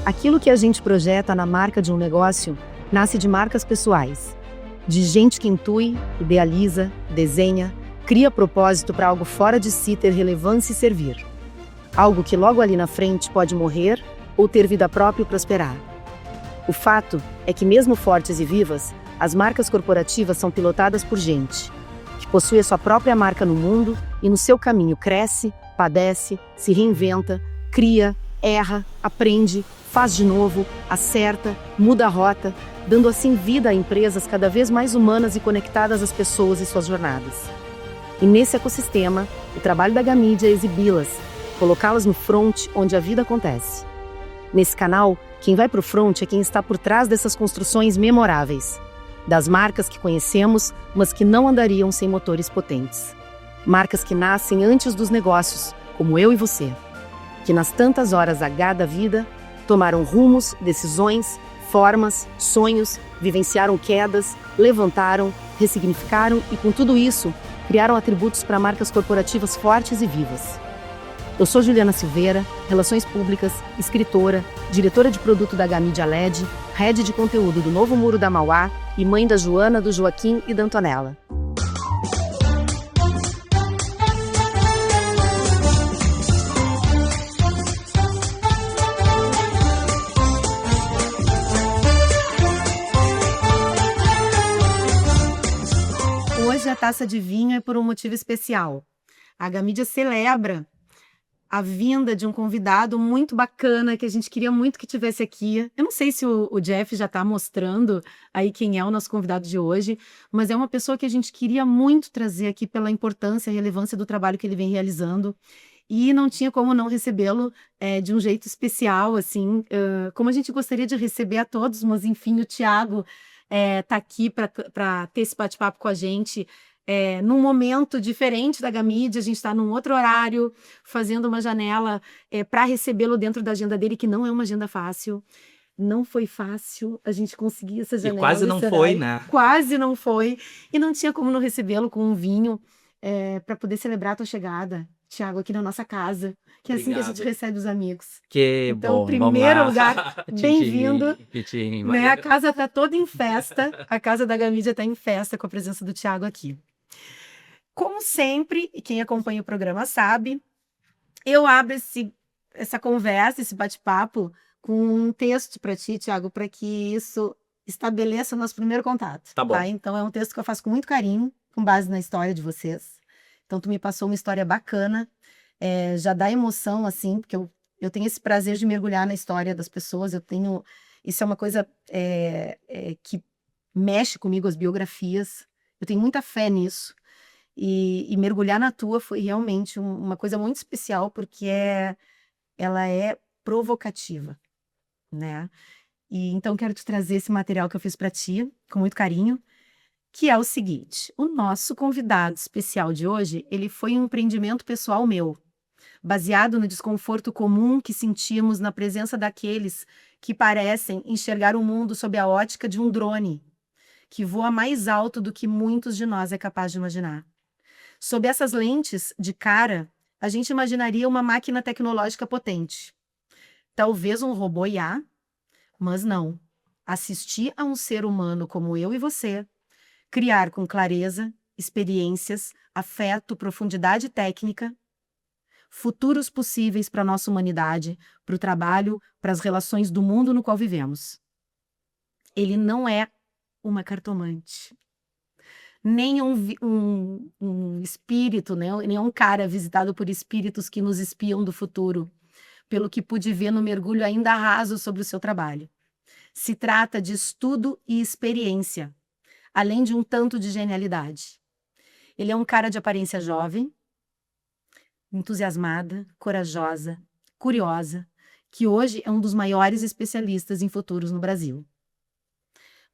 Aquilo que a gente projeta na marca de um negócio nasce de marcas pessoais, de gente que intui, idealiza, desenha, cria propósito para algo fora de si ter relevância e servir. Algo que logo ali na frente pode morrer ou ter vida própria e prosperar. O fato é que mesmo fortes e vivas, as marcas corporativas são pilotadas por gente, que possui a sua própria marca no mundo e no seu caminho cresce, padece, se reinventa, cria, erra, aprende, faz de novo, acerta, muda a rota, dando assim vida a empresas cada vez mais humanas e conectadas às pessoas e suas jornadas. E nesse ecossistema, o trabalho da Gamidia é exibi-las, colocá-las no front onde a vida acontece. Nesse canal, quem vai para o front é quem está por trás dessas construções memoráveis, das marcas que conhecemos, mas que não andariam sem motores potentes. Marcas que nascem antes dos negócios, como eu e você, que nas tantas horas H da vida, tomaram rumos, decisões, formas, sonhos, vivenciaram quedas, levantaram, ressignificaram e, com tudo isso, criaram atributos para marcas corporativas fortes e vivas. Eu sou Juliana Silveira, Relações Públicas, escritora, diretora de produto da Gamidia LED, head de conteúdo do Novo Muro da Mauá e mãe da Joana, do Joaquim e da Antonella. Hoje a taça de vinho é por um motivo especial. A Gamidia celebra a vinda de um convidado muito bacana que a gente queria muito que tivesse aqui. Eu não sei se o Jeff já está mostrando aí quem é o nosso convidado de hoje, mas é uma pessoa que a gente queria muito trazer aqui pela importância e relevância do trabalho que ele vem realizando. E não tinha como não recebê-lo de um jeito especial, assim, como a gente gostaria de receber a todos, mas enfim, o Thiago tá aqui para ter esse bate-papo com a gente. Num momento diferente da Gamidia, a gente está num outro horário, fazendo uma janela para recebê-lo dentro da agenda dele, que não é uma agenda fácil. Não foi fácil a gente conseguir essa janela. E quase não foi, né? Quase não foi. E não tinha como não recebê-lo com um vinho para poder celebrar a tua chegada, Thiago, aqui na nossa casa. Que é assim que a gente recebe os amigos. Que então, bom, primeiro lugar, bem-vindo. Né? A casa está toda em festa. A casa da Gamidia está em festa com a presença do Thiago aqui. Como sempre, e quem acompanha o programa sabe, eu abro essa conversa, esse bate-papo, com um texto para ti, Thiago, para que isso estabeleça o nosso primeiro contato. Tá bom. Tá? Então, é um texto que eu faço com muito carinho, com base na história de vocês. Então, tu me passou uma história bacana, já dá emoção, assim, porque eu tenho esse prazer de mergulhar na história das pessoas, isso é uma coisa que mexe comigo, as biografias, eu tenho muita fé nisso. E mergulhar na tua foi realmente uma coisa muito especial, porque ela é provocativa, né? E então quero te trazer esse material que eu fiz para ti, com muito carinho, que é o seguinte: o nosso convidado especial de hoje, ele foi um empreendimento pessoal meu, baseado no desconforto comum que sentimos na presença daqueles que parecem enxergar o mundo sob a ótica de um drone, que voa mais alto do que muitos de nós é capaz de imaginar. Sob essas lentes de cara, a gente imaginaria uma máquina tecnológica potente. Talvez um robô IA, mas não. Assistir a um ser humano como eu e você, criar com clareza, experiências, afeto, profundidade técnica, futuros possíveis para a nossa humanidade, para o trabalho, para as relações do mundo no qual vivemos. Ele não é uma cartomante. Nem um espírito, né? Nem um cara visitado por espíritos que nos espiam do futuro, pelo que pude ver no mergulho ainda raso sobre o seu trabalho. Se trata de estudo e experiência, além de um tanto de genialidade. Ele é um cara de aparência jovem, entusiasmada, corajosa, curiosa, que hoje é um dos maiores especialistas em futuros no Brasil.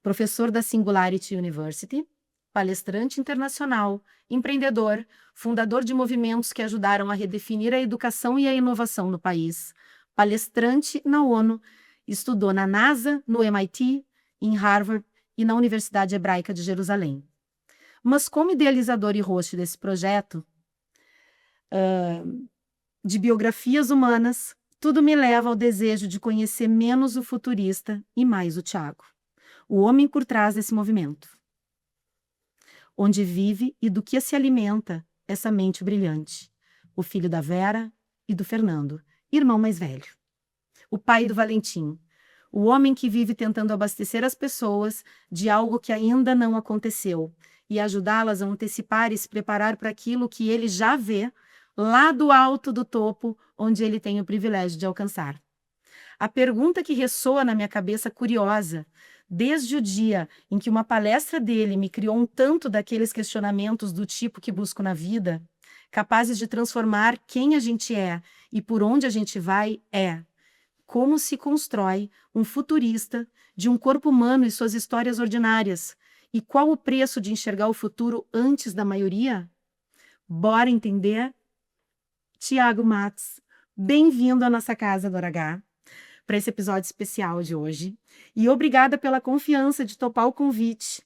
Professor da Singularity University, palestrante internacional, empreendedor, fundador de movimentos que ajudaram a redefinir a educação e a inovação no país, palestrante na ONU, estudou na NASA, no MIT, em Harvard e na Universidade Hebraica de Jerusalém. Mas como idealizador e host desse projeto de biografias humanas, Tudo me leva ao desejo de conhecer menos o futurista e mais o Tiago, o homem por trás desse movimento. Onde vive e do que se alimenta essa mente brilhante. O filho da Vera e do Fernando, irmão mais velho. O pai do Valentim, o homem que vive tentando abastecer as pessoas de algo que ainda não aconteceu e ajudá-las a antecipar e se preparar para aquilo que ele já vê lá do alto do topo, onde ele tem o privilégio de alcançar. A pergunta que ressoa na minha cabeça curiosa, desde o dia em que uma palestra dele me criou um tanto daqueles questionamentos do tipo que busco na vida, capazes de transformar quem a gente é e por onde a gente vai, é: como se constrói um futurista de um corpo humano e suas histórias ordinárias? E qual o preço de enxergar o futuro antes da maioria? Bora entender? Tiago Matos, bem-vindo à nossa casa do H, para esse episódio especial de hoje. E obrigada pela confiança de topar o convite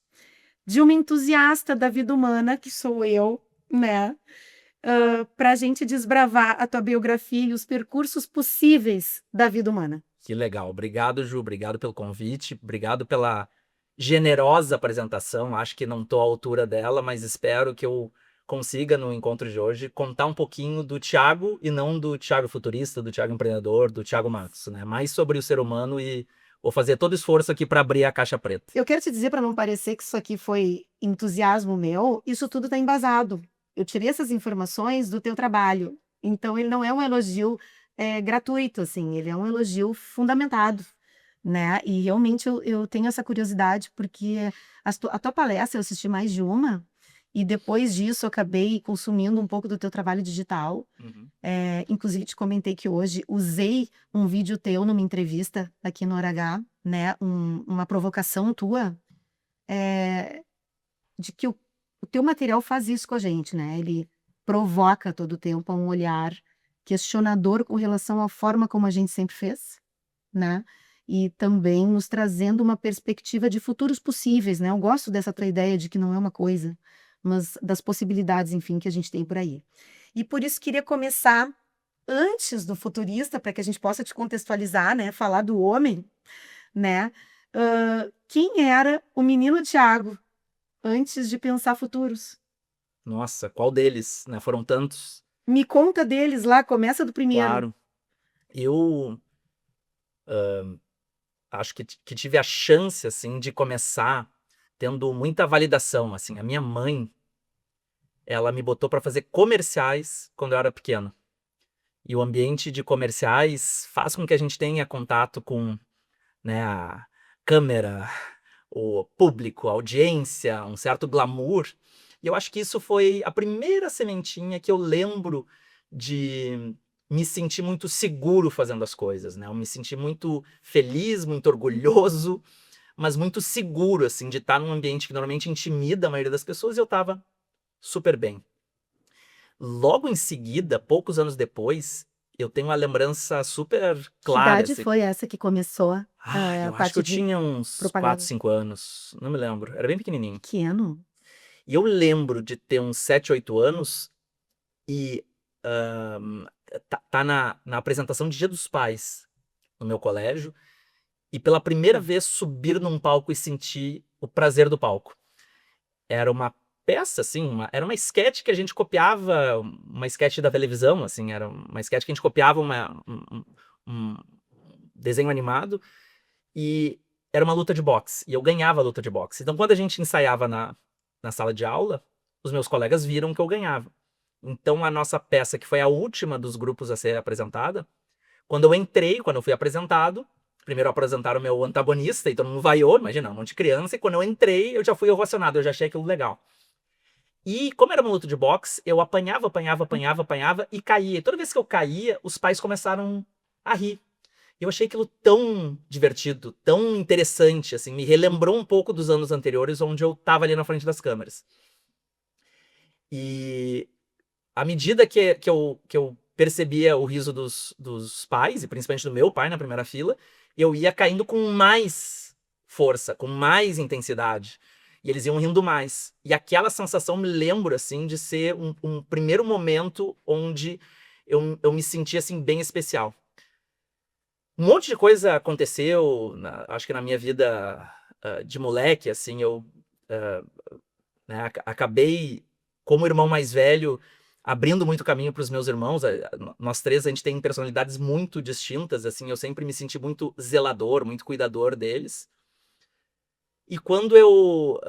de uma entusiasta da vida humana, que sou eu, né? Para a gente desbravar a tua biografia e os percursos possíveis da vida humana. Que legal. Obrigado, Ju. Obrigado pelo convite. Obrigado pela generosa apresentação. Acho que não estou à altura dela, mas espero que eu consiga, no encontro de hoje, contar um pouquinho do Tiago e não do Tiago futurista, do Tiago empreendedor, do Tiago Matos, né? Mais sobre o ser humano, e vou fazer todo esforço aqui para abrir a caixa preta. Eu quero te dizer, para não parecer que isso aqui foi entusiasmo meu, isso tudo está embasado. Eu tirei essas informações do teu trabalho. Então, ele não é um elogio gratuito, assim, ele é um elogio fundamentado, né? E realmente eu tenho essa curiosidade, porque a tua palestra eu assisti mais de uma, e depois disso eu acabei consumindo um pouco do teu trabalho digital. Inclusive, te comentei que hoje usei um vídeo teu numa entrevista aqui no Hora H, né? Uma provocação tua, de que o teu material faz isso com a gente, né? Ele provoca todo o tempo um olhar questionador com relação à forma como a gente sempre fez, né? E também nos trazendo uma perspectiva de futuros possíveis, né? Eu gosto dessa tua ideia de que não é uma coisa, mas das possibilidades, enfim, que a gente tem por aí. E por isso queria começar antes do futurista, para que a gente possa te contextualizar, né? Falar do homem, né? Quem era o menino Tiago antes de pensar futuros? Nossa, qual deles, né? Foram tantos. Me conta deles lá, começa do primeiro. Claro. Eu acho que tive a chance, assim, de começar tendo muita validação, assim. A minha mãe, ela me botou para fazer comerciais quando eu era pequeno. E o ambiente de comerciais faz com que a gente tenha contato com, né, a câmera, o público, a audiência, um certo glamour. E eu acho que isso foi a primeira sementinha que eu lembro de me sentir muito seguro fazendo as coisas, né? Eu me senti muito feliz, muito orgulhoso, mas muito seguro, assim, de estar num ambiente que normalmente intimida a maioria das pessoas, e eu estava super bem. Logo em seguida, poucos anos depois, eu tenho uma lembrança super clara. Que idade foi essa que começou eu a acho que parte eu de tinha uns propaganda? 4, 5 anos, não me lembro, era bem pequenininho. Pequeno? E eu lembro de ter uns 7, 8 anos e tá na apresentação de Dia dos Pais no meu colégio, e pela primeira vez subir num palco e sentir o prazer do palco. Era uma peça, assim, era uma esquete que a gente copiava, uma esquete da televisão, assim, era uma esquete que a gente copiava um desenho animado, e era uma luta de boxe, e eu ganhava a luta de boxe. Então, quando a gente ensaiava na sala de aula, os meus colegas viram que eu ganhava. Então, a nossa peça, que foi a última dos grupos a ser apresentada, quando eu fui apresentado, primeiro apresentaram o meu antagonista, e todo mundo vaiou, imagina, um monte de criança, e quando eu entrei, eu já fui ovacionado, eu já achei aquilo legal. E como era uma luta de boxe, eu apanhava e caía. E toda vez que eu caía, os pais começaram a rir. E eu achei aquilo tão divertido, tão interessante, assim, me relembrou um pouco dos anos anteriores, onde eu tava ali na frente das câmeras. E à medida que eu percebia o riso dos pais, e principalmente do meu pai na primeira fila, eu ia caindo com mais força, com mais intensidade. E eles iam rindo mais. E aquela sensação me lembro, assim, de ser um primeiro momento onde eu me sentia, assim, bem especial. um monte de coisa aconteceu, acho que na minha vida de moleque, assim, eu né, acabei, como irmão mais velho, abrindo muito caminho para os meus irmãos. Nós três, a gente tem personalidades muito distintas, assim, eu sempre me senti muito zelador, muito cuidador deles. E quando eu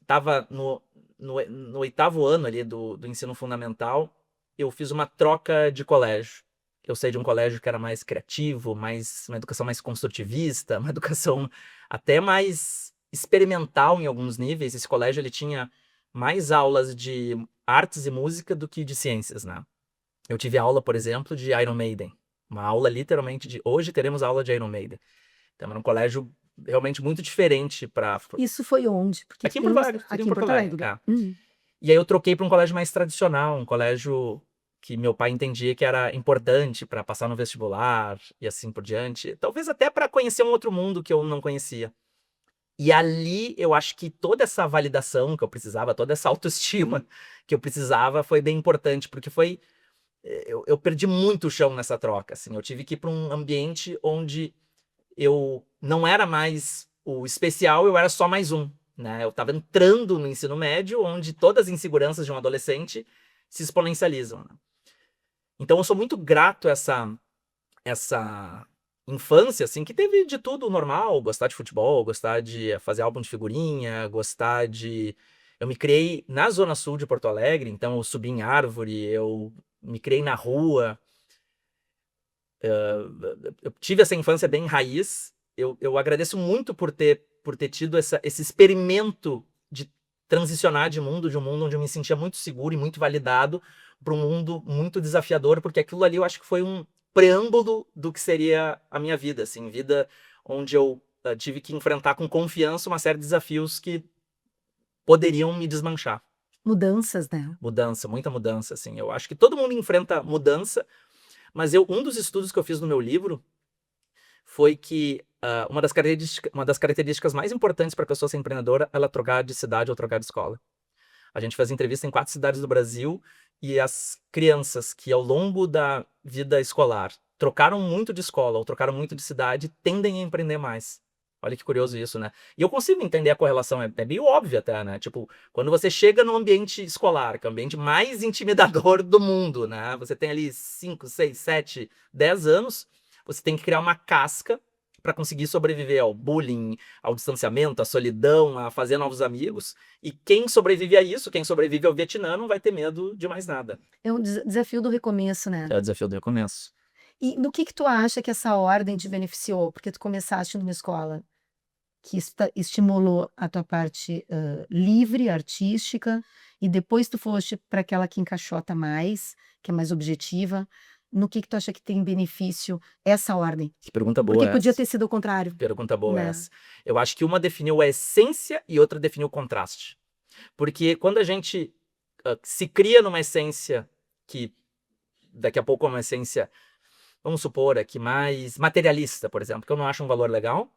estava no 8º ano ali do ensino fundamental, eu fiz uma troca de colégio. Eu saí de um colégio que era mais criativo, uma educação mais construtivista, uma educação até mais experimental em alguns níveis. Esse colégio ele tinha mais aulas de artes e música do que de ciências, né? Eu tive aula, por exemplo, de Iron Maiden. Uma aula literalmente de hoje teremos aula de Iron Maiden. Então era um colégio realmente muito diferente para Isso foi onde? Porque aqui em Porto Alegre, aqui em Porto Alegre. E aí eu troquei para um colégio mais tradicional, um colégio que meu pai entendia que era importante para passar no vestibular e assim por diante. Talvez até para conhecer um outro mundo que eu não conhecia. E ali eu acho que toda essa validação que eu precisava, toda essa autoestima que eu precisava foi bem importante, porque foi eu perdi muito o chão nessa troca, assim. Eu tive que ir para um ambiente onde eu não era mais o especial, eu era só mais um, né? Eu estava entrando no ensino médio, onde todas as inseguranças de um adolescente se exponencializam, né? Então eu sou muito grato a essa infância, assim, que teve de tudo normal, gostar de futebol, gostar de fazer álbum de figurinha, gostar de... Eu me criei na Zona Sul de Porto Alegre, então eu subi em árvore, eu me criei na rua, eu tive essa infância bem raiz. Eu agradeço muito por ter tido esse experimento de transicionar de um mundo onde eu me sentia muito seguro e muito validado, para um mundo muito desafiador, porque aquilo ali eu acho que foi um preâmbulo do que seria a minha vida, assim, vida onde eu tive que enfrentar com confiança uma série de desafios que poderiam me desmanchar. Mudanças, né? Mudança, muita mudança, assim. Eu acho que todo mundo enfrenta mudança, mas um dos estudos que eu fiz no meu livro foi que uma das características mais importantes para a pessoa ser empreendedora é ela trocar de cidade ou trocar de escola. A gente fez entrevista em 4 cidades do Brasil e as crianças que ao longo da vida escolar trocaram muito de escola ou trocaram muito de cidade tendem a empreender mais. Olha que curioso isso, né? E eu consigo entender a correlação, é meio óbvio até, né? Tipo, quando você chega no ambiente escolar, que é o ambiente mais intimidador do mundo, né? Você tem ali 5, 6, 7, 10 anos, você tem que criar uma casca para conseguir sobreviver ao bullying, ao distanciamento, à solidão, a fazer novos amigos. E quem sobrevive a isso, quem sobrevive ao Vietnã, não vai ter medo de mais nada. É um desafio do recomeço, né? É o desafio do recomeço. E no que tu acha que essa ordem te beneficiou? Porque tu começaste numa escola que estimulou a tua parte livre, artística, e depois tu foste para aquela que encaixota mais, que é mais objetiva. No que tu acha que tem benefício essa ordem? Que pergunta boa Porque podia essa. ter sido o contrário. Pergunta boa né? essa. Eu acho que uma definiu a essência e outra definiu o contraste. Porque quando a gente se cria numa essência que daqui a pouco é uma essência, vamos supor, aqui mais materialista, por exemplo, que eu não acho um valor legal,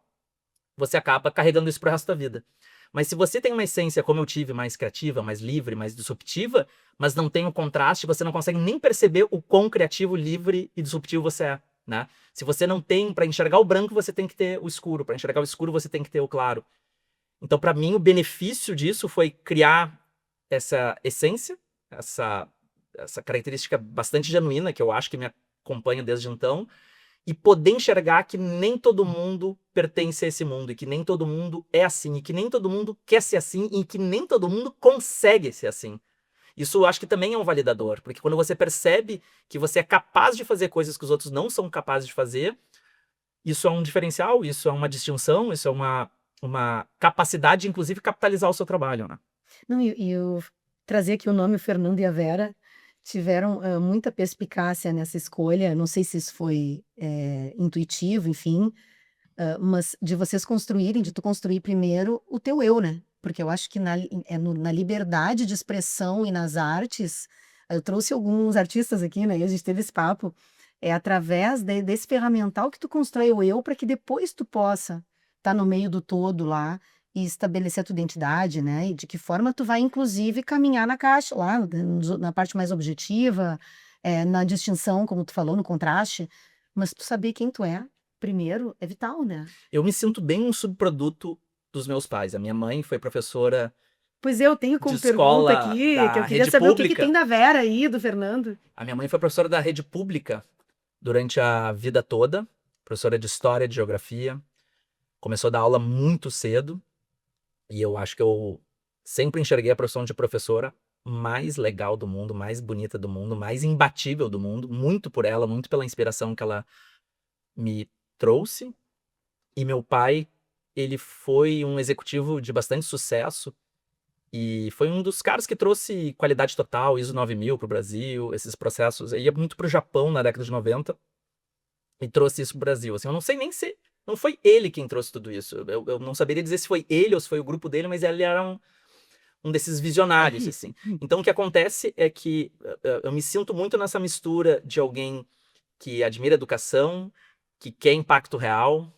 você acaba carregando isso pro resto da vida. Mas se você tem uma essência, como eu tive, mais criativa, mais livre, mais disruptiva, mas não tem o contraste, você não consegue nem perceber o quão criativo, livre e disruptivo você é, né? Se você não tem, para enxergar o branco, você tem que ter o escuro. Para enxergar o escuro, você tem que ter o claro. Então, para mim, o benefício disso foi criar essa essência, essa característica bastante genuína, que eu acho que me acompanha desde então, e poder enxergar que nem todo mundo pertence a esse mundo, e que nem todo mundo é assim, e que nem todo mundo quer ser assim, e que nem todo mundo consegue ser assim. Isso eu acho que também é um validador, porque quando você percebe que você é capaz de fazer coisas que os outros não são capazes de fazer, isso é um diferencial, isso é uma distinção, isso é uma capacidade de, inclusive, capitalizar o seu trabalho, né? Não, e eu trazer aqui o nome, o Fernando e a Vera tiveram muita perspicácia nessa escolha. Não sei se isso foi intuitivo, enfim, mas de vocês construírem, de tu construir primeiro o teu eu, né? Porque eu acho que na liberdade de expressão e nas artes, eu trouxe alguns artistas aqui, né? E a gente teve esse papo, é através desse ferramental que tu constrói o eu para que depois tu possa estar no meio do todo lá e estabelecer a tua identidade, né? E de que forma tu vai, inclusive, caminhar na caixa, lá na parte mais objetiva, na distinção, como tu falou, no contraste, mas tu saber quem tu é primeiro é vital, né? Eu me sinto bem um subproduto dos meus pais. A minha mãe foi professora Pois eu tenho de como pergunta escola aqui, que da eu queria rede saber o que que tem pública. da Vera aí, do Fernando. A minha mãe foi professora da rede pública durante a vida toda, professora de história, de geografia. Começou a dar aula muito cedo e eu acho que eu sempre enxerguei a profissão de professora mais legal do mundo, mais bonita do mundo, mais imbatível do mundo, muito por ela, muito pela inspiração que ela me trouxe. E meu pai, ele foi um executivo de bastante sucesso e foi um dos caras que trouxe qualidade total, ISO 9000 para o Brasil, esses processos. Ele ia muito para o Japão na década de 90 e trouxe isso para o Brasil. Assim, eu não sei nem se não foi ele quem trouxe tudo isso. Eu não saberia dizer se foi ele ou se foi o grupo dele, mas ele era um desses visionários, assim. Então, o que acontece é que eu me sinto muito nessa mistura de alguém que admira educação, que quer impacto real,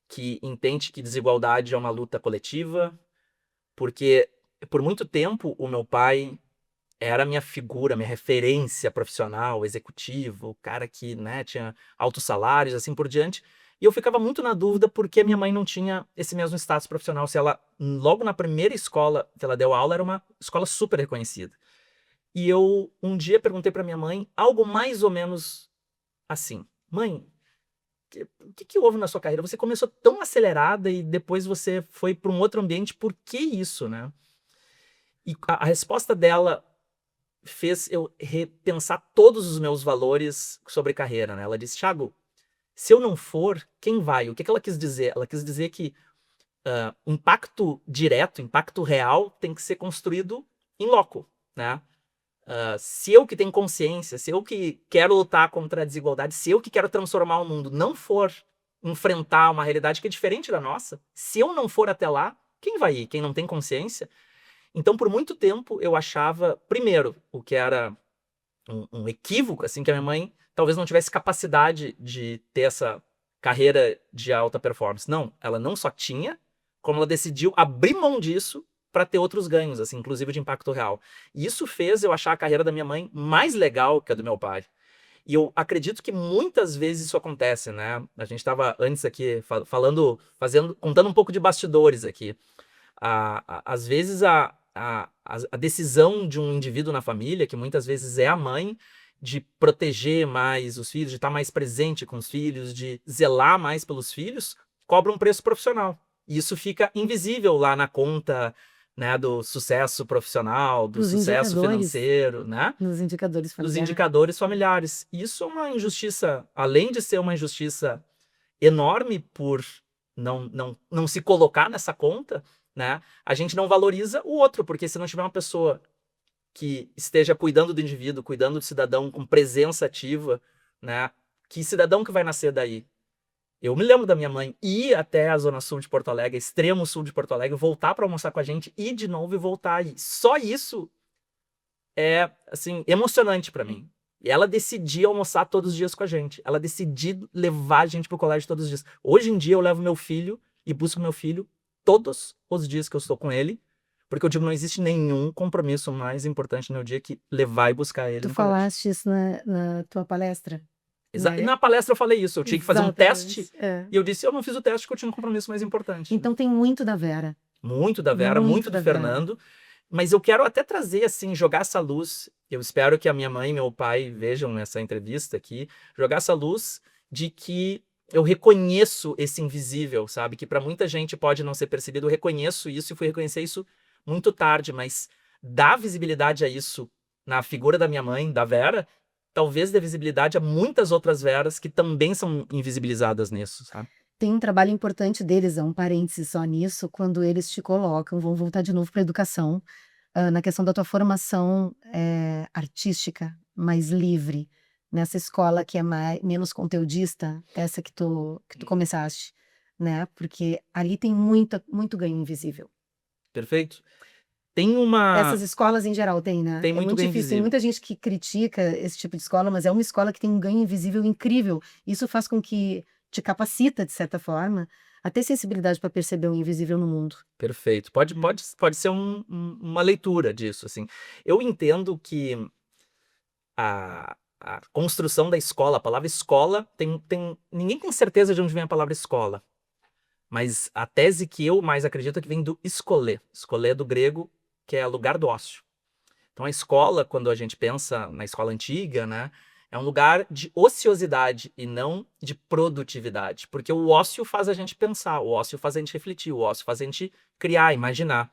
que entende que desigualdade é uma luta coletiva, porque por muito tempo o meu pai era a minha figura, minha referência profissional, executivo, o cara que, né, tinha altos salários, assim por diante. E eu ficava muito na dúvida porque minha mãe não tinha esse mesmo status profissional. Se ela, logo na primeira escola que ela deu aula, era uma escola super reconhecida. E eu, um dia, perguntei para minha mãe algo mais ou menos assim: Mãe, o que houve na sua carreira? Você começou tão acelerada e depois você foi para um outro ambiente, por que isso, né? E a resposta dela fez eu repensar todos os meus valores sobre carreira, né? Ela disse: Thiago, se eu não for, quem vai? O que ela quis dizer? Ela quis dizer que impacto direto, impacto real tem que ser construído em loco, né? Se eu que tenho consciência, se eu que quero lutar contra a desigualdade, se eu que quero transformar o mundo não for enfrentar uma realidade que é diferente da nossa, se eu não for até lá, quem vai ir? Quem não tem consciência? Então, por muito tempo, eu achava, primeiro, o que era um equívoco, assim, que a minha mãe talvez não tivesse capacidade de ter essa carreira de alta performance. Não, ela não só tinha, como ela decidiu abrir mão disso para ter outros ganhos, assim, inclusive de impacto real. E isso fez eu achar a carreira da minha mãe mais legal que a do meu pai. E eu acredito que muitas vezes isso acontece, né? A gente estava antes aqui falando, contando um pouco de bastidores aqui. Às vezes a decisão de um indivíduo na família, que muitas vezes é a mãe, de proteger mais os filhos, de estar mais presente com os filhos, de zelar mais pelos filhos, cobra um preço profissional. E isso fica invisível lá na conta, né, do sucesso profissional, do Nos sucesso indicadores, financeiro, né? nos indicadores Dos familiares. indicadores familiares. E isso é uma injustiça, além de ser uma injustiça enorme por não se colocar nessa conta, né? A gente não valoriza o outro, porque se não tiver uma pessoa que esteja cuidando do indivíduo, cuidando do cidadão com presença ativa, né? Que cidadão que vai nascer daí? Eu me lembro da minha mãe ir até a zona sul de Porto Alegre, extremo sul de Porto Alegre, voltar para almoçar com a gente, ir de novo e voltar. E só isso é, assim, emocionante para mim. E ela decidia almoçar todos os dias com a gente. Ela decidia levar a gente pro colégio todos os dias. Hoje em dia eu levo meu filho e busco meu filho todos os dias que eu estou com ele, porque eu digo, não existe nenhum compromisso mais importante no meu dia que levar e buscar ele Tu no colégio. falaste isso na tua palestra, E né? na palestra eu falei isso, eu tinha que fazer um teste, Exatamente. É. e eu disse, eu não fiz o teste porque eu tinha um compromisso mais importante. Então tem muito da Vera. Muito da Vera, muito do da Vera. Fernando. Mas eu quero até trazer, assim, jogar essa luz. Eu espero que a minha mãe e meu pai vejam essa entrevista aqui. Jogar essa luz de que eu reconheço esse invisível, sabe? Que para muita gente pode não ser percebido. Eu reconheço isso e fui reconhecer isso muito tarde. Mas dar visibilidade a isso na figura da minha mãe, da Vera, talvez dê visibilidade a muitas outras Veras que também são invisibilizadas nisso, sabe? Tem um trabalho importante deles, é um parêntese só nisso, quando eles te colocam, vão voltar de novo para a educação, na questão da tua formação artística, mais livre, nessa escola que é menos conteudista, essa que tu começaste, né? Porque ali tem muito ganho invisível. Perfeito? Tem uma... Essas escolas em geral tem, né? Tem É muito muito ganho difícil. Tem invisível. muita gente que critica esse tipo de escola, mas é uma escola que tem um ganho invisível incrível. Isso faz com que te capacita, de certa forma, a ter sensibilidade para perceber o invisível no mundo. Perfeito. Pode ser uma leitura disso, assim. Eu entendo que a a construção da escola, a palavra escola, ninguém tem certeza de onde vem a palavra escola. Mas a tese que eu mais acredito é que vem do escolê. Escolê do grego, que é lugar do ócio. Então a escola, quando a gente pensa na escola antiga, né, é um lugar de ociosidade e não de produtividade. Porque o ócio faz a gente pensar, o ócio faz a gente refletir, o ócio faz a gente criar, imaginar.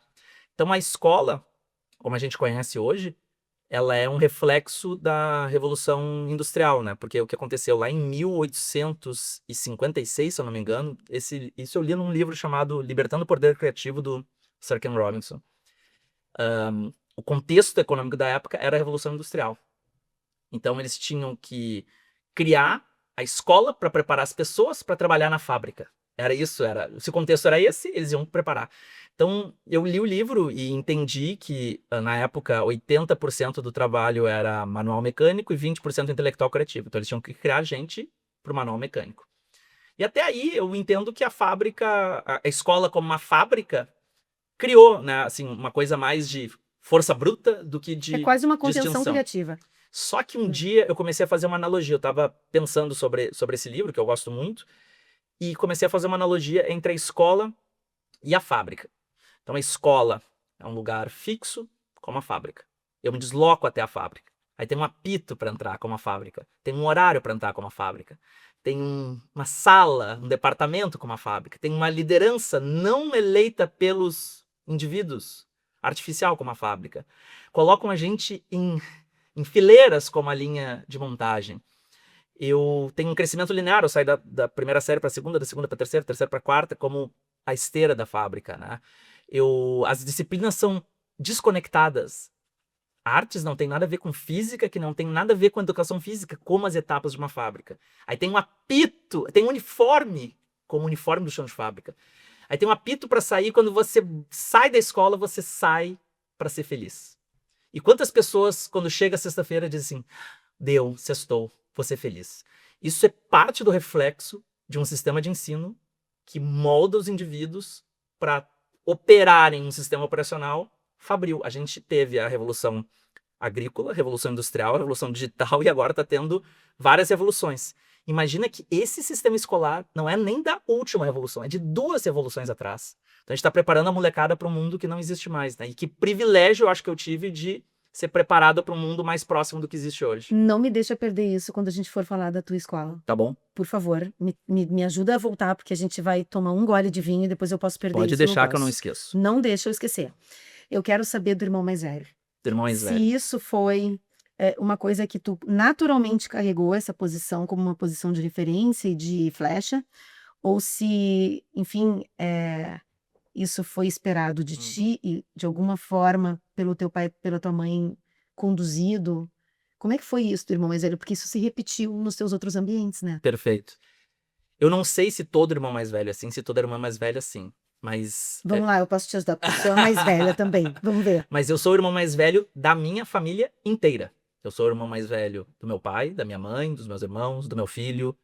Então a escola, como a gente conhece hoje, ela é um reflexo da Revolução Industrial, né? Porque o que aconteceu lá em 1856, se eu não me engano, isso eu li num livro chamado Libertando o Poder Criativo, do Sir Ken Robinson. O contexto econômico da época era a Revolução Industrial. Então eles tinham que criar a escola para preparar as pessoas para trabalhar na fábrica. Era isso, se o contexto era esse, eles iam preparar. Então, eu li o livro e entendi que, na época, 80% do trabalho era manual mecânico e 20% intelectual criativo. Então, eles tinham que criar gente para o manual mecânico. E até aí, eu entendo que a escola como uma fábrica, criou, né, assim, uma coisa mais de força bruta do que de É quase uma contenção distinção. criativa. Só que um dia eu comecei a fazer uma analogia. Eu estava pensando sobre esse livro, que eu gosto muito, e comecei a fazer uma analogia entre a escola e a fábrica. Então a escola é um lugar fixo, como a fábrica. Eu me desloco até a fábrica. Aí tem um apito para entrar, como a fábrica. Tem um horário para entrar, como a fábrica. Tem uma sala, um departamento, como a fábrica. Tem uma liderança não eleita pelos indivíduos, artificial, como a fábrica. Colocam a gente em fileiras, como a linha de montagem. Eu tenho um crescimento linear, eu saio da primeira série para a segunda, da segunda para a terceira para a quarta, como a esteira da fábrica, né? As disciplinas são desconectadas. Artes não tem nada a ver com física, que não tem nada a ver com educação física, como as etapas de uma fábrica. Aí tem um apito, tem um uniforme, como o uniforme do chão de fábrica. Aí tem um apito para sair, quando você sai da escola, você sai para ser feliz. E quantas pessoas, quando chega sexta-feira, dizem assim, deu, sextou, vou ser feliz. Isso é parte do reflexo de um sistema de ensino que molda os indivíduos para operarem um sistema operacional fabril. A gente teve a revolução agrícola, a revolução industrial, a revolução digital e agora está tendo várias revoluções. Imagina que esse sistema escolar não é nem da última revolução, é de 2 revoluções atrás. Então a gente está preparando a molecada para um mundo que não existe mais, né? E que privilégio eu acho que eu tive de ser preparado para um mundo mais próximo do que existe hoje. Não me deixa perder isso quando a gente for falar da tua escola. Tá bom? Por favor, me ajuda a voltar, porque a gente vai tomar um gole de vinho e depois eu posso perder Pode isso. deixar que eu não posso. esqueço. Não deixa eu esquecer. Eu quero saber do irmão mais velho. Do irmão mais Se velho. isso foi uma coisa que tu naturalmente carregou essa posição como uma posição de referência e de flecha, ou se, enfim, isso foi esperado de ti e, de alguma forma, pelo teu pai, pela tua mãe, conduzido. Como é que foi isso do irmão mais velho? Porque isso se repetiu nos teus outros ambientes, né? Perfeito. Eu não sei se todo irmão mais velho é assim, se toda irmã mais velha é assim, mas... Vamos lá, eu posso te ajudar, porque eu sou a mais velha também. Vamos ver. Mas eu sou o irmão mais velho da minha família inteira. Eu sou o irmão mais velho do meu pai, da minha mãe, dos meus irmãos, do meu filho,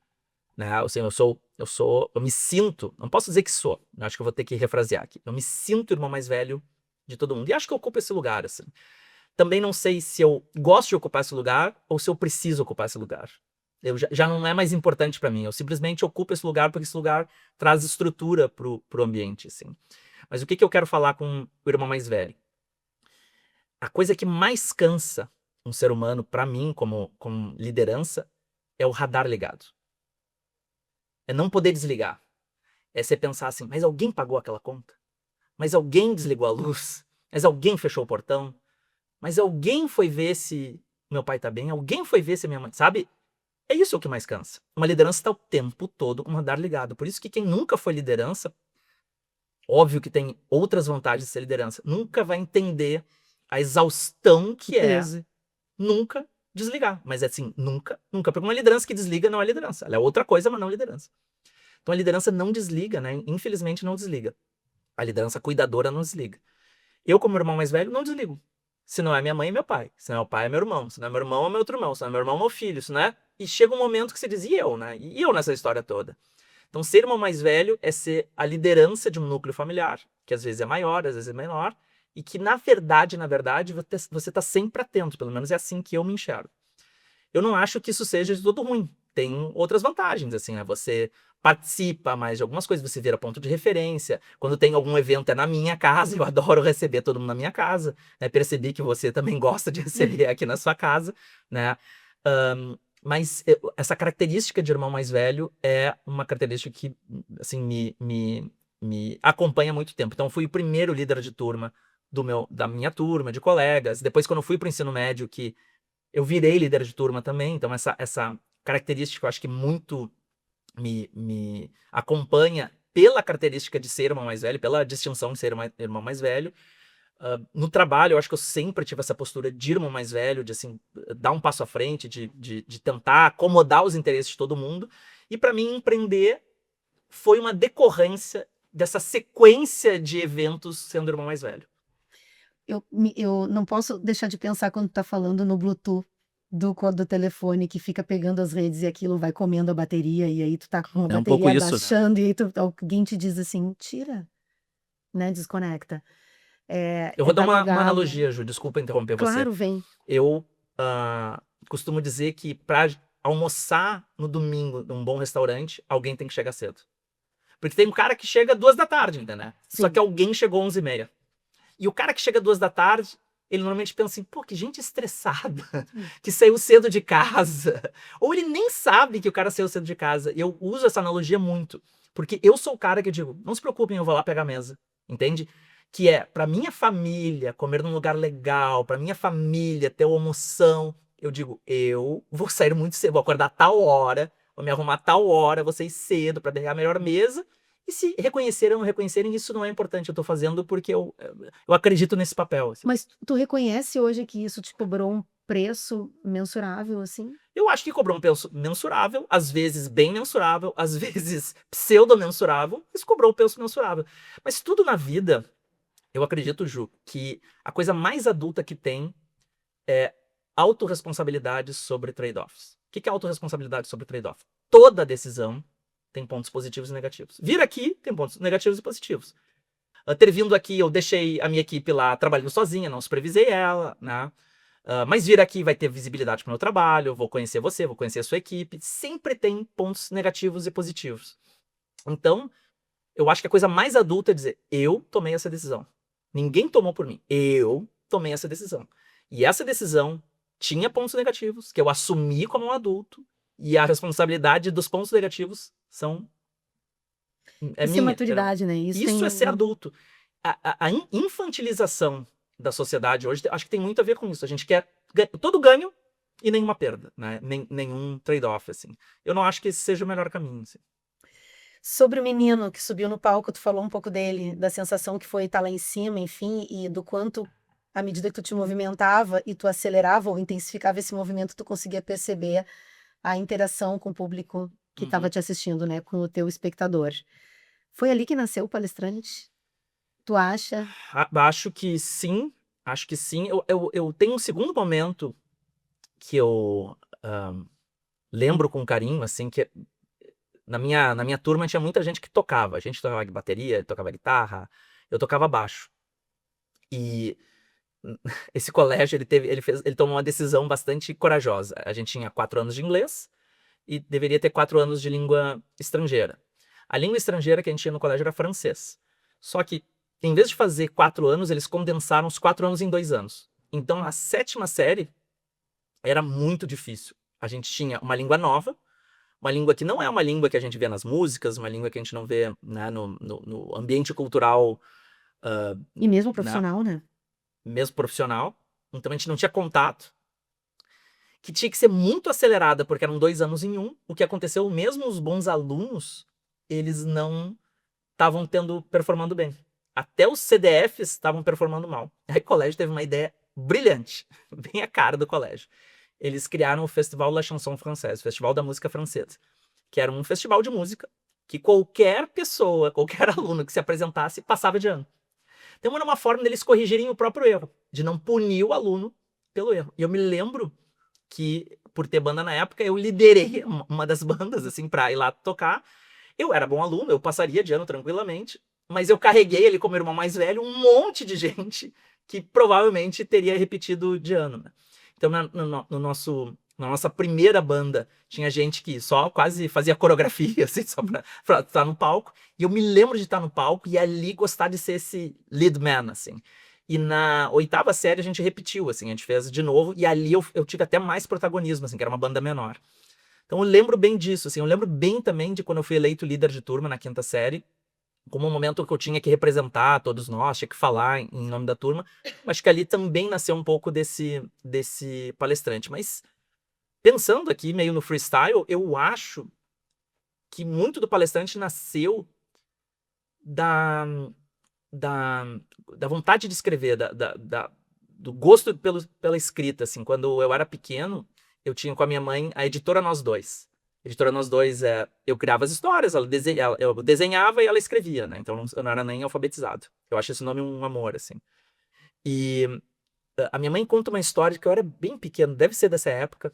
né? Assim, eu me sinto, não posso dizer que sou, eu acho que eu vou ter que refrasear aqui. Eu me sinto o irmão mais velho de todo mundo. E acho que eu ocupo esse lugar, assim. Também não sei se eu gosto de ocupar esse lugar ou se eu preciso ocupar esse lugar. Já não é mais importante para mim. Eu simplesmente ocupo esse lugar porque esse lugar traz estrutura pro ambiente, assim. Mas o que eu quero falar com o irmão mais velho? A coisa que mais cansa um ser humano, para mim, como liderança, é o radar ligado. É não poder desligar. É você pensar assim, mas alguém pagou aquela conta? Mas alguém desligou a luz? Mas alguém fechou o portão? Mas alguém foi ver se meu pai tá bem? Alguém foi ver se minha mãe... Sabe? É isso que mais cansa. Uma liderança está o tempo todo com o radar ligado. Por isso que quem nunca foi liderança, óbvio que tem outras vantagens de ser liderança, nunca vai entender a exaustão que é nunca desligar. Mas é assim, nunca. Porque uma liderança que desliga não é liderança. Ela é outra coisa, mas não liderança. Então a liderança não desliga, né? Infelizmente não desliga. A liderança cuidadora não desliga. Eu, como irmão mais velho, não desligo. Se não é minha mãe, é meu pai. Se não é meu pai, é meu irmão. Se não é meu irmão, é meu outro irmão. Se não é meu irmão, é meu filho. Se não é... E chega um momento que você diz, e eu, né? E eu nessa história toda? Então, ser irmão mais velho é ser a liderança de um núcleo familiar, que às vezes é maior, às vezes é menor, e que, na verdade, você está sempre atento. Pelo menos é assim que eu me enxergo. Eu não acho que isso seja de todo ruim. Tem outras vantagens, assim, né? Você participa mais de algumas coisas, você vira ponto de referência. Quando tem algum evento é na minha casa, eu adoro receber todo mundo na minha casa, né? Percebi que você também gosta de receber aqui na sua casa, né? Mas essa característica de irmão mais velho é uma característica que, assim, me acompanha há muito tempo. Então, eu fui o primeiro líder de turma da minha turma, de colegas. Depois, quando eu fui para o ensino médio, que eu virei líder de turma também. Então, essa característica, eu acho que muito me acompanha pela característica de ser irmão mais velho, pela distinção de ser irmão mais velho. No trabalho, eu acho que eu sempre tive essa postura de irmão mais velho, de assim, dar um passo à frente, de tentar acomodar os interesses de todo mundo. E para mim, empreender foi uma decorrência dessa sequência de eventos sendo irmão mais velho. Eu não posso deixar de pensar quando tu tá falando no Bluetooth do telefone que fica pegando as redes e aquilo vai comendo a bateria, e aí tu tá com a É um pouco bateria isso, né? baixando, e aí alguém te diz assim, tira, né? Desconecta. Eu vou dar Tá no uma galo. analogia, Ju, desculpa interromper você. Claro, vem. Eu costumo dizer que para almoçar no domingo num bom restaurante, alguém tem que chegar cedo. Porque tem um cara que chega 2 da tarde, entendeu? Só Sim. que alguém chegou 11h30. E o cara que chega 2 da tarde, ele normalmente pensa assim, pô, que gente estressada, que saiu cedo de casa. Ou ele nem sabe que o cara saiu cedo de casa. E eu uso essa analogia muito. Porque eu sou o cara que digo, não se preocupem, eu vou lá pegar a mesa. Entende? Que é, pra minha família comer num lugar legal, pra minha família ter uma almoção, eu digo, eu vou sair muito cedo, vou acordar tal hora, vou me arrumar tal hora, vou sair cedo pra pegar a melhor mesa. E se reconhecerem ou não reconhecerem, isso não é importante. Eu tô fazendo porque eu acredito nesse papel. Assim. Mas tu reconhece hoje que isso te cobrou um preço mensurável, assim? Eu acho que cobrou um preço mensurável, às vezes bem mensurável, às vezes pseudo-mensurável, mas cobrou um preço mensurável. Mas tudo na vida, eu acredito, Ju, que a coisa mais adulta que tem é autorresponsabilidade sobre trade-offs. O que é autorresponsabilidade sobre trade-off? Toda decisão tem pontos positivos e negativos. Vir aqui tem pontos negativos e positivos. Ter vindo aqui, eu deixei a minha equipe lá trabalhando sozinha, não supervisei ela, né? Mas vir aqui vai ter visibilidade para o meu trabalho, eu vou conhecer você, vou conhecer a sua equipe. Sempre tem pontos negativos e positivos. Então, eu acho que a coisa mais adulta é dizer, eu tomei essa decisão. Ninguém tomou por mim. Eu tomei essa decisão. E essa decisão tinha pontos negativos, que eu assumi como um adulto, e a responsabilidade dos pontos negativos é Isso é minha. maturidade, né? Isso é ser adulto. A infantilização da sociedade hoje, acho que tem muito a ver com isso. A gente quer todo ganho e nenhuma perda, né? Nenhum trade-off, assim. Eu não acho que esse seja o melhor caminho, assim. Sobre o menino que subiu no palco, tu falou um pouco dele, da sensação que foi estar lá em cima, enfim, e do quanto, à medida que tu te movimentava e tu acelerava ou intensificava esse movimento, tu conseguia perceber a interação com o público que estava te assistindo, né, com o teu espectador. Foi ali que nasceu o palestrante? Tu acha? Acho que sim. Acho que sim. Eu tenho um segundo momento que eu lembro com carinho, assim, que na minha turma tinha muita gente que tocava. A gente tocava bateria, tocava guitarra, eu tocava baixo. E esse colégio, ele tomou uma decisão bastante corajosa. A gente tinha 4 anos de inglês e deveria ter 4 anos de língua estrangeira. A língua estrangeira que a gente tinha no colégio era francês. Só que, em vez de fazer 4 anos, eles condensaram os 4 anos em 2 anos. Então, a 7ª série era muito difícil. A gente tinha uma língua nova, uma língua que não é uma língua que a gente vê nas músicas, uma língua que a gente não vê, né, no ambiente cultural. E mesmo profissional, né? Mesmo profissional. Então, a gente não tinha contato. Que tinha que ser muito acelerada, porque eram 2 anos em um. O que aconteceu, mesmo os bons alunos, eles não estavam performando bem. Até os CDFs estavam performando mal. Aí o colégio teve uma ideia brilhante, bem a cara do colégio. Eles criaram o Festival La Chanson Française, o Festival da Música Francesa, que era um festival de música que qualquer pessoa, qualquer aluno que se apresentasse, passava de ano. Então era uma forma deles corrigirem o próprio erro, de não punir o aluno pelo erro. E eu me lembro que, por ter banda na época, eu liderei uma das bandas, assim, pra ir lá tocar. Eu era bom aluno, eu passaria de ano tranquilamente, mas eu carreguei ele como irmão mais velho, um monte de gente que provavelmente teria repetido de ano, né? Então, no nosso Na nossa primeira banda, tinha gente que só quase fazia coreografia, assim, só pra estar no palco. E eu me lembro de estar no palco e ali gostar de ser esse lead man, assim. E na 8ª série a gente repetiu, assim, a gente fez de novo. E ali eu tive até mais protagonismo, assim, que era uma banda menor. Então eu lembro bem disso, assim. Eu lembro bem também de quando eu fui eleito líder de turma na 5ª série, como um momento que eu tinha que representar todos nós, tinha que falar em nome da turma. Acho que ali também nasceu um pouco desse palestrante. Mas pensando aqui meio no freestyle, eu acho que muito do palestrante nasceu da, da, da vontade de escrever, do gosto pela escrita, assim. Quando eu era pequeno, eu tinha com a minha mãe a editora Nós Dois. A editora Nós Dois, eu criava as histórias, eu desenhava e ela escrevia, né? Então eu não era nem alfabetizado. Eu acho esse nome um amor, assim. E a minha mãe conta uma história que eu era bem pequeno, deve ser dessa época,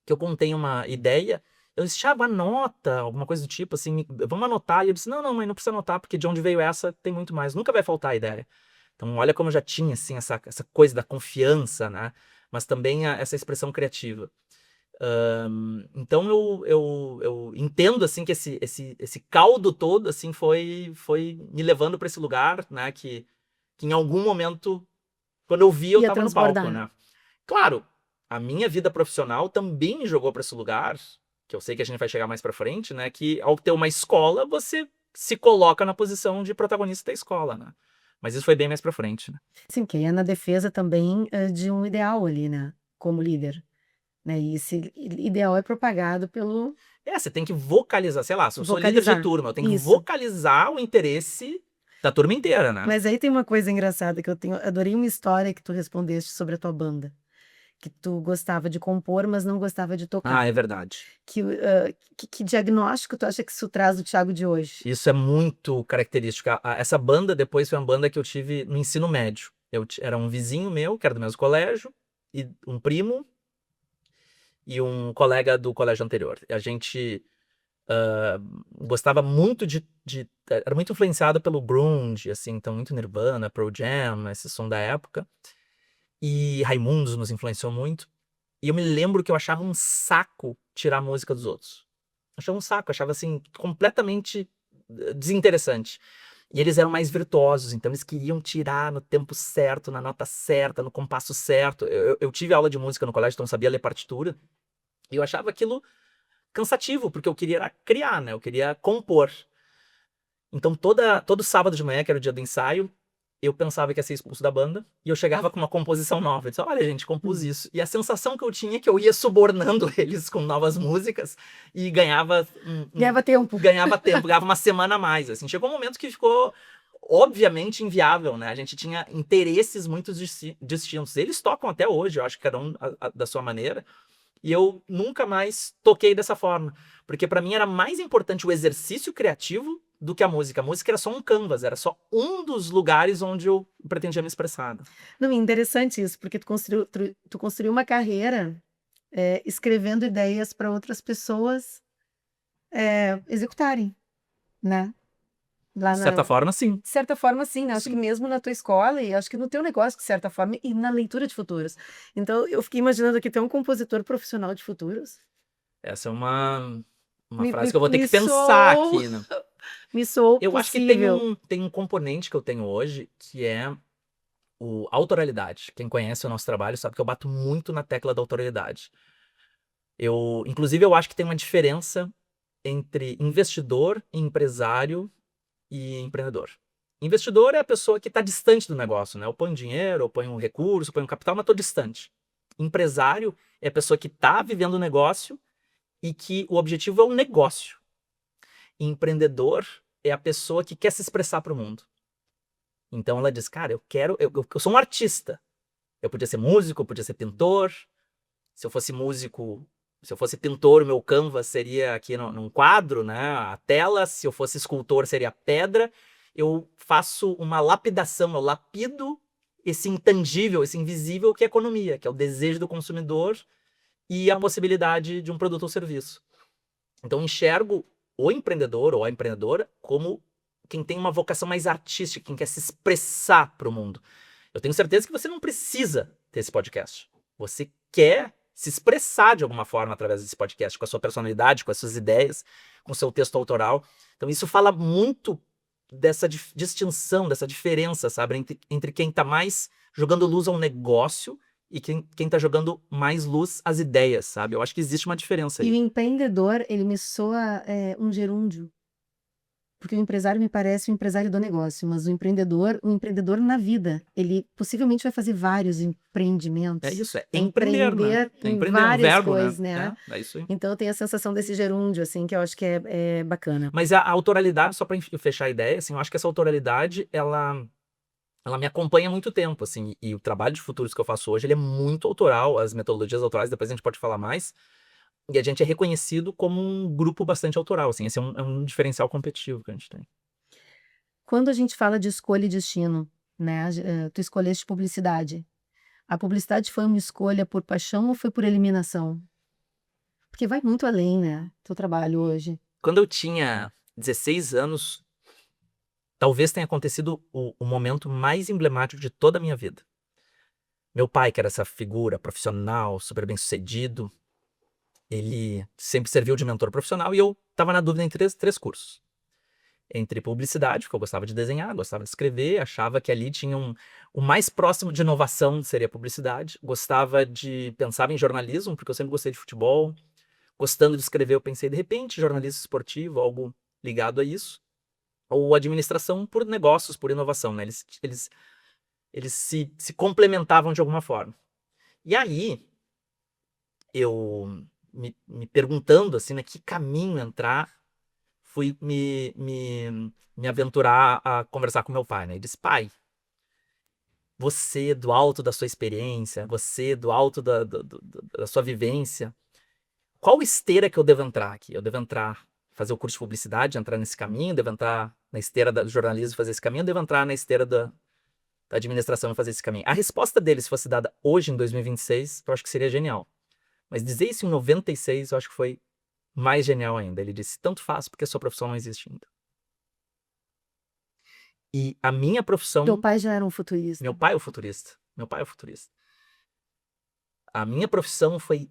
que eu contei uma ideia, eu disse, anota, alguma coisa do tipo, assim, vamos anotar. E eu disse, não, mãe, não precisa anotar, porque de onde veio essa tem muito mais, nunca vai faltar a ideia. Então, olha como eu já tinha, assim, essa coisa da confiança, né? Mas também essa expressão criativa. Então, eu entendo, assim, que esse caldo todo, assim, foi me levando para esse lugar, né? Que em algum momento, quando eu vi, eu Ia estava no palco, transbordar. né? Claro, a minha vida profissional também me jogou para esse lugar, que eu sei que a gente vai chegar mais para frente, né? Que ao ter uma escola, você se coloca na posição de protagonista da escola, né? Mas isso foi bem mais para frente, né? Sim, que é na defesa também de um ideal ali, né? Como líder. Né? E esse ideal é propagado pelo Você tem que vocalizar, sei lá, se eu sou líder de vocalizar. turma, eu tenho que Isso. vocalizar o interesse da turma inteira, né? Mas aí tem uma coisa engraçada que eu adorei uma história que tu respondeste sobre a tua banda, que tu gostava de compor, mas não gostava de tocar. É verdade. Que diagnóstico tu acha que isso traz do Thiago de hoje? Isso é muito característico. Essa banda depois foi uma banda que eu tive no ensino médio. Era um vizinho meu, que era do mesmo colégio, e um primo, e um colega do colégio anterior. A gente gostava muito era muito influenciado pelo grunge, assim, então muito Nirvana, Pearl Jam, esse som da época. E Raimundos nos influenciou muito. E eu me lembro que eu achava um saco tirar a música dos outros. Achava um saco, achava assim, completamente desinteressante. E eles eram mais virtuosos, então eles queriam tirar no tempo certo, na nota certa, no compasso certo. Eu tive aula de música no colégio, então eu sabia ler partitura. E eu achava aquilo cansativo, porque eu queria criar, né? Eu queria compor. Então todo sábado de manhã, que era o dia do ensaio, eu pensava que ia ser expulso da banda, e eu chegava com uma composição nova. Eu disse, olha, gente, compus isso. E a sensação que eu tinha é que eu ia subornando eles com novas músicas e ganhava Ganhava tempo. ganhava tempo, ganhava uma semana a mais. Assim. Chegou um momento que ficou, obviamente, inviável, né? A gente tinha interesses muito distintos. Eles tocam até hoje, eu acho que cada um da sua maneira. E eu nunca mais toquei dessa forma. Porque para mim era mais importante o exercício criativo do que a música. A música era só um canvas, era só um dos lugares onde eu pretendia me expressar. Não, é interessante isso, porque tu construiu uma carreira escrevendo ideias para outras pessoas executarem, né? Lá De certa forma, sim. De certa forma, sim, né? Acho que Sim. mesmo na tua escola e acho que no teu negócio, de certa forma, e na leitura de futuros. Então, eu fiquei imaginando aqui ter um compositor profissional de futuros. Essa é uma Me, frase me, que eu vou ter me que pensar soou, aqui, né? me soou Eu acho que possível. tem um componente que eu tenho hoje, que é a autoralidade. Quem conhece o nosso trabalho sabe que eu bato muito na tecla da autoralidade. Inclusive, eu acho que tem uma diferença entre investidor, empresário e empreendedor. Investidor é a pessoa que está distante do negócio, né? Eu ponho dinheiro, eu ponho um recurso, eu ponho um capital, mas estou distante. Empresário é a pessoa que está vivendo o negócio e que o objetivo é um negócio. Empreendedor é a pessoa que quer se expressar para o mundo. Então ela diz, cara, eu sou um artista. Eu podia ser músico, eu podia ser pintor. Se eu fosse músico, se eu fosse pintor, o meu canvas seria aqui num quadro, né? A tela. Se eu fosse escultor, seria a pedra. Eu faço uma lapidação, eu lapido esse intangível, esse invisível que é a economia, que é o desejo do consumidor e a possibilidade de um produto ou serviço. Então eu enxergo o empreendedor ou a empreendedora como quem tem uma vocação mais artística, quem quer se expressar para o mundo. Eu tenho certeza que você não precisa ter esse podcast. Você quer se expressar de alguma forma através desse podcast, com a sua personalidade, com as suas ideias, com o seu texto autoral. Então isso fala muito dessa distinção, dessa diferença, sabe, entre quem tá mais jogando luz ao negócio e quem tá jogando mais luz às ideias, sabe? Eu acho que existe uma diferença E o aí. empreendedor, ele me soa um gerúndio. Porque o empresário me parece um empresário do negócio, mas o empreendedor na vida, ele possivelmente vai fazer vários É empreendimentos, isso, é vai empreender, né? empreender É em empreender, é um várias verbo, coisas, né? né? É isso aí. Então eu tenho a sensação desse gerúndio, assim, que eu acho que é bacana. Mas a autoralidade, só para fechar a ideia, assim, eu acho que essa autoralidade, ela me acompanha há muito tempo, assim, e o trabalho de futuros que eu faço hoje, ele é muito autoral, as metodologias autorais, depois a gente pode falar mais, e a gente é reconhecido como um grupo bastante autoral, assim, esse é um diferencial competitivo que a gente tem. Quando a gente fala de escolha e destino, né? Tu escolheste publicidade. A publicidade foi uma escolha por paixão ou foi por eliminação? Porque vai muito além, né? Teu trabalho hoje. Quando eu tinha 16 anos, talvez tenha acontecido o momento mais emblemático de toda a minha vida. Meu pai, que era essa figura profissional, super bem-sucedido, ele sempre serviu de mentor profissional e eu estava na dúvida entre três cursos. Entre publicidade, porque eu gostava de desenhar, gostava de escrever, achava que ali tinha o mais próximo de inovação seria publicidade. Pensava em jornalismo, porque eu sempre gostei de futebol. Gostando de escrever, eu pensei, de repente, jornalismo esportivo, algo ligado a isso. Ou administração por negócios, por inovação, né? Eles se complementavam de alguma forma. E aí, eu me perguntando, assim, né, que caminho entrar, fui me aventurar a conversar com meu pai, né? Ele disse, pai, você do alto da sua experiência, você do alto da sua vivência, qual esteira que eu devo entrar aqui? Eu devo entrar, fazer o curso de publicidade, entrar nesse caminho, devo entrar na esteira do jornalismo e fazer esse caminho, devo entrar na esteira da administração e fazer esse caminho. A resposta dele, se fosse dada hoje, em 2026, eu acho que seria genial. Mas dizer isso em 96, eu acho que foi mais genial ainda. Ele disse, tanto faz porque a sua profissão não existe ainda. E a minha profissão... Teu pai já era um futurista. Meu pai é o futurista. Meu pai é o futurista. A minha profissão foi...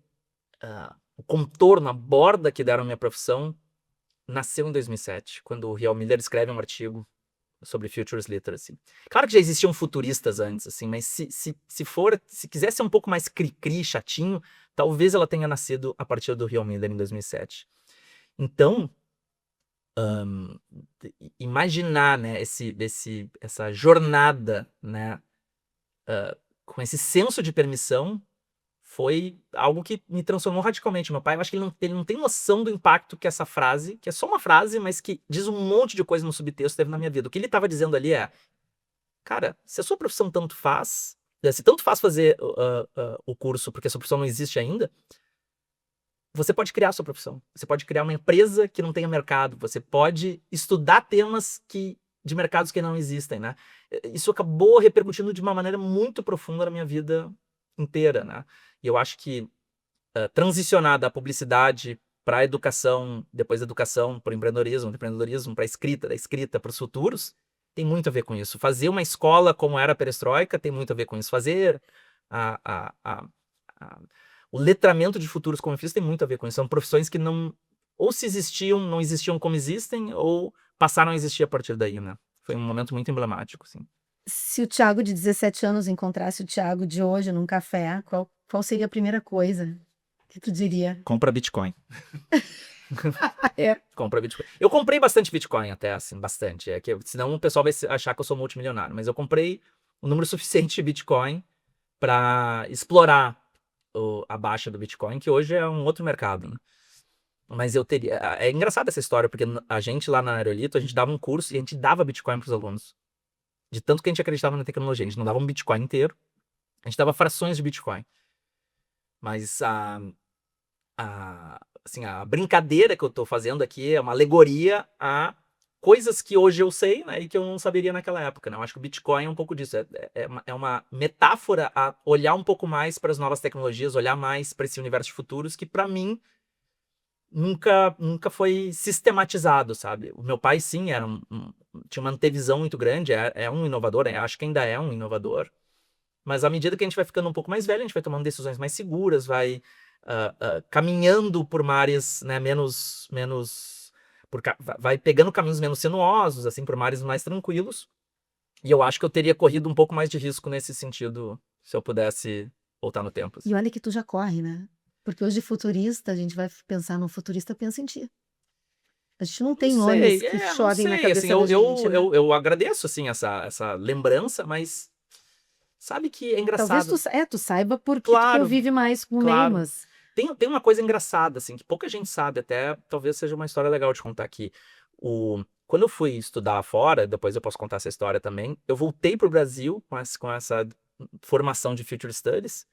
o contorno, a borda que deram à minha profissão nasceu em 2007, quando o Riel Miller escreve um artigo sobre Futures Literacy. Claro que já existiam futuristas antes, assim, mas se quiser ser um pouco mais cri-cri, chatinho, talvez ela tenha nascido a partir do Riel Miller em 2007. Então, imaginar, né, essa jornada, né, com esse senso de permissão, foi algo que me transformou radicalmente. Meu pai, eu acho que ele não tem noção do impacto que essa frase, que é só uma frase, mas que diz um monte de coisa no subtexto, teve na minha vida. O que ele estava dizendo ali é, cara, se a sua profissão tanto faz, se tanto faz fazer o curso porque a sua profissão não existe ainda, você pode criar a sua profissão. Você pode criar uma empresa que não tenha mercado. Você pode estudar temas de mercados que não existem, né? Isso acabou repercutindo de uma maneira muito profunda na minha vida inteira, né? E eu acho que transicionar da publicidade para a educação, depois da educação para o empreendedorismo, do empreendedorismo para a escrita, da escrita para os futuros, tem muito a ver com isso. Fazer uma escola como era a Perestroika tem muito a ver com isso. Fazer o letramento de futuros como eu fiz tem muito a ver com isso. São profissões que não... Ou se existiam, não existiam como existem, ou passaram a existir a partir daí, né? Foi um momento muito emblemático, assim. Se o Thiago de 17 anos encontrasse o Thiago de hoje num café, qual seria a primeira coisa que tu diria? Compra Bitcoin. É. Compra Bitcoin. Eu comprei bastante Bitcoin até, assim, bastante. Senão o pessoal vai achar que eu sou multimilionário. Mas eu comprei um número suficiente de Bitcoin para explorar a baixa do Bitcoin, que hoje é um outro mercado, né? Mas eu teria... É engraçada essa história, porque a gente lá na Aerolito, a gente dava um curso e a gente dava Bitcoin para os alunos. De tanto que a gente acreditava na tecnologia. A gente não dava um Bitcoin inteiro, a gente dava frações de Bitcoin. Mas assim, a brincadeira que eu tô fazendo aqui é uma alegoria a coisas que hoje eu sei, né, e que eu não saberia naquela época, né? Eu acho que o Bitcoin é um pouco disso. É uma metáfora a olhar um pouco mais para as novas tecnologias, olhar mais para esse universo de futuros que, para mim, nunca foi sistematizado, sabe? O meu pai, sim, tinha uma antevisão muito grande, é um inovador, acho que ainda é um inovador. Mas à medida que a gente vai ficando um pouco mais velho, a gente vai tomando decisões mais seguras, vai caminhando por mares, né, vai pegando caminhos menos sinuosos, assim, por mares mais tranquilos. E eu acho que eu teria corrido um pouco mais de risco nesse sentido, se eu pudesse voltar no tempo, assim. E olha que tu já corre, né? Porque hoje futurista, a gente vai pensar no futurista, pensa em ti. A gente não Não tem nomes sei, que não chovem na sei, assim, cabeça da gente, né? eu agradeço, assim, essa lembrança, mas sabe que é Talvez engraçado. tu saiba porque tu Claro, convive mais com o meio, claro. mas Tem uma coisa engraçada, assim, que pouca gente sabe, até talvez seja uma história legal de contar aqui. Quando eu fui estudar fora, depois eu posso contar essa história também, eu voltei pro Brasil com essa formação de Future Studies,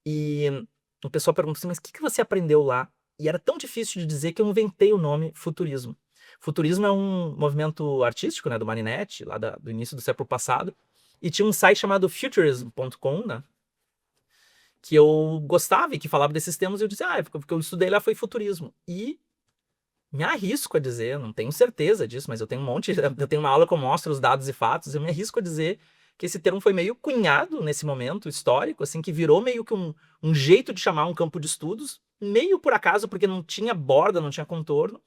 e o pessoal perguntou assim, mas o que você aprendeu lá? E era tão difícil de dizer que eu inventei o nome futurismo. Futurismo é um movimento artístico, né, do Marinette, lá do início do século passado, e tinha um site chamado futurism.com, né, que eu gostava e que falava desses temas, e eu disse, porque eu estudei lá foi futurismo. E me arrisco a dizer, não tenho certeza disso, mas eu tenho eu tenho uma aula que eu mostro os dados e fatos, eu me arrisco a dizer que esse termo foi meio cunhado nesse momento histórico, assim, que virou meio que um jeito de chamar um campo de estudos, meio por acaso, porque não tinha borda, não tinha contorno.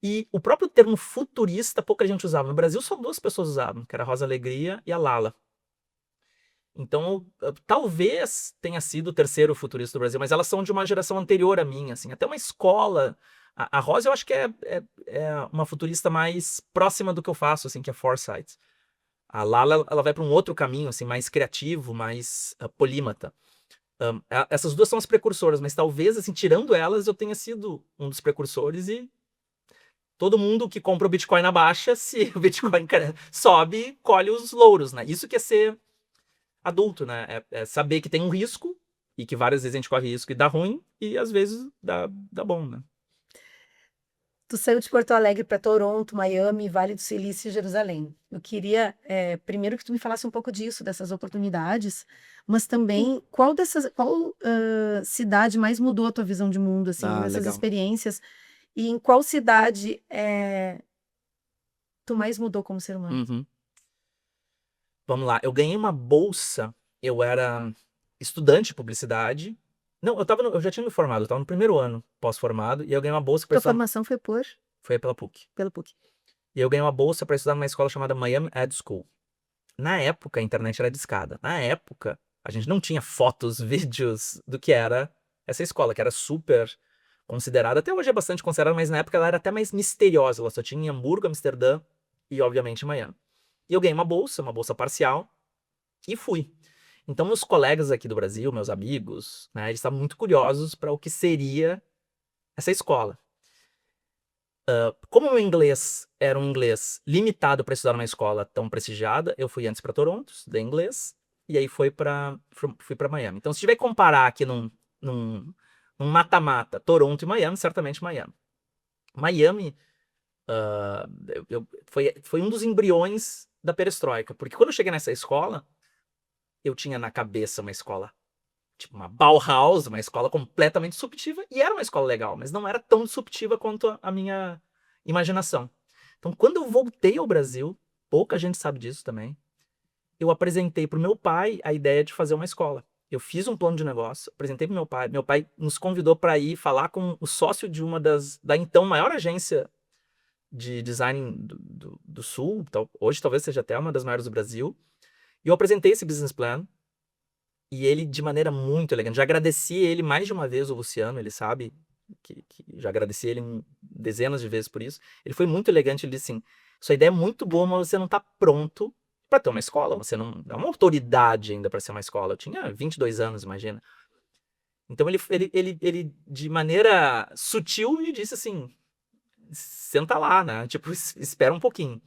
E o próprio termo futurista, pouca gente usava. No Brasil, só 2 pessoas usavam, que era a Rosa Alegria e a Lala. Então, talvez tenha sido o terceiro futurista do Brasil, mas elas são de uma geração anterior à minha, assim. Até uma escola. A Rosa, eu acho que é uma futurista mais próxima do que eu faço, assim, que é Foresight. A Lala, ela vai para um outro caminho, assim, mais criativo, mais polímata. Essas duas são as precursoras, mas talvez, assim, tirando elas, eu tenha sido um dos precursores e todo mundo que compra o Bitcoin na baixa, se o Bitcoin sobe, colhe os louros, né? Isso que é ser adulto, né? É saber que tem um risco e que várias vezes a gente corre risco e dá ruim e às vezes dá bom, né? tu saiu de Porto Alegre para Toronto, Miami, Vale do Silício e Jerusalém. Eu queria, primeiro que tu me falasse um pouco disso, dessas oportunidades, mas também qual cidade mais mudou a tua visão de mundo, assim, nessas Legal. experiências, e em qual cidade tu mais mudou como ser humano? Uhum. Vamos lá, eu ganhei uma bolsa, eu era estudante de publicidade. Não, eu já tinha me formado, eu tava no primeiro ano pós-formado, e eu ganhei uma bolsa para Tua estudar, formação foi foi pela PUC. pelo PUC. E eu ganhei uma bolsa para estudar numa escola chamada Miami Ed School. Na época, a internet era discada. Na época, a gente não tinha fotos, vídeos do que era essa escola, que era super considerada. Até hoje é bastante considerada, mas na época ela era até mais misteriosa. Ela só tinha em Hamburgo, Amsterdã e, obviamente, Miami. E eu ganhei uma bolsa parcial, e fui. Então, meus colegas aqui do Brasil, meus amigos, né, eles estavam muito curiosos para o que seria essa escola. Como o meu inglês era um inglês limitado para estudar numa escola tão prestigiada, eu fui antes para Toronto, estudei inglês, e aí fui para Miami. Então, se tiver que comparar aqui num mata-mata, Toronto e Miami, certamente Miami. Miami foi um dos embriões da perestroika, porque quando eu cheguei nessa escola, eu tinha na cabeça uma escola, tipo uma Bauhaus, uma escola completamente disruptiva, e era uma escola legal, mas não era tão disruptiva quanto a minha imaginação. Então, quando eu voltei ao Brasil, pouca gente sabe disso também, eu apresentei para o meu pai a ideia de fazer uma escola. Eu fiz um plano de negócio, apresentei para meu pai nos convidou para ir falar com o sócio de da então maior agência de design do Sul, hoje talvez seja até uma das maiores do Brasil, e eu apresentei esse business plan. E ele, de maneira muito elegante, já agradeci ele mais de uma vez, o Luciano, ele sabe que já agradeci ele dezenas de vezes por isso. Ele foi muito elegante, ele disse assim, sua ideia é muito boa, mas você não está pronto para ter uma escola, você não é uma autoridade ainda para ser uma escola. Eu tinha 22 anos, imagina. Então ele de maneira sutil me disse assim, senta lá, né? Tipo, espera um pouquinho.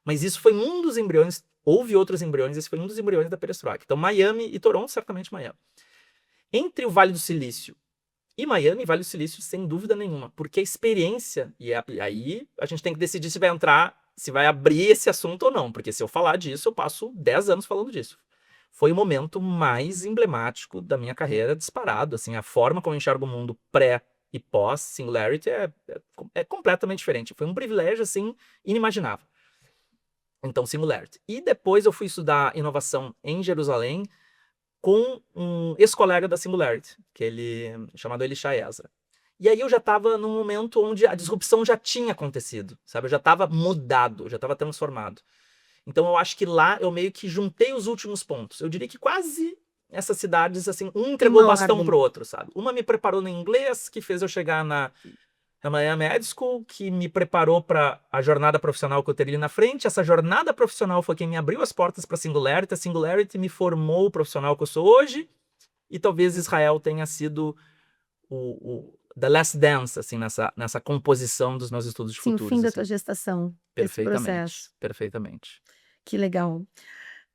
Mas isso foi um dos embriões, houve outros embriões, esse foi um dos embriões da perestroika. Então, Miami e Toronto, certamente Miami. Entre o Vale do Silício e Miami, Vale do Silício, sem dúvida nenhuma, porque a experiência, e aí a gente tem que decidir se vai entrar, se vai abrir esse assunto ou não, porque se eu falar disso, eu passo 10 anos falando disso. Foi o momento mais emblemático da minha carreira, disparado, assim, a forma como eu enxergo o mundo pré e pós Singularity é completamente diferente. Foi um privilégio, assim, inimaginável. Então, Singularity. E depois eu fui estudar inovação em Jerusalém com um ex-colega da Singularity, chamado Elisha Ezra. E aí eu já estava num momento onde a disrupção já tinha acontecido, sabe? Eu já estava mudado, já estava transformado. Então eu acho que lá eu meio que juntei os últimos pontos. Eu diria que quase essas cidades, assim, um entregou o bastão pro outro, sabe? Uma me preparou no inglês, que fez eu chegar na Miami Med School, que me preparou para a jornada profissional que eu teria ali na frente. Essa jornada profissional foi quem me abriu as portas para a Singularity. A Singularity me formou o profissional que eu sou hoje. E talvez Israel tenha sido o The Last Dance, assim, nessa composição dos meus estudos de Sim, o futuros. fim da Assim. tua gestação, esse processo. Perfeitamente. Que legal.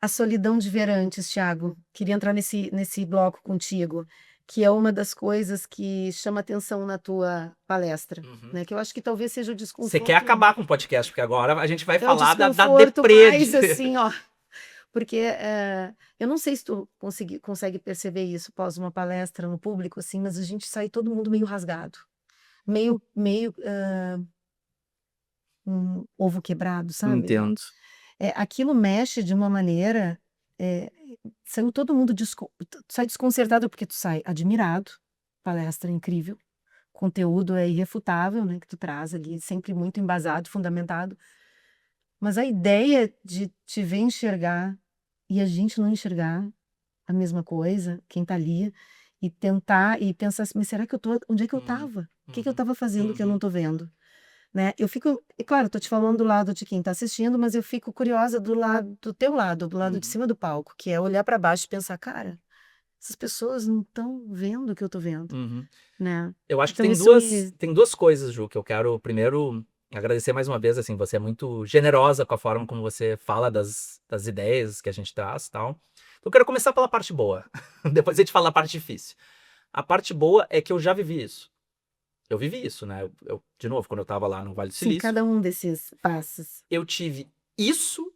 A solidão de ver antes, Thiago. Queria entrar nesse bloco contigo, que é uma das coisas que chama atenção na tua palestra, né? Que eu acho que talvez seja o desconforto. Você quer acabar com o podcast, porque agora a gente vai é falar da deprê. Mais assim, ó. Porque eu não sei se tu consegue perceber isso após uma palestra no público, assim, mas a gente sai todo mundo meio rasgado. Meio um ovo quebrado, sabe? Entendo. Aquilo mexe de uma maneira... saiu todo mundo sai desconcertado porque tu sai admirado, palestra incrível, conteúdo é irrefutável, né, que tu traz ali, sempre muito embasado, fundamentado, mas a ideia de te ver enxergar e a gente não enxergar a mesma coisa, quem tá ali, e tentar e pensar assim, mas será que onde é que eu tava? O que eu tava fazendo que eu não tô vendo? Né? Eu fico, e claro, tô te falando do lado de quem tá assistindo, mas eu fico curiosa do teu lado, do lado de cima do palco, que é olhar para baixo e pensar, cara, essas pessoas não estão vendo o que eu tô vendo, né? Eu acho que Então, tem duas coisas, Ju, que eu quero primeiro agradecer mais uma vez, assim, você é muito generosa com a forma como você fala das ideias que a gente traz e tal. Então eu quero começar pela parte boa, depois a gente fala a parte difícil. A parte boa é que eu já vivi isso. Eu vivi isso, né? De novo, quando eu tava lá no Vale do Silício. Sim, cada um desses passos. Eu tive isso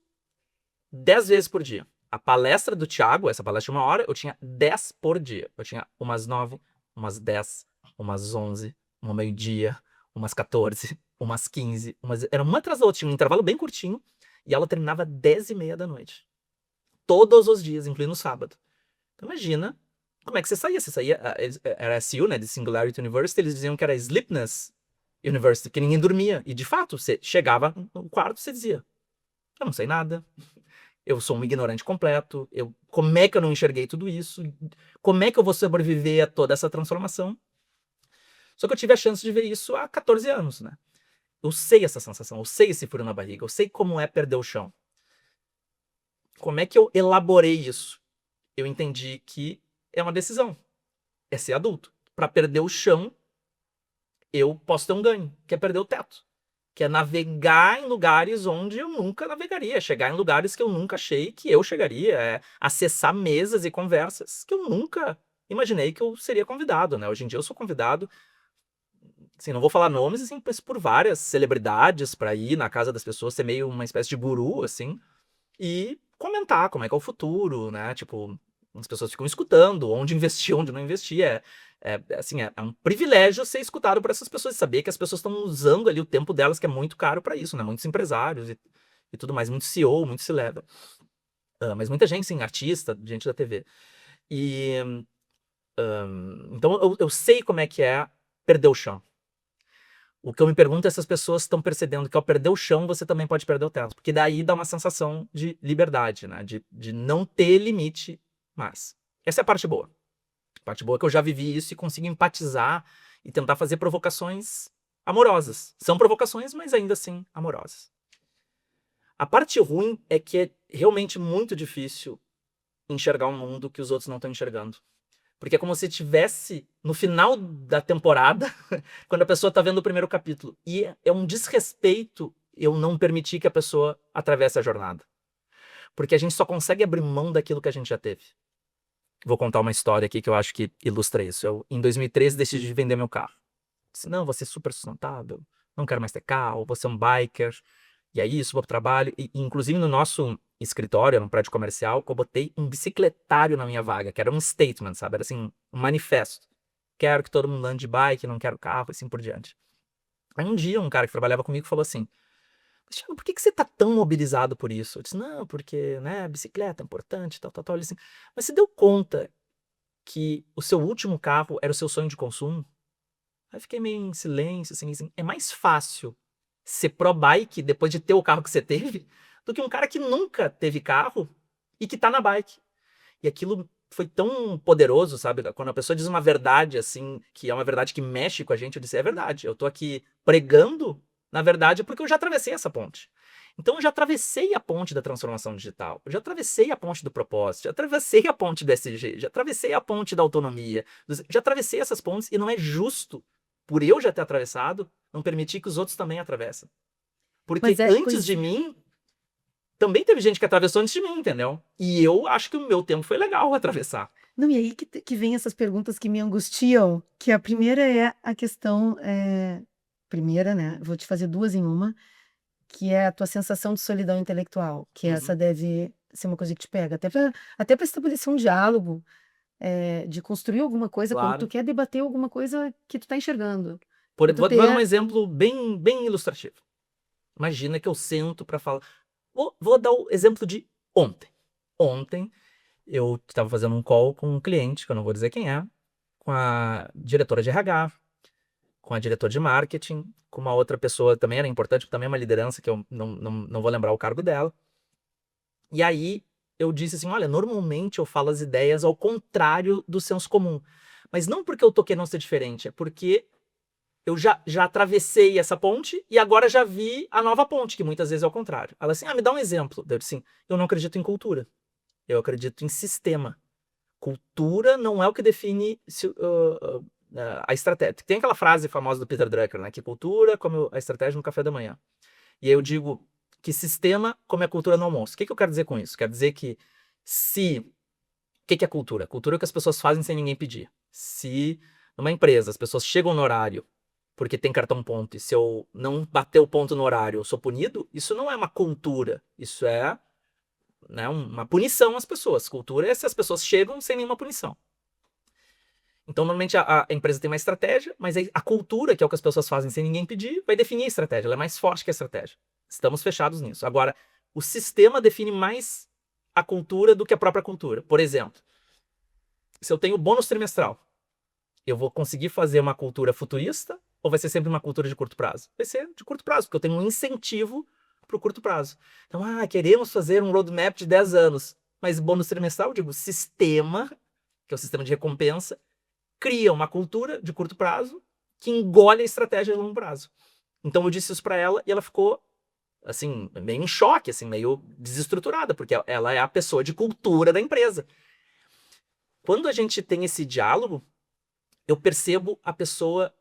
10 vezes por dia. A palestra do Thiago, essa palestra de 1 hora, eu tinha 10 por dia. Eu tinha umas 9, umas 10, umas 11, uma meio-dia, umas 14, umas 15. Era uma atrás da outra, tinha um intervalo bem curtinho. E ela terminava 10h30 da noite. Todos os dias, incluindo o sábado. Então imagina como é que você saía. Você saía, era SU, né, de Singularity University, eles diziam que era Sleepness University, que ninguém dormia. E de fato, você chegava no quarto e você dizia, eu não sei nada, eu sou um ignorante completo, como é que eu não enxerguei tudo isso? Como é que eu vou sobreviver a toda essa transformação? Só que eu tive a chance de ver isso há 14 anos, né? Eu sei essa sensação, eu sei esse frio na barriga, eu sei como é perder o chão. Como é que eu elaborei isso? Eu entendi que é uma decisão, é ser adulto. Para perder o chão, eu posso ter um ganho, que é perder o teto. Que é navegar em lugares onde eu nunca navegaria, chegar em lugares que eu nunca achei que eu chegaria, acessar mesas e conversas que eu nunca imaginei que eu seria convidado, né? Hoje em dia eu sou convidado, assim, não vou falar nomes, assim, mas por várias celebridades para ir na casa das pessoas, ser meio uma espécie de guru, assim, e comentar como é que é o futuro, né? Tipo, as pessoas ficam escutando, onde investir, onde não investir, assim, é um privilégio ser escutado por essas pessoas, saber que as pessoas estão usando ali o tempo delas, que é muito caro para isso, né? Muitos empresários e tudo mais, muito CEO, muito se leva. Mas muita gente, sim, artista, gente da TV. Então eu sei como é que é perder o chão. O que eu me pergunto é se as pessoas estão percebendo que ao perder o chão, você também pode perder o teto. Porque daí dá uma sensação de liberdade, né? De não ter limite mais. Essa é a parte boa. A parte boa é que eu já vivi isso e consigo empatizar e tentar fazer provocações amorosas. São provocações, mas ainda assim amorosas. A parte ruim é que é realmente muito difícil enxergar um mundo que os outros não estão enxergando. Porque é como se tivesse no final da temporada, quando a pessoa tá vendo o primeiro capítulo. E é um desrespeito eu não permitir que a pessoa atravesse a jornada. Porque a gente só consegue abrir mão daquilo que a gente já teve. Vou contar uma história aqui que eu acho que ilustra isso. Eu, em 2013, decidi vender meu carro. Disse, não, vou ser super sustentável, não quero mais ter carro, vou ser um biker. E aí, isso, vou pro trabalho. E, inclusive, no nosso escritório, no prédio comercial, eu botei um bicicletário na minha vaga, que era um statement, sabe? Era assim, um manifesto. Quero que todo mundo ande de bike, não quero carro, e assim por diante. Aí um dia, um cara que trabalhava comigo falou assim, Mas, Thiago, por que que você tá tão mobilizado por isso? Eu disse, não, porque, né, bicicleta é importante, tal, tal, tal. Ele assim, mas você deu conta que o seu último carro era o seu sonho de consumo? Aí fiquei meio em silêncio, assim, é mais fácil ser pro bike depois de ter o carro que você teve do que um cara que nunca teve carro e que tá na bike. E aquilo foi tão poderoso, sabe? Quando a pessoa diz uma verdade, assim, que é uma verdade que mexe com a gente, eu disse, é verdade. Eu tô aqui pregando, na verdade, porque eu já atravessei essa ponte. Então eu já atravessei a ponte da transformação digital, eu já atravessei a ponte do propósito, já atravessei a ponte do SG, já atravessei a ponte da autonomia, já atravessei essas pontes e não é justo, por eu já ter atravessado, não permitir que os outros também atravessem. Mas Porque é, antes pois de mim, também teve gente que atravessou antes de mim, entendeu? E eu acho que o meu tempo foi legal atravessar. Não, e aí que vem essas perguntas que me angustiam, que a primeira é a questão, primeira, né, vou te fazer duas em uma, que é a tua sensação de solidão intelectual, que essa Uhum. deve ser uma coisa que te pega, até para estabelecer um diálogo, de construir alguma coisa quando tu Claro. quer debater alguma coisa que tu tá enxergando. E tu Vou dar um ter, exemplo bem ilustrativo. Imagina que eu sento para falar. Vou dar o exemplo de ontem. Ontem eu estava fazendo um call com um cliente, que eu não vou dizer quem é, com a diretora de RH, com a diretora de marketing, com uma outra pessoa também era importante, que também é uma liderança, que eu não vou lembrar o cargo dela. E aí eu disse assim: olha, normalmente eu falo as ideias ao contrário do senso comum. Mas não porque eu tô querendo ser diferente, é porque eu já atravessei essa ponte e agora já vi a nova ponte, que muitas vezes é o contrário. Ela assim, me dá um exemplo. Eu disse assim, eu não acredito em cultura. Eu acredito em sistema. Cultura não é o que define a estratégia. Tem aquela frase famosa do Peter Drucker, né? Que cultura come a estratégia no café da manhã. E aí eu digo que sistema come a cultura no almoço. O que eu quero dizer com isso? Quer dizer que se... O que é cultura? Cultura é o que as pessoas fazem sem ninguém pedir. Se numa empresa as pessoas chegam no horário porque tem cartão ponto, e se eu não bater o ponto no horário eu sou punido, isso não é uma cultura, isso é, né, uma punição às pessoas. Cultura é se as pessoas chegam sem nenhuma punição. Então, normalmente a empresa tem uma estratégia, mas a cultura, que é o que as pessoas fazem sem ninguém pedir, vai definir a estratégia. Ela é mais forte que a estratégia. Estamos fechados nisso. Agora, o sistema define mais a cultura do que a própria cultura. Por exemplo, se eu tenho bônus trimestral, eu vou conseguir fazer uma cultura futurista ou vai ser sempre uma cultura de curto prazo? Vai ser de curto prazo, porque eu tenho um incentivo para o curto prazo. Então, queremos fazer um roadmap de 10 anos, mas bônus trimestral, eu digo, sistema, que é o sistema de recompensa, cria uma cultura de curto prazo que engole a estratégia de longo prazo. Então, eu disse isso para ela e ela ficou, assim, meio em choque, assim, meio desestruturada, porque ela é a pessoa de cultura da empresa. Quando a gente tem esse diálogo, eu percebo a pessoa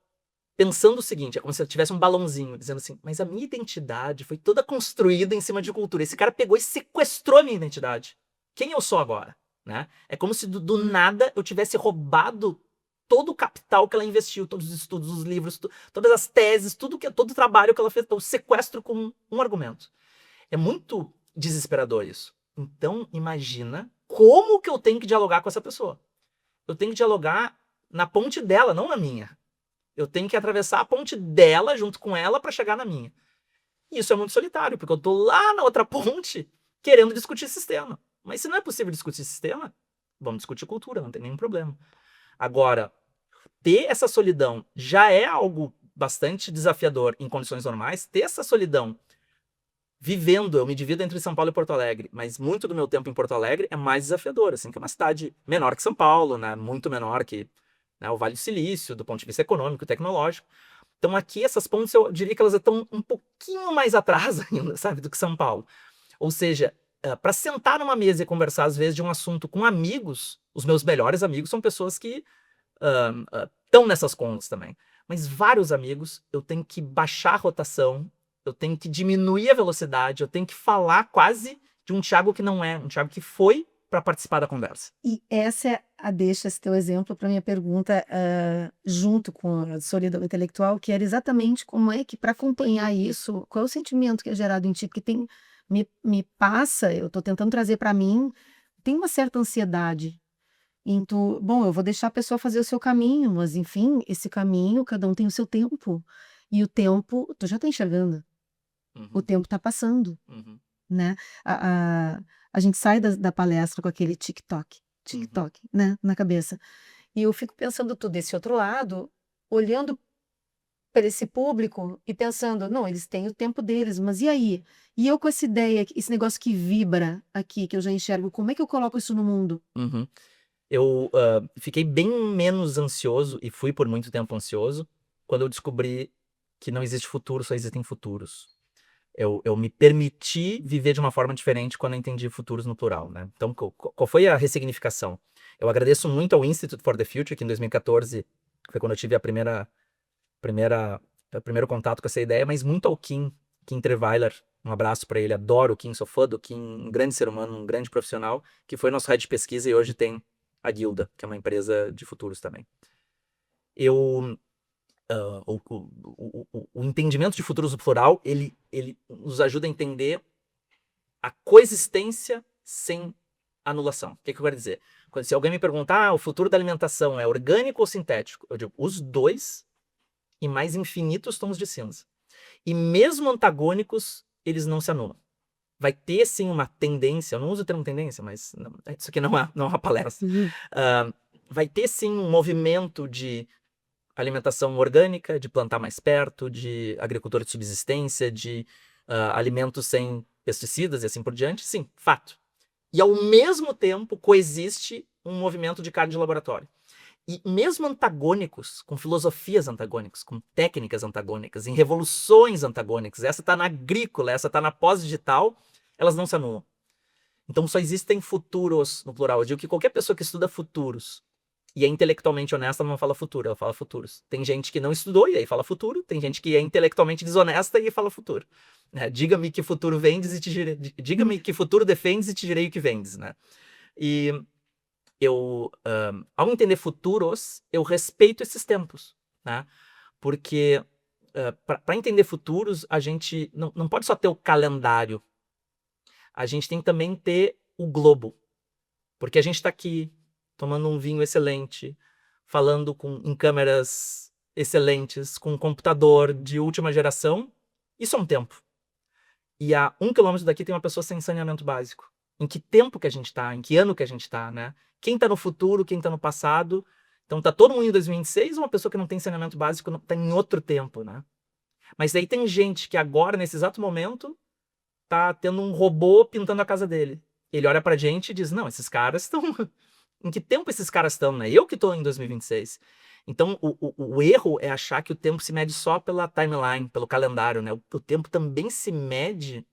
pensando o seguinte, é como se ela tivesse um balãozinho, dizendo assim, mas a minha identidade foi toda construída em cima de cultura. Esse cara pegou e sequestrou a minha identidade. Quem eu sou agora? Né? É como se do nada eu tivesse roubado todo o capital que ela investiu, todos os estudos, os livros, todas as teses, todo o trabalho que ela fez, eu sequestro com um argumento. É muito desesperador isso. Então, imagina como que eu tenho que dialogar com essa pessoa. Eu tenho que dialogar na ponte dela, não na minha. Eu tenho que atravessar a ponte dela junto com ela para chegar na minha. E isso é muito solitário, porque eu tô lá na outra ponte querendo discutir sistema. Mas se não é possível discutir sistema, vamos discutir cultura, não tem nenhum problema. Agora, ter essa solidão já é algo bastante desafiador em condições normais. Ter essa solidão vivendo, eu me divido entre São Paulo e Porto Alegre, mas muito do meu tempo em Porto Alegre é mais desafiador, assim, que é uma cidade menor que São Paulo, né? Muito menor que, né, o Vale do Silício, do ponto de vista econômico e tecnológico. Então aqui essas pontes eu diria que elas estão um pouquinho mais atrás ainda, sabe, do que São Paulo. Ou seja, para sentar numa mesa e conversar às vezes de um assunto com amigos, os meus melhores amigos são pessoas que estão nessas contas também. Mas vários amigos, eu tenho que baixar a rotação, eu tenho que diminuir a velocidade, eu tenho que falar quase de um Thiago que não é, um Thiago que foi para participar da conversa. E essa é a deixa, esse teu exemplo para minha pergunta, junto com a solidão intelectual, que era exatamente como é que, para acompanhar isso, qual é o sentimento que é gerado em ti? Porque me passa, eu estou tentando trazer para mim, tem uma certa ansiedade em tu, bom, eu vou deixar a pessoa fazer o seu caminho, mas enfim, esse caminho, cada um tem o seu tempo. E o tempo, tu já está enxergando. O tempo está passando, Uhum. né? A gente sai da palestra com aquele TikTok, né, na cabeça. E eu fico pensando tudo desse outro lado, olhando para esse público e pensando, não, eles têm o tempo deles, mas e aí? E eu com essa ideia, esse negócio que vibra aqui, que eu já enxergo, como é que eu coloco isso no mundo? Uhum. Eu fiquei bem menos ansioso, e fui por muito tempo ansioso, quando eu descobri que não existe futuro, só existem futuros. Eu me permiti viver de uma forma diferente quando eu entendi futuros no plural, né? Então, qual foi a ressignificação? Eu agradeço muito ao Institute for the Future, que em 2014 foi quando eu tive o primeiro contato com essa ideia, mas muito ao Kim Treweiler. Um abraço para ele, adoro o Kim, sou fã do Kim, um grande ser humano, um grande profissional, que foi nosso head de pesquisa e hoje tem a Guilda, que é uma empresa de futuros também. O entendimento de futuros no plural, ele nos ajuda a entender a coexistência sem anulação. O que eu quero dizer? Se alguém me perguntar, o futuro da alimentação é orgânico ou sintético? Eu digo, os dois e mais infinitos tons de cinza. E mesmo antagônicos, eles não se anulam. Vai ter, sim, uma tendência, eu não uso o termo tendência, mas isso aqui não é uma palestra. Vai ter, sim, um movimento de alimentação orgânica, de plantar mais perto, de agricultura de subsistência, de alimentos sem pesticidas e assim por diante, sim, fato. E ao mesmo tempo coexiste um movimento de carne de laboratório. E mesmo antagônicos, com filosofias antagônicas, com técnicas antagônicas, em revoluções antagônicas, essa está na agrícola, essa está na pós-digital, elas não se anulam. Então só existem futuros no plural. Eu digo que qualquer pessoa que estuda futuros e é intelectualmente honesta não fala futuro, ela fala futuros. Tem gente que não estudou e aí fala futuro, tem gente que é intelectualmente desonesta e fala futuro. Diga-me que futuro vendes e te direi, diga-me que futuro defendes e te direi o que vendes, né? E ao entender futuros, eu respeito esses tempos, né? Porque para entender futuros, a gente não pode só ter o calendário, a gente tem que também ter o globo. Porque a gente está aqui, tomando um vinho excelente, falando em câmeras excelentes, com um computador de última geração, isso é um tempo. E a 1 quilômetro daqui tem uma pessoa sem saneamento básico. Em que tempo que a gente está? Em que ano que a gente está, né? Quem está no futuro, quem está no passado. Então tá todo mundo em 2026, uma pessoa que não tem saneamento básico está em outro tempo, né? Mas daí tem gente que agora, nesse exato momento, tá tendo um robô pintando a casa dele. Ele olha pra gente e diz, não, esses caras estão... Em que tempo esses caras estão, né? Eu que estou em 2026. Então, o erro é achar que o tempo se mede só pela timeline, pelo calendário, né? O tempo também se mede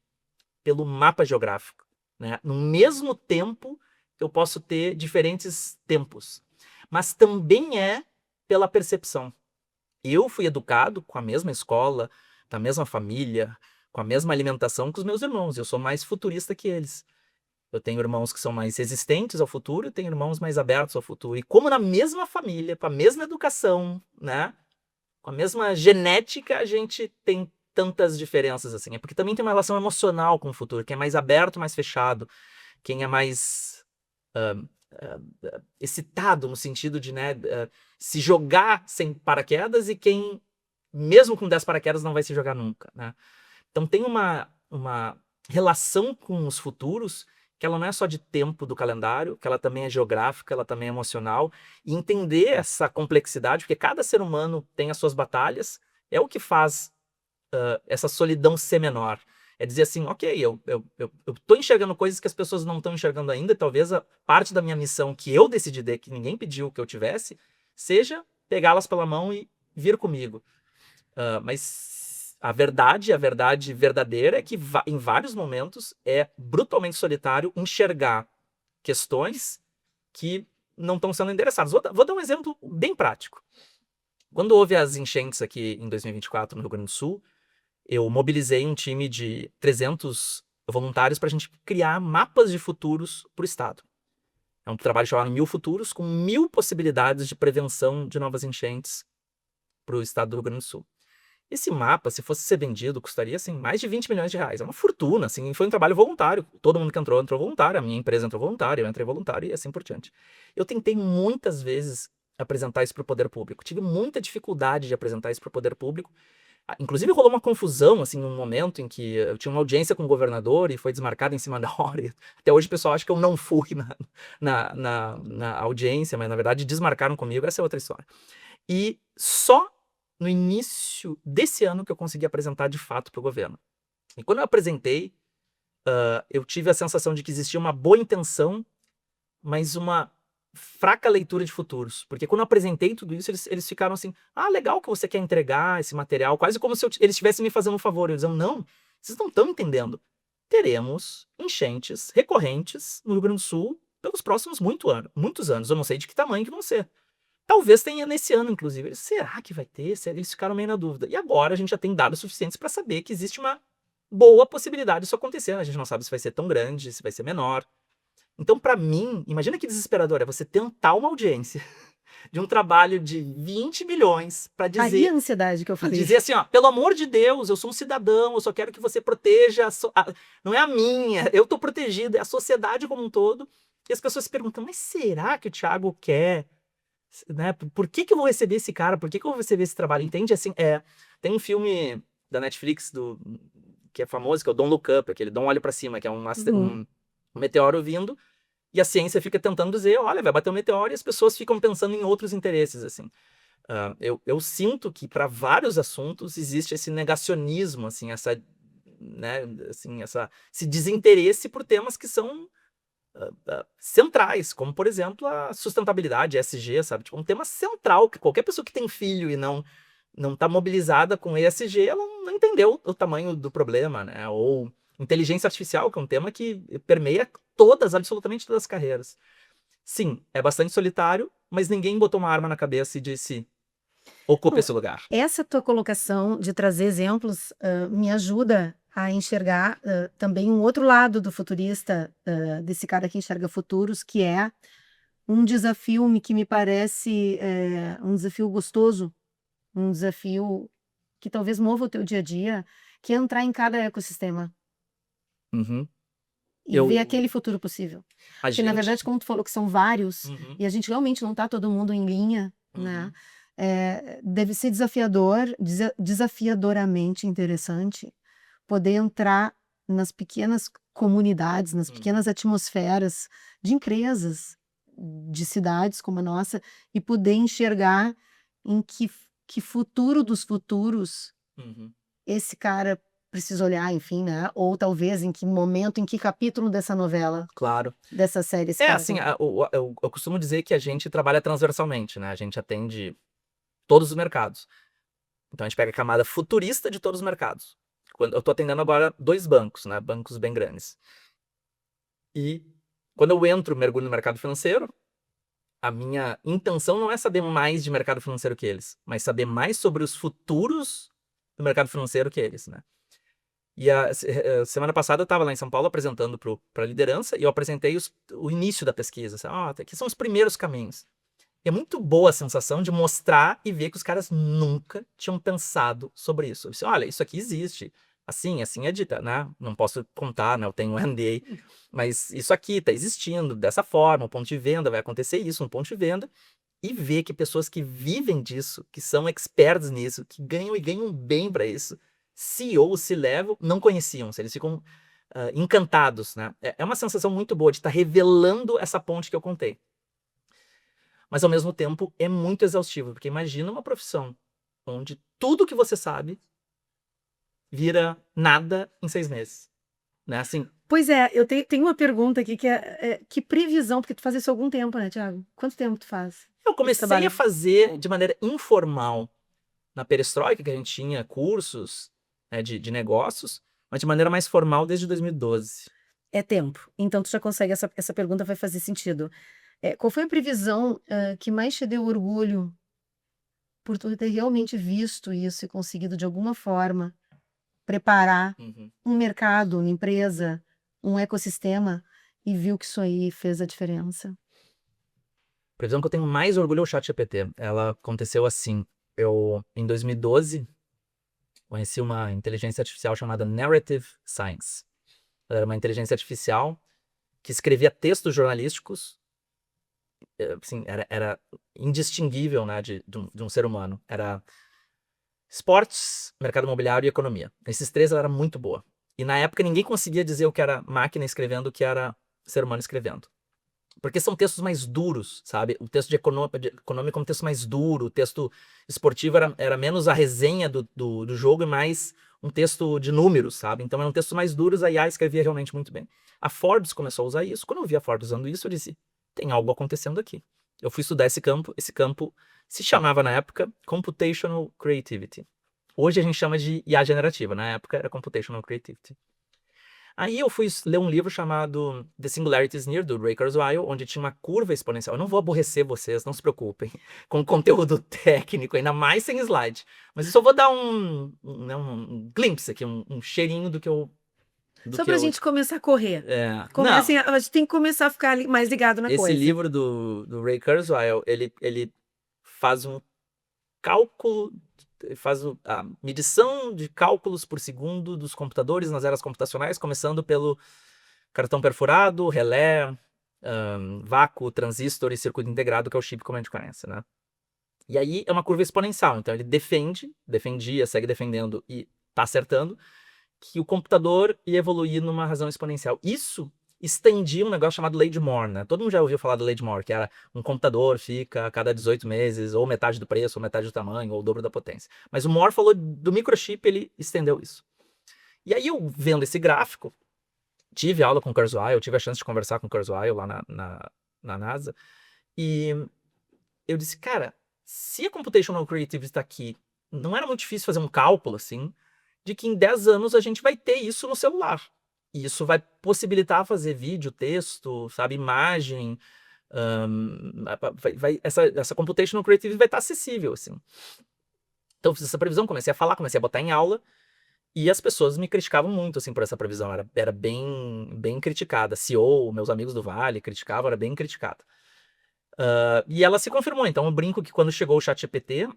pelo mapa geográfico, né? No mesmo tempo, eu posso ter diferentes tempos. Mas também é pela percepção. Eu fui educado com a mesma escola, da mesma família, com a mesma alimentação que os meus irmãos. Eu sou mais futurista que eles. Eu tenho irmãos que são mais resistentes ao futuro e tenho irmãos mais abertos ao futuro. E como na mesma família, com a mesma educação, né? Com a mesma genética, a gente tem tantas diferenças assim. É porque também tem uma relação emocional com o futuro. Quem é mais aberto, mais fechado. Quem é mais excitado no sentido de, né, se jogar sem paraquedas e quem, mesmo com 10 paraquedas, não vai se jogar nunca, né? Então tem uma relação com os futuros que ela não é só de tempo do calendário, que ela também é geográfica, ela também é emocional, e entender essa complexidade, porque cada ser humano tem as suas batalhas, é o que faz essa solidão ser menor. É dizer assim, ok, eu tô enxergando coisas que as pessoas não estão enxergando ainda, e talvez a parte da minha missão que eu decidi, que ninguém pediu que eu tivesse, seja pegá-las pela mão e vir comigo. Mas a verdade verdadeira é que em vários momentos é brutalmente solitário enxergar questões que não estão sendo endereçadas. Vou dar um exemplo bem prático. Quando houve as enchentes aqui em 2024 no Rio Grande do Sul, eu mobilizei um time de 300 voluntários para a gente criar mapas de futuros para o estado. É um trabalho chamado 1000 Futuros, com 1000 possibilidades de prevenção de novas enchentes para o estado do Rio Grande do Sul. Esse mapa, se fosse ser vendido, custaria assim, mais de 20 milhões de reais. É uma fortuna, assim, foi um trabalho voluntário. Todo mundo que entrou voluntário, a minha empresa entrou voluntária, eu entrei voluntário e assim por diante. Eu tentei muitas vezes apresentar isso para o poder público. Tive muita dificuldade de apresentar isso para o poder público, Inclusive rolou uma confusão, assim, num momento em que eu tinha uma audiência com o governador e foi desmarcada em cima da hora. E até hoje o pessoal acha que eu não fui na audiência, mas na verdade desmarcaram comigo, essa é outra história. E só no início desse ano que eu consegui apresentar de fato para o governo. E quando eu apresentei, eu tive a sensação de que existia uma boa intenção, mas uma fraca leitura de futuros. Porque quando eu apresentei tudo isso, eles ficaram assim, legal que você quer entregar esse material, quase como se eles estivessem me fazendo um favor. Eu dizia, não, vocês não estão entendendo. Teremos enchentes recorrentes no Rio Grande do Sul pelos próximos muitos anos. Eu não sei de que tamanho que vão ser. Talvez tenha nesse ano, inclusive. Será que vai ter? Eles ficaram meio na dúvida. E agora a gente já tem dados suficientes para saber que existe uma boa possibilidade disso acontecer. A gente não sabe se vai ser tão grande, se vai ser menor. Então, para mim, imagina que desesperador é você tentar uma audiência de um trabalho de 20 milhões para Aí a dizer, ansiedade que eu falei. dizer assim, pelo amor de Deus, eu sou um cidadão, eu só quero que você proteja, não é a minha, eu tô protegido, é a sociedade como um todo. E as pessoas se perguntam, mas será que o Thiago quer? Né? Por que eu vou receber esse cara? Por que eu vou receber esse trabalho? Entende? Assim, tem um filme da Netflix que é famoso, que é o Don't Look Up, aquele Don't Olhe Pra Cima, que é um meteoro vindo, e a ciência fica tentando dizer, olha, vai bater um meteoro, e as pessoas ficam pensando em outros interesses, assim. Eu sinto que para vários assuntos existe esse negacionismo, assim, né, assim, esse desinteresse por temas que são centrais, como, por exemplo, a sustentabilidade, ESG, sabe? Tipo, um tema central, que qualquer pessoa que tem filho e não está mobilizada com ESG, ela não entendeu o tamanho do problema, né? Ou inteligência artificial, que é um tema que permeia absolutamente todas as carreiras. Sim, é bastante solitário, mas ninguém botou uma arma na cabeça e disse, ocupe esse lugar. Essa tua colocação de trazer exemplos me ajuda a enxergar também um outro lado do futurista, desse cara que enxerga futuros, que é um desafio que me parece um desafio gostoso, um desafio que talvez mova o teu dia a dia, que é entrar em cada ecossistema Uhum. e ver aquele futuro possível. Porque, na verdade, como tu falou que são vários, e a gente realmente não está todo mundo em linha, né? Deve ser desafiadoramente interessante poder entrar nas pequenas comunidades, nas pequenas atmosferas de empresas, de cidades como a nossa, e poder enxergar em que futuro dos futuros esse cara precisa olhar, enfim, né? Ou talvez em que momento, em que capítulo dessa novela, claro, dessa série esse cara assim, tá. eu costumo dizer que a gente trabalha transversalmente, né? A gente atende todos os mercados. Então a gente pega a camada futurista de todos os mercados. Eu estou atendendo agora 2 bancos, né? Bancos bem grandes. E quando eu mergulho no mercado financeiro, a minha intenção não é saber mais de mercado financeiro que eles, mas saber mais sobre os futuros do mercado financeiro que eles, né? E a semana passada eu estava lá em São Paulo apresentando para a liderança e eu apresentei o início da pesquisa. Aqui são os primeiros caminhos. E é muito boa a sensação de mostrar e ver que os caras nunca tinham pensado sobre isso. Eu disse, olha, isso aqui existe. Assim é dita, né? Não posso contar, né? Eu tenho um NDA. Mas isso aqui está existindo dessa forma. O ponto de venda vai acontecer isso no ponto de venda. E ver que pessoas que vivem disso, que são experts nisso, que ganham e ganham bem para isso, CEOs, C-level, não conheciam. Eles ficam encantados, né? É uma sensação muito boa de estar revelando essa ponte que eu contei. Mas, ao mesmo tempo, é muito exaustivo, porque imagina uma profissão onde tudo que você sabe vira nada em 6 meses, né? Assim, Pois é, eu tenho uma pergunta aqui que que previsão, porque tu faz isso há algum tempo, né, Thiago? Quanto tempo tu faz? eu comecei a fazer de maneira informal na perestroika, que a gente tinha cursos, né, de negócios, mas de maneira mais formal desde 2012. É tempo. Então tu já consegue, essa pergunta vai fazer sentido. Qual foi a previsão que mais te deu orgulho por tu ter realmente visto isso e conseguido, de alguma forma, preparar um mercado, uma empresa, um ecossistema e viu que isso aí fez a diferença? A previsão que eu tenho mais orgulho é o ChatGPT. Ela aconteceu assim. Em 2012, conheci uma inteligência artificial chamada Narrative Science. Ela era uma inteligência artificial que escrevia textos jornalísticos, assim, era indistinguível, né, de um ser humano. esportes, mercado imobiliário e economia. Esses três ela era muito boa. E na época ninguém conseguia dizer o que era máquina escrevendo, o que era ser humano escrevendo. Porque são textos mais duros, sabe? O texto de econômico é um texto mais duro, o texto esportivo era menos a resenha do jogo e mais um texto de números, sabe? Então eram textos mais duros, a IA escrevia realmente muito bem. A Forbes começou a usar isso. Quando eu vi a Forbes usando isso, eu disse, tem algo acontecendo aqui. Eu fui estudar esse campo se chamava na época Computational Creativity. Hoje a gente chama de IA generativa, na época era Computational Creativity. Aí eu fui ler um livro chamado The Singularity is Near, do Ray Kurzweil, onde tinha uma curva exponencial. Eu não vou aborrecer vocês, não se preocupem, com conteúdo técnico, ainda mais sem slide. Mas eu só vou dar um glimpse aqui, um cheirinho do que eu... Só pra gente começar a correr. Não, A gente tem que começar a ficar mais ligado na esse coisa. livro do Ray Kurzweil, ele faz um cálculo, faz a medição de cálculos por segundo dos computadores nas eras computacionais, começando pelo cartão perfurado, relé, vácuo, transistor e circuito integrado, que é o chip como a gente conhece, né? E aí é uma curva exponencial, então ele defendia, segue defendendo e tá acertando que o computador ia evoluir numa razão exponencial. Isso estendia um negócio chamado lei de Moore, né? Todo mundo já ouviu falar da lei de Moore, que era um computador fica a cada 18 meses, ou metade do preço, ou metade do tamanho, ou o dobro da potência. Mas o Moore falou do microchip, ele estendeu isso. E aí eu, vendo esse gráfico, tive aula com o Kurzweil, tive a chance de conversar com o Kurzweil lá na NASA, e eu disse, cara, se a Computational Creativity está aqui, não era muito difícil fazer um cálculo, assim, de que em 10 anos a gente vai ter isso no celular. E isso vai possibilitar fazer vídeo, texto, sabe, imagem. Essa Computational Creativity vai estar acessível, assim. Então fiz essa previsão, comecei a falar, comecei a botar em aula. E as pessoas me criticavam muito, assim, por essa previsão. Era bem criticada. CEO, meus amigos do Vale criticavam, era bem criticada. E ela se confirmou. Então eu brinco que quando chegou o ChatGPT,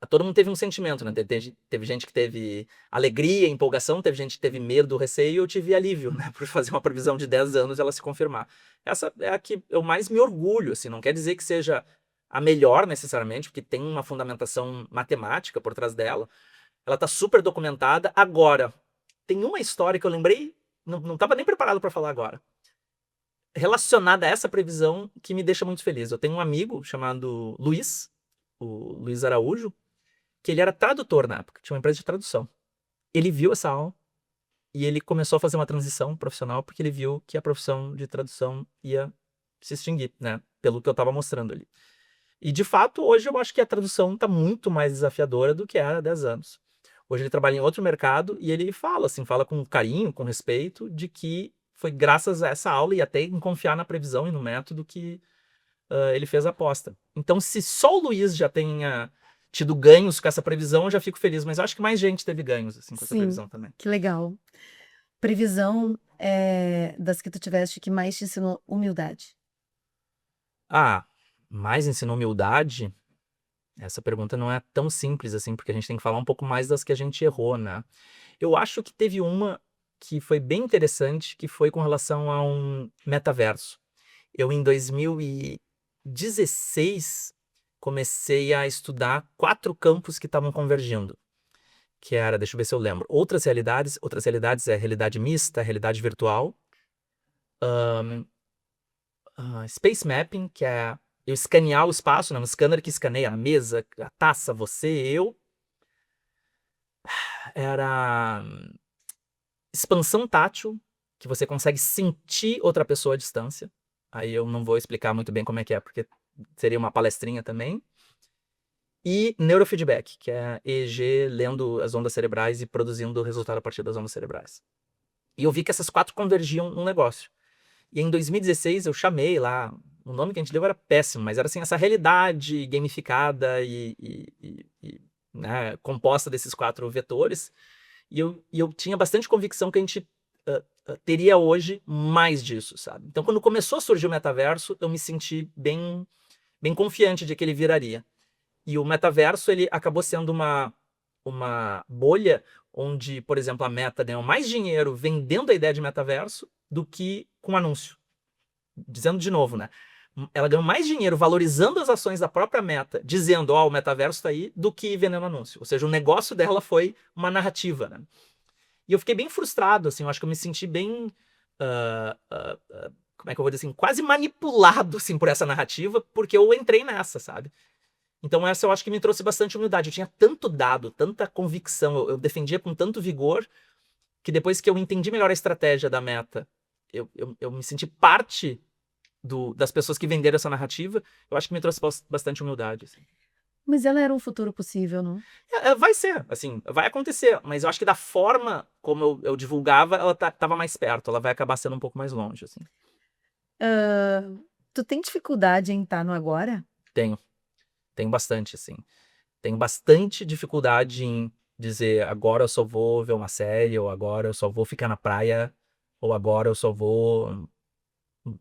todo mundo teve um sentimento, né? Teve gente que teve alegria, empolgação, teve gente que teve medo, receio, e eu tive alívio, né? Por fazer uma previsão de 10 anos e ela se confirmar. Essa é a que eu mais me orgulho, assim. Não quer dizer que seja a melhor necessariamente, porque tem uma fundamentação matemática por trás dela. Ela tá super documentada. Agora, tem uma história que eu lembrei, não estava nem preparado para falar agora, relacionada a essa previsão, que me deixa muito feliz. Eu tenho um amigo chamado Luiz, o Luiz Araújo, que ele era tradutor na época, tinha uma empresa de tradução. Ele viu essa aula e ele começou a fazer uma transição profissional porque ele viu que a profissão de tradução ia se extinguir, né? Pelo que eu estava mostrando ali. E, de fato, hoje eu acho que a tradução está muito mais desafiadora do que era há 10 anos. Hoje ele trabalha em outro mercado e ele fala, assim, fala com carinho, com respeito, de que foi graças a essa aula e até em confiar na previsão e no método que ele fez a aposta. Então, se só o Luiz já tenha tido ganhos com essa previsão, eu já fico feliz. Mas eu acho que mais gente teve ganhos, assim, com essa previsão também. Que legal. Previsão das que tu tiveste que mais te ensinou humildade? Mais ensinou humildade? Essa pergunta não é tão simples assim, porque a gente tem que falar um pouco mais das que a gente errou, né? Eu acho que teve uma que foi bem interessante, que foi com relação a um metaverso. Eu, em 2016, comecei a estudar 4 campos que estavam convergindo. Que era, deixa eu ver se eu lembro, outras realidades é realidade mista, realidade virtual, space mapping, que é eu escanear o espaço, né? Um scanner que escaneia a mesa, a taça, você, eu. Era expansão tátil, que você consegue sentir outra pessoa à distância. Aí eu não vou explicar muito bem como é que é, porque seria uma palestrinha também. E neurofeedback, que é EEG lendo as ondas cerebrais e produzindo o resultado a partir das ondas cerebrais. E eu vi que essas 4 convergiam num negócio. E em 2016 eu chamei lá, o nome que a gente deu era péssimo, mas era assim, essa realidade gamificada né, composta desses 4 vetores. E eu tinha bastante convicção que a gente teria hoje mais disso, sabe? Então, quando começou a surgir o metaverso, eu me senti bem confiante de que ele viraria. E o metaverso, ele acabou sendo uma bolha onde, por exemplo, a Meta ganhou mais dinheiro vendendo a ideia de metaverso do que com anúncio. Dizendo de novo, né? ela ganhou mais dinheiro valorizando as ações da própria Meta, dizendo, ó, o metaverso tá aí, do que vendendo anúncio. Ou seja, o negócio dela foi uma narrativa, né? E eu fiquei bem frustrado, assim, eu acho que eu me senti bem, como é que eu vou dizer assim, quase manipulado, assim, por essa narrativa, porque eu entrei nessa, sabe? Então essa eu acho que me trouxe bastante humildade. Eu tinha tanto dado, tanta convicção, eu defendia com tanto vigor, que depois que eu entendi melhor a estratégia da Meta, eu me senti parte das pessoas que venderam essa narrativa, eu acho que me trouxe bastante humildade. Assim. Mas ela era um futuro possível, não? Vai ser, assim, vai acontecer, mas eu acho que da forma como eu divulgava, ela tava mais perto, ela vai acabar sendo um pouco mais longe, assim. Tu tem dificuldade em estar no agora? Tenho bastante, assim. Tenho bastante dificuldade em dizer agora eu só vou ver uma série, ou agora eu só vou ficar na praia, ou agora eu só vou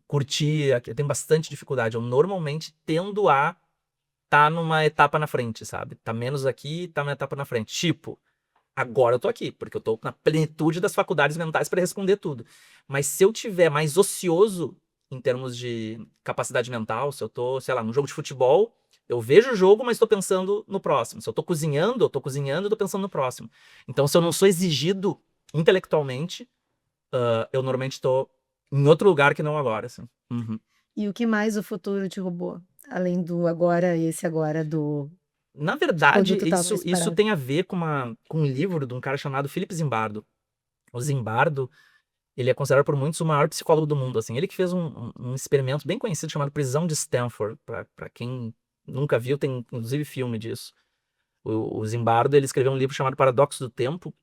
curtir. Eu tenho bastante dificuldade. Eu normalmente tendo a tá numa etapa na frente, sabe? Tá menos aqui, tá uma etapa na frente. Tipo, agora eu tô aqui, porque eu tô na plenitude das faculdades mentais para responder tudo. Mas se eu tiver mais ocioso em termos de capacidade mental, se eu tô, sei lá, num jogo de futebol, eu vejo o jogo, mas tô pensando no próximo. Se eu tô cozinhando, eu tô tô pensando no próximo. Então, se eu não sou exigido intelectualmente, eu normalmente tô em outro lugar que não agora, assim. Uhum. E o que mais o futuro te roubou? Além do agora, esse agora do... Na verdade, Onde tu tava isso parado. tem a ver com um livro de um cara chamado Philip Zimbardo. O Zimbardo, ele é considerado por muitos o maior psicólogo do mundo. Assim. Ele que fez um experimento bem conhecido chamado Prisão de Stanford. Para quem nunca viu, tem inclusive filme disso. O Zimbardo, ele escreveu um livro chamado Paradoxo do Tempo.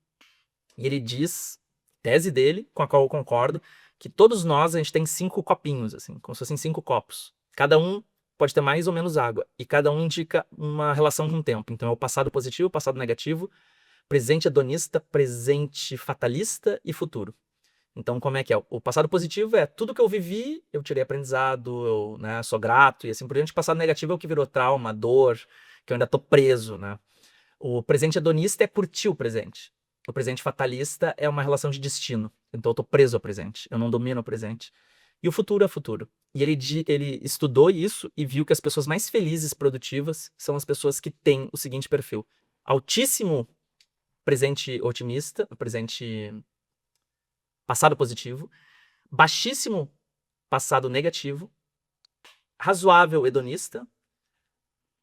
E ele diz, tese dele, com a qual eu concordo, que todos nós, a gente tem 5 copinhos, assim, como se fossem 5 copos. Cada um pode ter mais ou menos água. E cada um indica uma relação com o tempo. Então é o passado positivo, o passado negativo, presente hedonista, presente fatalista e futuro. Então, como é que é? O passado positivo é tudo que eu vivi, eu tirei aprendizado, eu, né, sou grato e assim por diante. O passado negativo é o que virou trauma, dor, que eu ainda tô preso, né? O presente hedonista é curtir o presente. O presente fatalista é uma relação de destino. Então eu tô preso ao presente, eu não domino o presente. E o futuro é futuro. E ele estudou isso e viu que as pessoas mais felizes, produtivas, são as pessoas que têm o seguinte perfil: altíssimo presente otimista, presente passado positivo, baixíssimo passado negativo, razoável hedonista,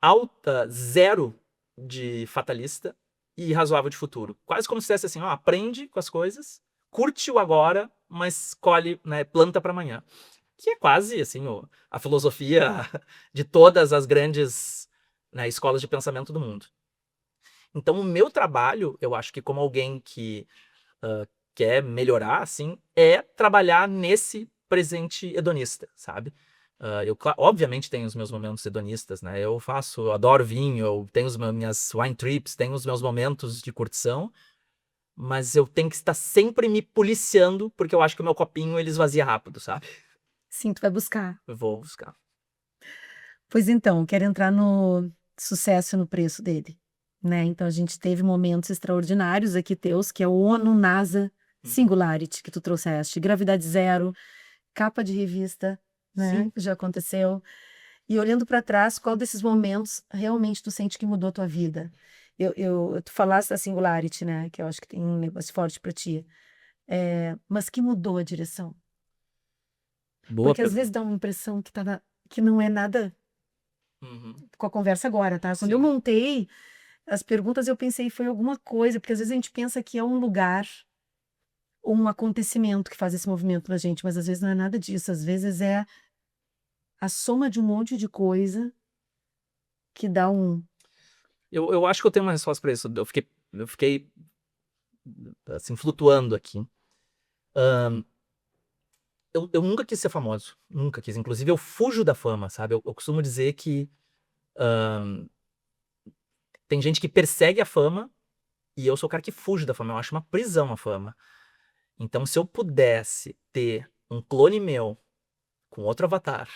alta zero de fatalista e razoável de futuro. Quase como se dissesse assim, ó, aprende com as coisas, curte o agora, mas colhe, né, planta para amanhã. Que é quase assim a filosofia de todas as grandes, né, escolas de pensamento do mundo. Então o meu trabalho, eu acho que como alguém que quer melhorar, assim, é trabalhar nesse presente hedonista, sabe? Eu, obviamente, tenho os meus momentos hedonistas, né? Eu adoro vinho, eu tenho minhas wine trips, tenho os meus momentos de curtição, mas eu tenho que estar sempre me policiando, porque eu acho que o meu copinho, ele esvazia rápido, sabe? Sim, tu vai buscar. Eu vou buscar. Pois então, quero entrar no sucesso e no preço dele, né? Então a gente teve momentos extraordinários aqui teus, que é o ONU NASA Singularity que tu trouxeste, gravidade zero, capa de revista, né? Sim. Que já aconteceu. E olhando para trás, qual desses momentos realmente tu sente que mudou a tua vida? Tu falaste da Singularity, né? Que eu acho que tem um negócio forte para ti. Mas que mudou a direção? Boa Porque às vezes dá uma impressão que não é nada com a conversa agora, tá? Quando eu Sim. montei as perguntas, eu pensei foi alguma coisa, porque às vezes a gente pensa que é um lugar ou um acontecimento que faz esse movimento na gente, mas às vezes não é nada disso. Às vezes é a soma de um monte de coisa que dá um... Eu acho que eu tenho uma resposta para isso. Eu fiquei assim, flutuando aqui. Eu nunca quis ser famoso. Nunca quis. Inclusive, eu fujo da fama, sabe? Eu costumo dizer que tem gente que persegue a fama e eu sou o cara que fuge da fama. Eu acho uma prisão a fama. Então, se eu pudesse ter um clone meu com outro avatar,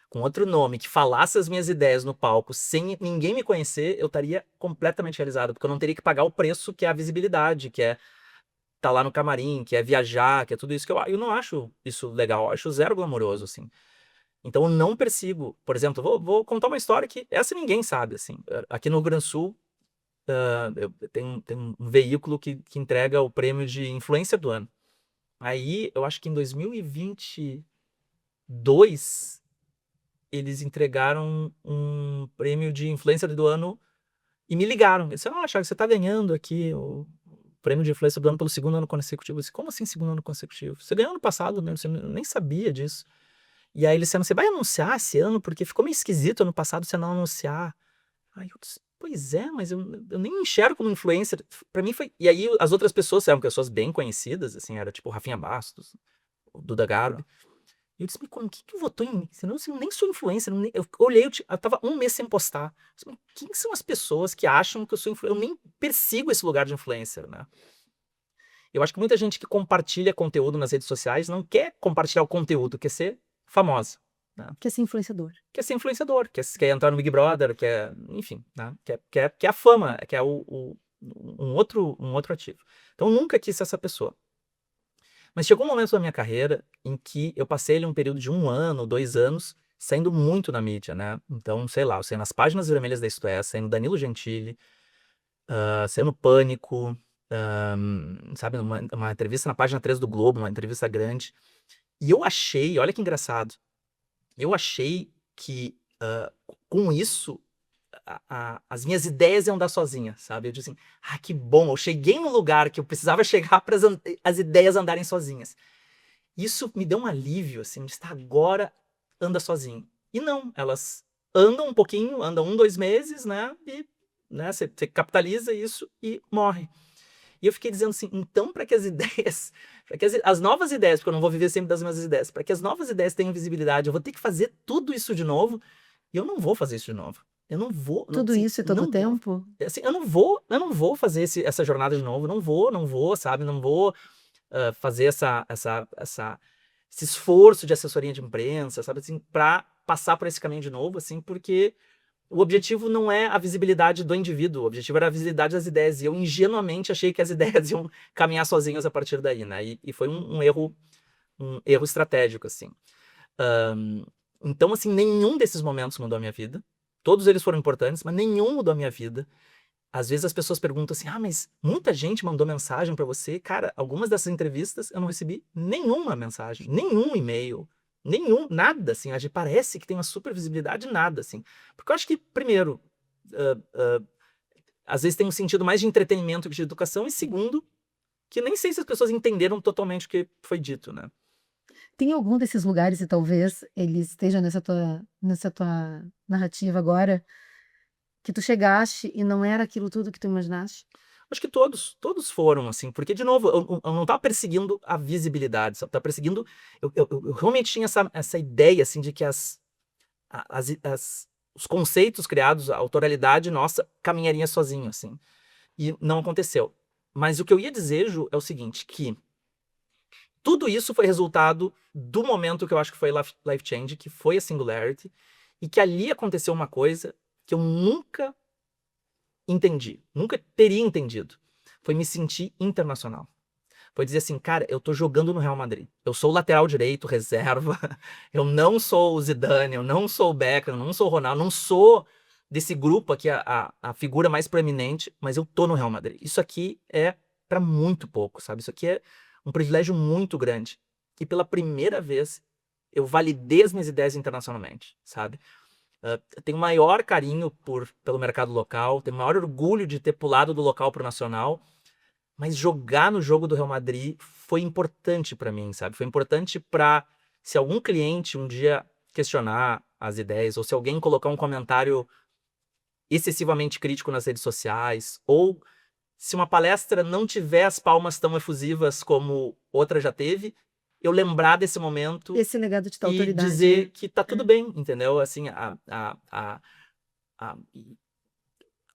com outro nome, que falasse as minhas ideias no palco sem ninguém me conhecer, eu estaria completamente realizado, porque eu não teria que pagar o preço que é a visibilidade, que é tá lá no camarim, que é viajar, que é tudo isso que eu não acho isso legal, eu acho zero glamouroso, assim. Então eu não persigo. Por exemplo, vou contar uma história que essa ninguém sabe, assim. Aqui no Rio Grande do Sul, eu tenho um veículo que entrega o prêmio de influencer do ano. Aí, eu acho que em 2022, eles entregaram um prêmio de influencer do ano e me ligaram. Eles disseram, Thiago, você tá ganhando aqui o prêmio de influencer do ano pelo 2º ano consecutivo. Eu disse, como assim 2º ano consecutivo? Você ganhou ano passado mesmo, você nem sabia disso. E aí eles disseram, você vai anunciar esse ano? Porque ficou meio esquisito ano passado você não anunciar. Aí eu disse, pois é, mas eu nem me enxergo como influencer. Pra mim foi... E aí as outras pessoas eram pessoas bem conhecidas, assim, era tipo o Rafinha Bastos, o Duda Garbi. E eu disse, mas como, que votou em mim? Senão eu nem sou influencer. Eu olhei, eu tava um mês sem postar. Eu disse, mas quem são as pessoas que acham que eu sou influencer? Eu nem persigo esse lugar de influencer, né? Eu acho que muita gente que compartilha conteúdo nas redes sociais não quer compartilhar o conteúdo, quer ser famosa. Né? Quer ser influenciador. Quer ser influenciador, quer entrar no Big Brother, enfim, né? quer a fama, quer um outro ativo. Então, eu nunca quis ser essa pessoa. Mas chegou um momento da minha carreira em que eu passei ali um período de 1 ano, 2 anos, saindo muito na mídia, né? Então, sei lá, eu saí nas páginas vermelhas da Isto É, saí no Danilo Gentili, saí no Pânico, sabe, uma entrevista na página 3 do Globo, uma entrevista grande. E eu achei, olha que engraçado, eu achei que com isso as minhas ideias iam dar sozinha, sabe? Eu disse assim, que bom, eu cheguei no lugar que eu precisava chegar para as ideias andarem sozinhas. Isso me deu um alívio, assim, de estar agora anda sozinho. E não, elas andam um pouquinho, andam 1, 2 meses, né? E né, você capitaliza isso e morre. E eu fiquei dizendo assim, então para que as ideias, para que as novas ideias, porque eu não vou viver sempre das mesmas ideias, para que as novas ideias tenham visibilidade, eu vou ter que fazer tudo isso de novo, e eu não vou fazer isso de novo. Eu não vou. Tudo assim, isso e todo o tempo? Assim, eu não vou fazer essa jornada de novo, não vou, sabe? Não vou fazer esse esforço de assessoria de imprensa, sabe? Assim, para passar por esse caminho de novo, assim, porque o objetivo não é a visibilidade do indivíduo, o objetivo era a visibilidade das ideias, e eu ingenuamente achei que as ideias iam caminhar sozinhas a partir daí, né? E foi um erro estratégico, assim. Então, assim, nenhum desses momentos mudou a minha vida. Todos eles foram importantes, mas nenhum mudou a minha vida. Às vezes as pessoas perguntam assim, mas muita gente mandou mensagem pra você. Cara, algumas dessas entrevistas eu não recebi nenhuma mensagem, nenhum e-mail, nada, assim. A gente parece que tem uma super visibilidade, nada, assim. Porque eu acho que, primeiro, às vezes tem um sentido mais de entretenimento que de educação, e segundo, que nem sei se as pessoas entenderam totalmente o que foi dito, né? Tem algum desses lugares, e talvez ele esteja nessa tua narrativa agora, que tu chegaste e não era aquilo tudo que tu imaginaste? Acho que todos foram, assim, porque, de novo, eu não estava perseguindo a visibilidade, sabe? Tava perseguindo. Eu realmente tinha essa ideia, assim, de que os conceitos criados, a autoralidade nossa, caminharia sozinho, assim. E não aconteceu. Mas o que eu ia dizer, Ju, é o seguinte, que tudo isso foi resultado do momento que eu acho que foi life change, que foi a Singularity, e que ali aconteceu uma coisa que eu nunca entendi, nunca teria entendido. Foi me sentir internacional. Foi dizer assim, cara, eu tô jogando no Real Madrid. Eu sou o lateral direito, reserva. Eu não sou o Zidane, eu não sou o Beckham, eu não sou o Ronaldo, não sou desse grupo aqui a figura mais proeminente, mas eu tô no Real Madrid. Isso aqui é pra muito pouco, sabe? Isso aqui é um privilégio muito grande. E pela primeira vez, eu validei as minhas ideias internacionalmente, sabe? Eu tenho maior carinho pelo mercado local, tenho maior orgulho de ter pulado do local pro nacional, mas jogar no jogo do Real Madrid foi importante pra mim, sabe? Foi importante pra, se algum cliente um dia questionar as ideias, ou se alguém colocar um comentário excessivamente crítico nas redes sociais, ou se uma palestra não tiver as palmas tão efusivas como outra já teve, eu lembrar desse momento Esse legado de tal e autoridade, dizer né? que tá tudo bem, entendeu? Assim,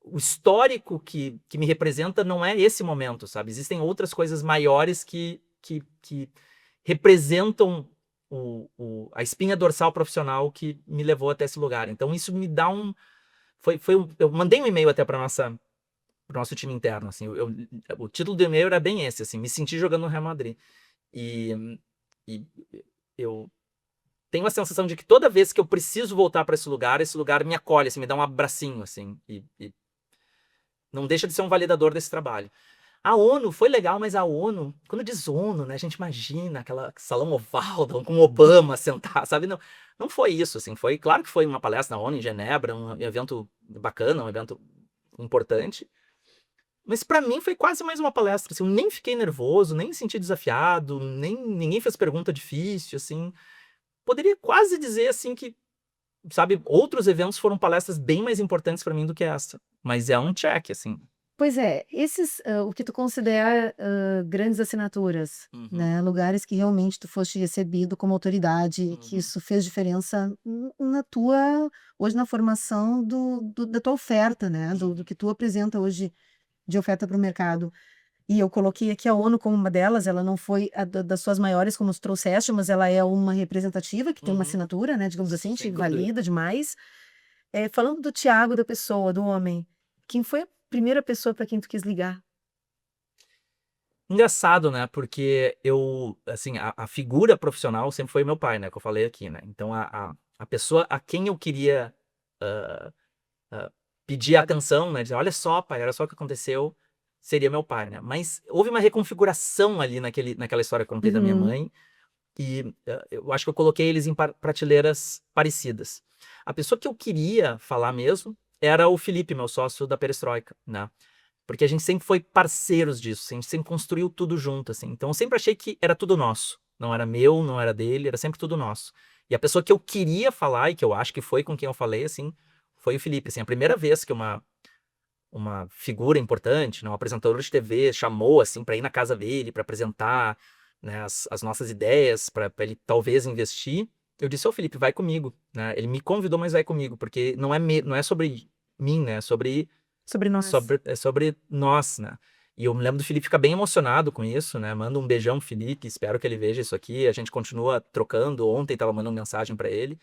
o histórico que me representa não é esse momento, sabe? Existem outras coisas maiores que representam a espinha dorsal profissional que me levou até esse lugar. Então isso me dá eu mandei um e-mail até para pro nosso time interno, assim, o título do e-mail era bem esse, assim, me senti jogando no Real Madrid. E eu tenho a sensação de que toda vez que eu preciso voltar para esse lugar me acolhe, assim, me dá um abracinho, assim, e não deixa de ser um validador desse trabalho. A ONU foi legal, mas a ONU, quando diz ONU, né, a gente imagina aquela salão oval com Obama sentar, sabe? Não, não foi isso, assim, foi, claro que foi uma palestra na ONU em Genebra, um evento bacana, um evento importante, mas para mim foi quase mais uma palestra, assim, eu nem fiquei nervoso, nem me senti desafiado, nem ninguém fez pergunta difícil, assim, poderia quase dizer, assim, que, sabe, outros eventos foram palestras bem mais importantes para mim do que essa, mas é um check, assim. Pois é, o que tu considera grandes assinaturas, né? Lugares que realmente tu foste recebido como autoridade, que isso fez diferença hoje na formação da tua oferta, né? Do que tu apresenta hoje de oferta para o mercado. E eu coloquei aqui a ONU como uma delas, ela não foi das suas maiores como tu trouxeste, mas ela é uma representativa que tem uma assinatura, né? Digamos assim, te valida demais. Falando do Thiago, da pessoa, do homem, quem foi a primeira pessoa para quem tu quis ligar? Engraçado, né? Porque eu, assim, a figura profissional sempre foi meu pai, né? Que eu falei aqui, né? Então, a pessoa a quem eu queria pedir atenção, né? Dizer, olha só, pai, olha só o que aconteceu, seria meu pai, né? Mas houve uma reconfiguração ali naquela história que eu contei da minha mãe, e eu acho que eu coloquei eles em prateleiras parecidas. A pessoa que eu queria falar mesmo era o Felipe, meu sócio da Perestroika, né? Porque a gente sempre foi parceiros disso, a gente sempre construiu tudo junto, assim. Então eu sempre achei que era tudo nosso. Não era meu, não era dele, era sempre tudo nosso. E a pessoa que eu queria falar, e que eu acho que foi com quem eu falei, assim, foi o Felipe. Assim, a primeira vez que uma figura importante, né, um apresentador de TV chamou, assim, para ir na casa dele, para apresentar, né, as nossas ideias, para ele talvez investir, eu disse, ô Felipe, vai comigo, né? Ele me convidou, mas vai comigo, porque não é sobre mim, né? É sobre nós. é sobre nós, né? E eu me lembro do Felipe ficar bem emocionado com isso, né? Manda um beijão, Felipe, espero que ele veja isso aqui. A gente continua trocando. Ontem tava mandando mensagem para ele.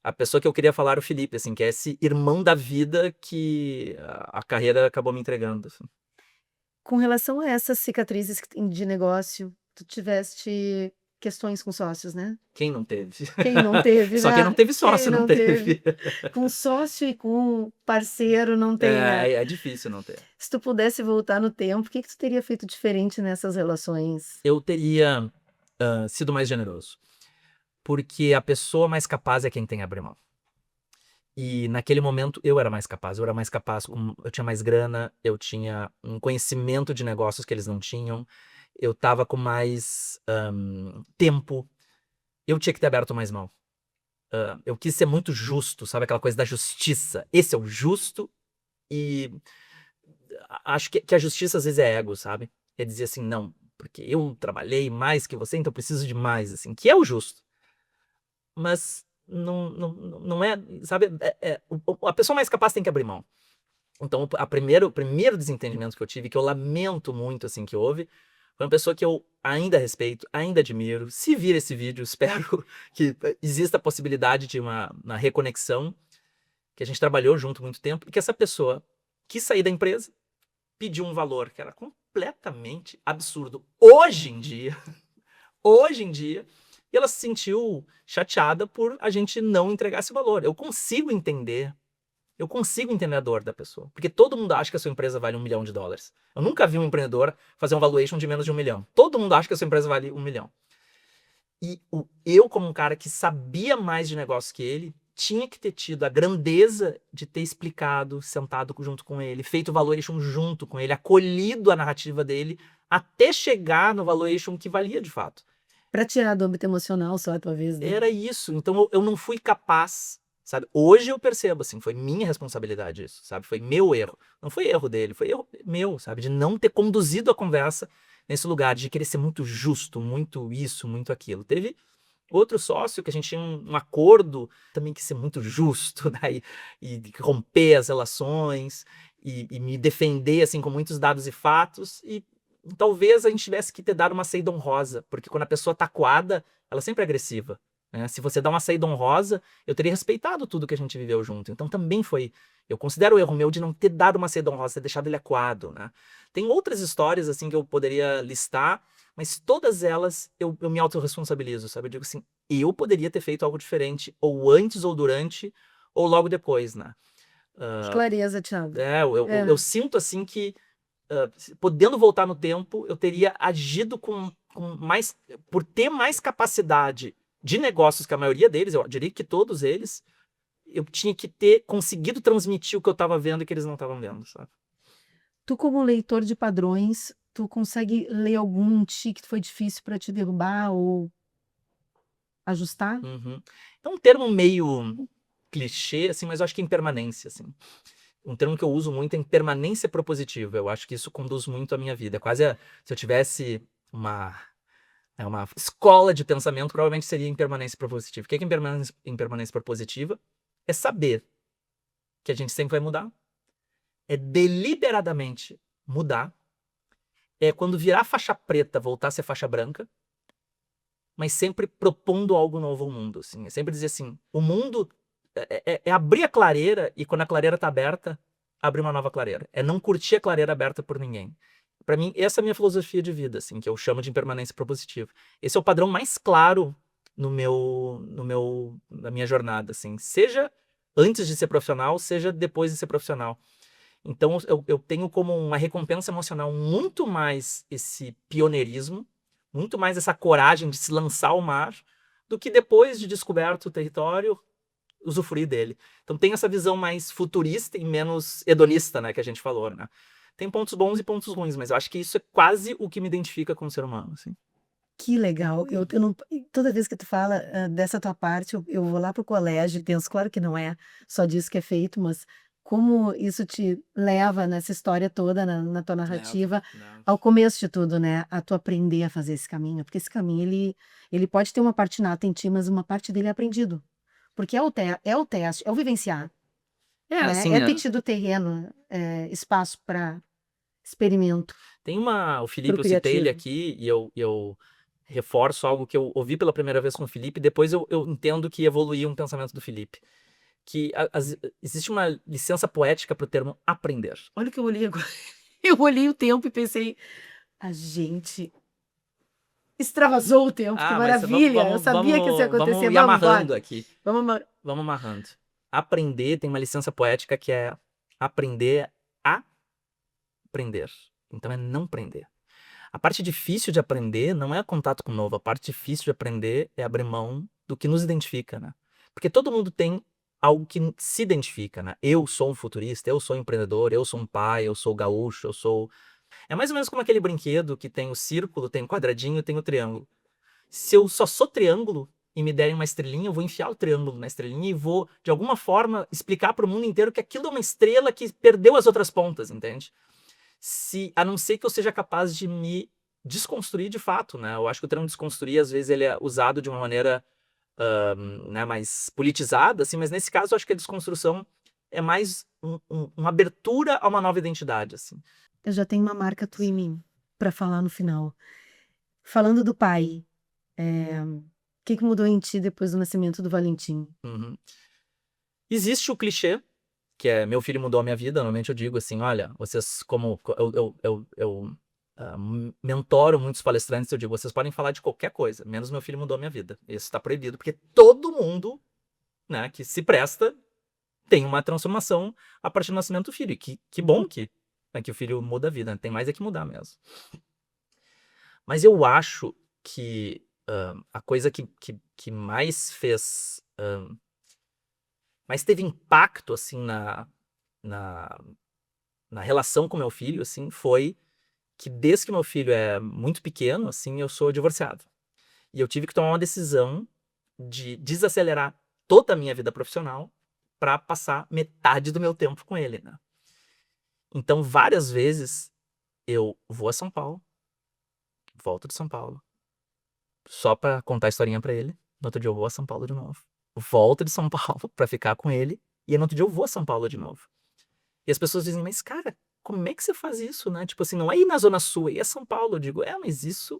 A pessoa que eu queria falar era o Felipe, assim, que é esse irmão da vida que a carreira acabou me entregando, assim. Com relação a essas cicatrizes de negócio, tu tiveste questões com sócios, né? Quem não teve? Quem não teve, Só né? quem não teve sócio Quem não teve. Com sócio e com parceiro não tem, né? É difícil não ter. Se tu pudesse voltar no tempo, o que tu teria feito diferente nessas relações? Eu teria sido mais generoso. Porque a pessoa mais capaz é quem tem a abrir mão. E naquele momento eu era mais capaz, eu tinha mais grana, eu tinha um conhecimento de negócios que eles não tinham, eu tava com mais tempo, eu tinha que ter aberto mais mão. Eu quis ser muito justo, sabe, aquela coisa da justiça. Esse é o justo, e acho que a justiça às vezes é ego, sabe? É dizer assim, não, porque eu trabalhei mais que você, então eu preciso de mais, assim, que é o justo. Mas não é, sabe, a pessoa mais capaz tem que abrir mão. Então, o primeiro desentendimento que eu tive, que eu lamento muito, assim, que houve, foi uma pessoa que eu ainda respeito, ainda admiro. Se vir esse vídeo, espero que exista a possibilidade de uma reconexão, que a gente trabalhou junto muito tempo, e que essa pessoa quis sair da empresa, pediu um valor que era completamente absurdo. Hoje em dia, e ela se sentiu chateada por a gente não entregar esse valor. Eu consigo entender a dor da pessoa. Porque todo mundo acha que a sua empresa vale $1 milhão. Eu nunca vi um empreendedor fazer um valuation de menos de $1 milhão. Todo mundo acha que a sua empresa vale $1 milhão. E eu, como um cara que sabia mais de negócio que ele, tinha que ter tido a grandeza de ter explicado, sentado junto com ele, feito o valuation junto com ele, acolhido a narrativa dele, até chegar no valuation que valia de fato. Para tirar do âmbito emocional só, talvez, né? Era isso. Então eu não fui capaz, sabe? Hoje eu percebo, assim, foi minha responsabilidade isso, sabe? Foi meu erro. Não foi erro dele, foi erro meu, sabe? De não ter conduzido a conversa nesse lugar, de querer ser muito justo, muito isso, muito aquilo. Teve outro sócio que a gente tinha um acordo também que ser muito justo, né? E romper as relações e me defender, assim, com muitos dados e fatos, e talvez a gente tivesse que ter dado uma saída honrosa, porque quando a pessoa tá acuada, ela sempre é agressiva, né? Se você dá uma saída honrosa, eu teria respeitado tudo que a gente viveu junto. Então também foi, eu considero o erro meu de não ter dado uma saída honrosa, ter deixado ele acuado, né? Tem outras histórias, assim, que eu poderia listar, Mas todas elas eu me autorresponsabilizo, sabe? Eu digo assim, eu poderia ter feito algo diferente, ou antes, ou durante, ou logo depois, né? Que clareza, Thiago. Eu sinto assim que, podendo voltar no tempo, eu teria agido com mais, por ter mais capacidade de negócios que a maioria deles, eu diria que todos eles, eu tinha que ter conseguido transmitir o que eu estava vendo e que eles não estavam vendo, sabe? Tu, como leitor de padrões, tu consegue ler algum tique que foi difícil para te derrubar ou ajustar? Uhum. É um termo meio clichê, assim, mas eu acho que é impermanência, assim. Um termo que eu uso muito é impermanência propositiva. Eu acho que isso conduz muito a minha vida. É quase se eu tivesse uma escola de pensamento, provavelmente seria impermanência propositiva. O que é impermanência propositiva? É saber que a gente sempre vai mudar. É deliberadamente mudar. É quando virar faixa preta, voltar a ser faixa branca, mas sempre propondo algo novo ao mundo. Assim. É sempre dizer assim, o mundo é abrir a clareira e quando a clareira está aberta, abrir uma nova clareira. É não curtir a clareira aberta por ninguém. Para mim, essa é a minha filosofia de vida, assim, que eu chamo de impermanência propositiva. Esse é o padrão mais claro na minha jornada, assim. Seja antes de ser profissional, seja depois de ser profissional. Então, eu tenho como uma recompensa emocional muito mais esse pioneirismo, muito mais essa coragem de se lançar ao mar, do que depois de descoberto o território, usufruir dele. Então tem essa visão mais futurista e menos hedonista, né, que a gente falou, né? Tem pontos bons e pontos ruins, mas eu acho que isso é quase o que me identifica como ser humano, assim. Que legal. Eu não, toda vez que tu fala dessa tua parte, eu vou lá pro colégio e penso, claro que não é só disso que é feito, mas como isso te leva nessa história toda, na tua narrativa, ao começo de tudo, né? A tu aprender a fazer esse caminho. Porque esse caminho, ele pode ter uma parte inata em ti, mas uma parte dele é aprendido. Porque é o teste, é o vivenciar, né? Assim, É ter tido terreno, espaço para experimento, tem o Felipe, pro eu citei ele criativo. aqui e eu reforço algo que eu ouvi pela primeira vez com o Felipe, depois eu entendo que evoluiu um pensamento do Felipe. Que existe uma licença poética para o termo aprender. Olha o que eu olhei agora. Eu olhei o tempo e pensei, a gente extravasou o tempo, que Mas maravilha! Eu sabia que isso ia acontecer. vamos ir Vamos, amarrando bora. aqui. Vamos, Vamos amarrando. Aprender tem uma licença poética que é aprender a aprender. Então é não prender. A parte difícil de aprender não é contato com o novo. A parte difícil de aprender é abrir mão do que nos identifica, né? Porque todo mundo tem algo que se identifica, né? Eu sou um futurista, eu sou um empreendedor, eu sou um pai, eu sou gaúcho, eu sou... É mais ou menos como aquele brinquedo que tem o círculo, tem o quadradinho, tem o triângulo. Se eu só sou triângulo e me derem uma estrelinha, eu vou enfiar o triângulo na estrelinha e vou, de alguma forma, explicar para o mundo inteiro que aquilo é uma estrela que perdeu as outras pontas, entende? A não ser que eu seja capaz de me desconstruir de fato, né? Eu acho que o termo desconstruir, às vezes, ele é usado de uma maneira né, mais politizada, assim, mas nesse caso eu acho que a desconstrução é mais uma abertura a uma nova identidade, assim. Eu já tenho uma marca tua em mim para falar no final. Falando do pai, o que mudou em ti depois do nascimento do Valentim? Uhum. Existe o clichê, que é meu filho mudou a minha vida. Normalmente eu digo assim, olha, vocês como eu mentoro muitos palestrantes, eu digo, vocês podem falar de qualquer coisa, menos meu filho mudou a minha vida. Isso está proibido, porque todo mundo, né, que se presta tem uma transformação a partir do nascimento do filho. E que bom que o filho muda a vida, né? Tem mais é que mudar mesmo. Mas eu acho que a coisa que mais fez... mais teve impacto, assim, na relação com meu filho, assim, foi que desde que meu filho é muito pequeno, assim, eu sou divorciado. E eu tive que tomar uma decisão de desacelerar toda a minha vida profissional para passar metade do meu tempo com ele, né? Então, várias vezes, eu vou a São Paulo, volto de São Paulo, só para contar a historinha para ele. No outro dia eu vou a São Paulo de novo. Volto de São Paulo para ficar com ele, e no outro dia eu vou a São Paulo de novo. E as pessoas dizem, mas cara, como é que você faz isso, né? Tipo assim, não é ir na Zona Sul, é ir a São Paulo. Eu digo, mas isso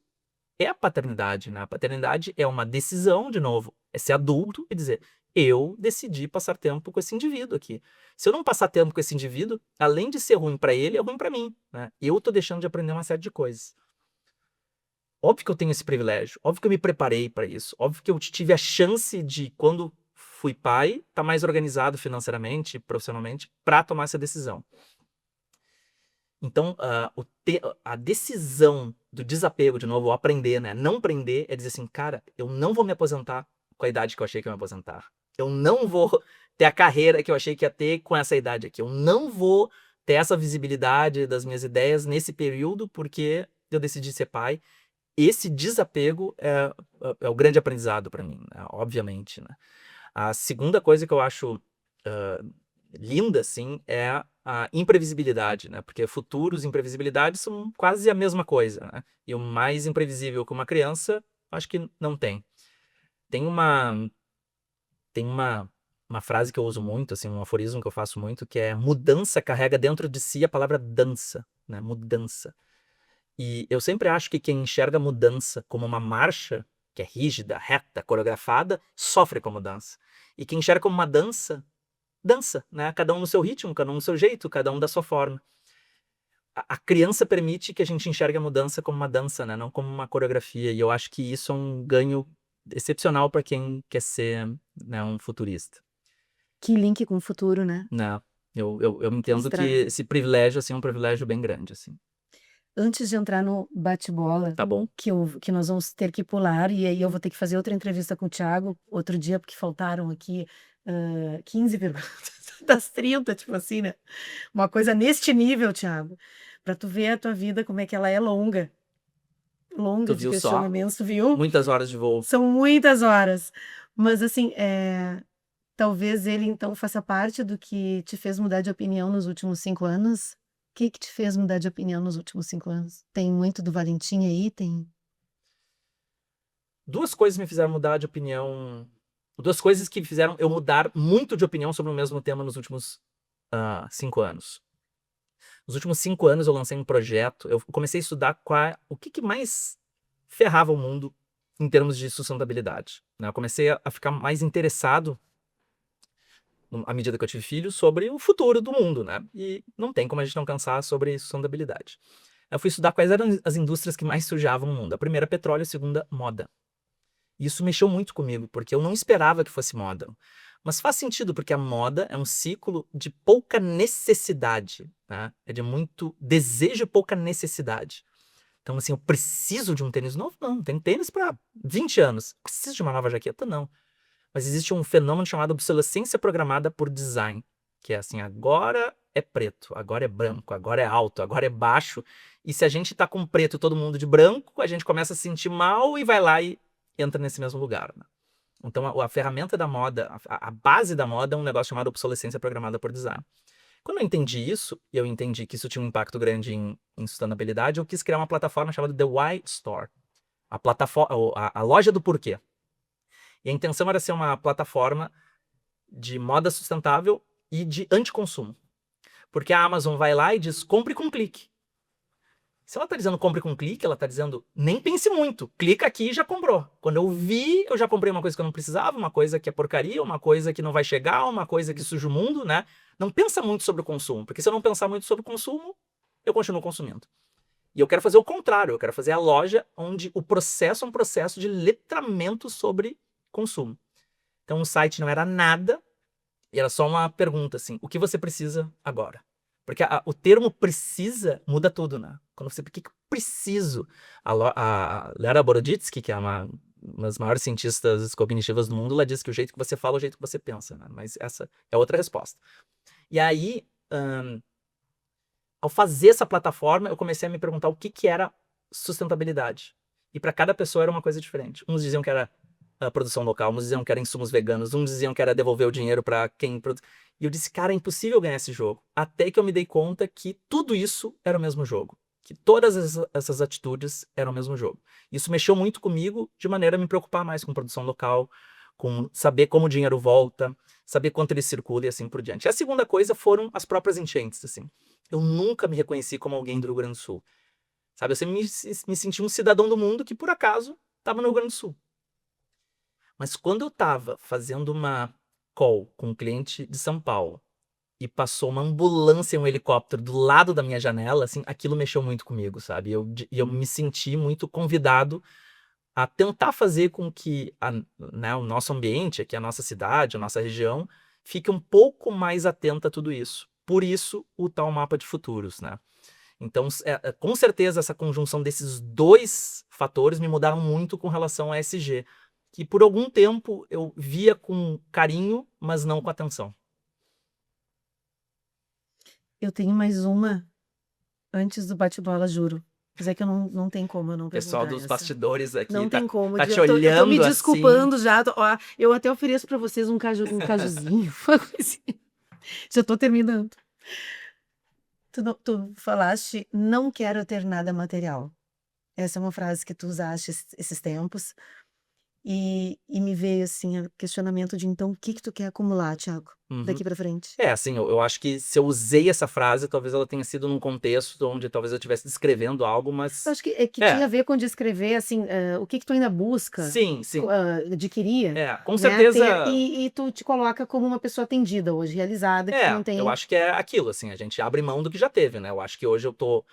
é a paternidade, né? A paternidade é uma decisão, de novo, é ser adulto e dizer, eu decidi passar tempo com esse indivíduo aqui. Se eu não passar tempo com esse indivíduo, além de ser ruim para ele, é ruim para mim, né? Eu tô deixando de aprender uma série de coisas. óbvio que eu tenho esse privilégio, óbvio que eu me preparei para isso, óbvio que eu tive a chance de, quando fui pai, estar mais organizado financeiramente, profissionalmente, para tomar essa decisão. Então, a decisão do desapego, de novo, aprender, né? Não prender, é dizer assim, cara, eu não vou me aposentar com a idade que eu achei que eu ia me aposentar. Eu não vou ter a carreira que eu achei que ia ter com essa idade aqui. Eu não vou ter essa visibilidade das minhas ideias nesse período porque eu decidi ser pai. Esse desapego é o grande aprendizado para mim, né? Obviamente, né? A segunda coisa que eu acho linda, assim, é a imprevisibilidade, né? Porque futuros e imprevisibilidade são quase a mesma coisa, né? E o mais imprevisível que uma criança, acho que não tem. Tem uma frase que eu uso muito, assim, um aforismo que eu faço muito, que é: mudança carrega dentro de si a palavra dança, né? Mudança. E eu sempre acho que quem enxerga a mudança como uma marcha, que é rígida, reta, coreografada, sofre com a mudança. E quem enxerga como uma dança, dança, né? Cada um no seu ritmo, cada um no seu jeito, cada um da sua forma. A criança permite que a gente enxergue a mudança como uma dança, né? Não como uma coreografia. E eu acho que isso é um ganho excepcional para quem quer ser, né, um futurista. Que link com o futuro, né? Né? Eu entendo que esse privilégio, assim, é um privilégio bem grande, assim. Antes de entrar no bate-bola, Tá bom. que nós vamos ter que pular, e aí eu vou ter que fazer outra entrevista com o Thiago outro dia, porque faltaram aqui 15 perguntas das 30, tipo assim, né? Uma coisa neste nível, Thiago, para tu ver a tua vida, como é que ela é longa. Longa Tu de viu só? questionamentos, tu viu? Muitas horas de voo. São muitas horas. Mas assim, talvez ele então faça parte do que te fez mudar de opinião nos últimos 5 anos. O que te fez mudar de opinião nos últimos 5 anos? Tem muito do Valentim aí? Tem. Duas coisas me fizeram mudar de opinião. Duas coisas que fizeram eu mudar muito de opinião sobre o mesmo tema nos últimos 5 anos. Nos últimos 5 anos eu lancei um projeto, eu comecei a estudar o que mais ferrava o mundo em termos de sustentabilidade, né? Eu comecei a ficar mais interessado, à medida que eu tive filhos, sobre o futuro do mundo, né? E não tem como a gente não pensar sobre sustentabilidade. Eu fui estudar quais eram as indústrias que mais sujavam o mundo. A primeira, petróleo; a segunda, moda. E isso mexeu muito comigo, porque eu não esperava que fosse moda. Mas faz sentido, porque a moda é um ciclo de pouca necessidade, né? É de muito desejo e pouca necessidade. Então, assim, eu preciso de um tênis novo? Não, tem tênis para 20 anos. Preciso de uma nova jaqueta? Não. Mas existe um fenômeno chamado obsolescência programada por design, que é assim: agora é preto, agora é branco, agora é alto, agora é baixo. E se a gente tá com preto e todo mundo de branco, a gente começa a se sentir mal e vai lá e entra nesse mesmo lugar, né? Então, a ferramenta da moda, a base da moda é um negócio chamado obsolescência programada por design. Quando eu entendi isso, e eu entendi que isso tinha um impacto grande em sustentabilidade, eu quis criar uma plataforma chamada The Why Store. A loja do porquê. E a intenção era ser uma plataforma de moda sustentável e de anticonsumo. Porque a Amazon vai lá e diz: compre com clique. Se ela está dizendo compre com clique, ela está dizendo: nem pense muito, clica aqui e já comprou. Quando eu vi, eu já comprei uma coisa que eu não precisava, uma coisa que é porcaria, uma coisa que não vai chegar, uma coisa que suja o mundo, né? Não pensa muito sobre o consumo, porque se eu não pensar muito sobre o consumo, eu continuo consumindo. E eu quero fazer o contrário, eu quero fazer a loja onde o processo é um processo de letramento sobre consumo. Então o site não era nada, e era só uma pergunta assim: o que você precisa agora? Porque o termo precisa muda tudo, né? Quando você, por que eu preciso? A Lera Boroditsky, que é uma das maiores cientistas cognitivas do mundo, ela diz que o jeito que você fala é o jeito que você pensa, né? Mas essa é outra resposta. E aí, ao fazer essa plataforma, eu comecei a me perguntar o que era sustentabilidade. E para cada pessoa era uma coisa diferente. Uns diziam que era produção local, uns diziam que era insumos veganos, uns diziam que era devolver o dinheiro para quem produz. E eu disse: cara, é impossível ganhar esse jogo. Até que eu me dei conta que tudo isso era o mesmo jogo. Que todas essas atitudes eram o mesmo jogo. Isso mexeu muito comigo, de maneira a me preocupar mais com produção local, com saber como o dinheiro volta, saber quanto ele circula e assim por diante. E a segunda coisa foram as próprias enchentes, assim. Eu nunca me reconheci como alguém do Rio Grande do Sul. Sabe, eu sempre me senti um cidadão do mundo que, por acaso, estava no Rio Grande do Sul. Mas quando eu estava fazendo uma call com um cliente de São Paulo e passou uma ambulância, um helicóptero do lado da minha janela, assim, aquilo mexeu muito comigo, sabe? E eu me senti muito convidado a tentar fazer com que né, o nosso ambiente, aqui a nossa cidade, a nossa região, fique um pouco mais atenta a tudo isso. Por isso, o tal mapa de futuros, né? Então, com certeza, essa conjunção desses dois fatores me mudaram muito com relação a ESG, que por algum tempo eu via com carinho, mas não com atenção. Eu tenho mais uma antes do bate-bola, juro. Mas é que eu não tem como eu não O pessoal perguntar dos essa. bastidores aqui Não tem como. tá te Eu tô me olhando assim. desculpando já. Ó, eu até ofereço pra vocês um cajuzinho. Uma coisinha. Já tô terminando. Tu falaste, não quero ter nada material. Essa é uma frase que tu usaste esses tempos. E me veio, assim, o questionamento de, então, o que tu quer acumular, Thiago, Uhum. daqui pra frente? Assim, eu acho que se eu usei essa frase, talvez ela tenha sido num contexto onde talvez eu estivesse descrevendo algo, mas... Eu acho que tinha a ver com descrever, assim, o que tu ainda busca Sim. adquirir, Com né, certeza... ter, e tu te coloca como uma pessoa atendida hoje, realizada, que não tem... eu acho que é aquilo, assim, a gente abre mão do que já teve, né? Eu acho que hoje eu tô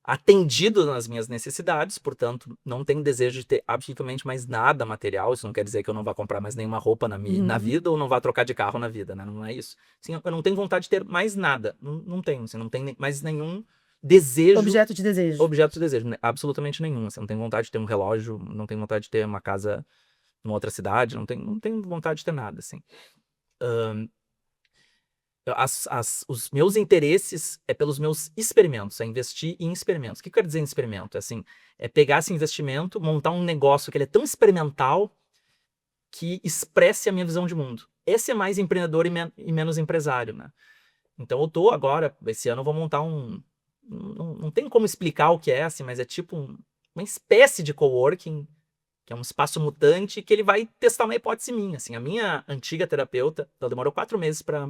atendido nas minhas necessidades, portanto, não tenho desejo de ter absolutamente mais nada material. Isso não quer dizer que eu não vá comprar mais nenhuma roupa na vida ou não vá trocar de carro na vida, né? Não é isso. Assim, eu não tenho vontade de ter mais nada. Não tenho, assim, não tenho mais nenhum desejo. Objeto de desejo. Objeto de desejo, absolutamente nenhum. Assim, não tenho vontade de ter um relógio, não tenho vontade de ter uma casa numa outra cidade, não tenho vontade de ter nada, assim. Os meus interesses é pelos meus experimentos, é investir em experimentos. O que quer dizer em experimento? Assim, é pegar esse investimento, montar um negócio que ele é tão experimental que expresse a minha visão de mundo. Esse é mais empreendedor e menos empresário, né? Então eu tô agora, esse ano eu vou montar não tem como explicar o que é, assim, mas é tipo uma espécie de coworking, que é um espaço mutante, que ele vai testar uma hipótese minha. Assim, a minha antiga terapeuta, ela demorou 4 meses para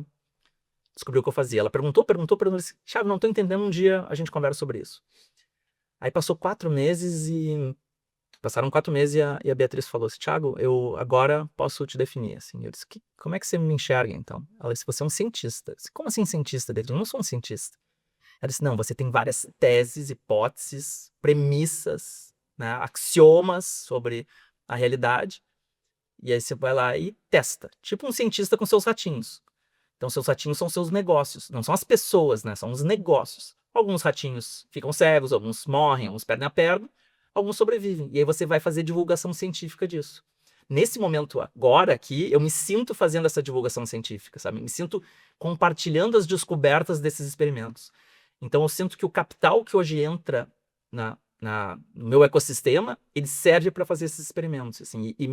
descobriu o que eu fazia. Ela perguntou, disse, Thiago, não tô entendendo, um dia a gente conversa sobre isso. Aí passou 4 meses passaram 4 meses e a Beatriz falou assim, Thiago, eu agora posso te definir, assim. Eu disse, como é que você me enxerga, então? Ela disse, você é um cientista. Eu disse, como assim cientista? Eu não sou um cientista. Ela disse, não, você tem várias teses, hipóteses, premissas, né, axiomas sobre a realidade, e aí você vai lá e testa. Tipo um cientista com seus ratinhos. Então, seus ratinhos são seus negócios, não são as pessoas, né? São os negócios. Alguns ratinhos ficam cegos, alguns morrem, alguns perdem a perna, alguns sobrevivem. E aí você vai fazer divulgação científica disso. Nesse momento agora aqui, eu me sinto fazendo essa divulgação científica, sabe? Me sinto compartilhando as descobertas desses experimentos. Então, eu sinto que o capital que hoje entra no meu ecossistema, ele serve para fazer esses experimentos, assim, e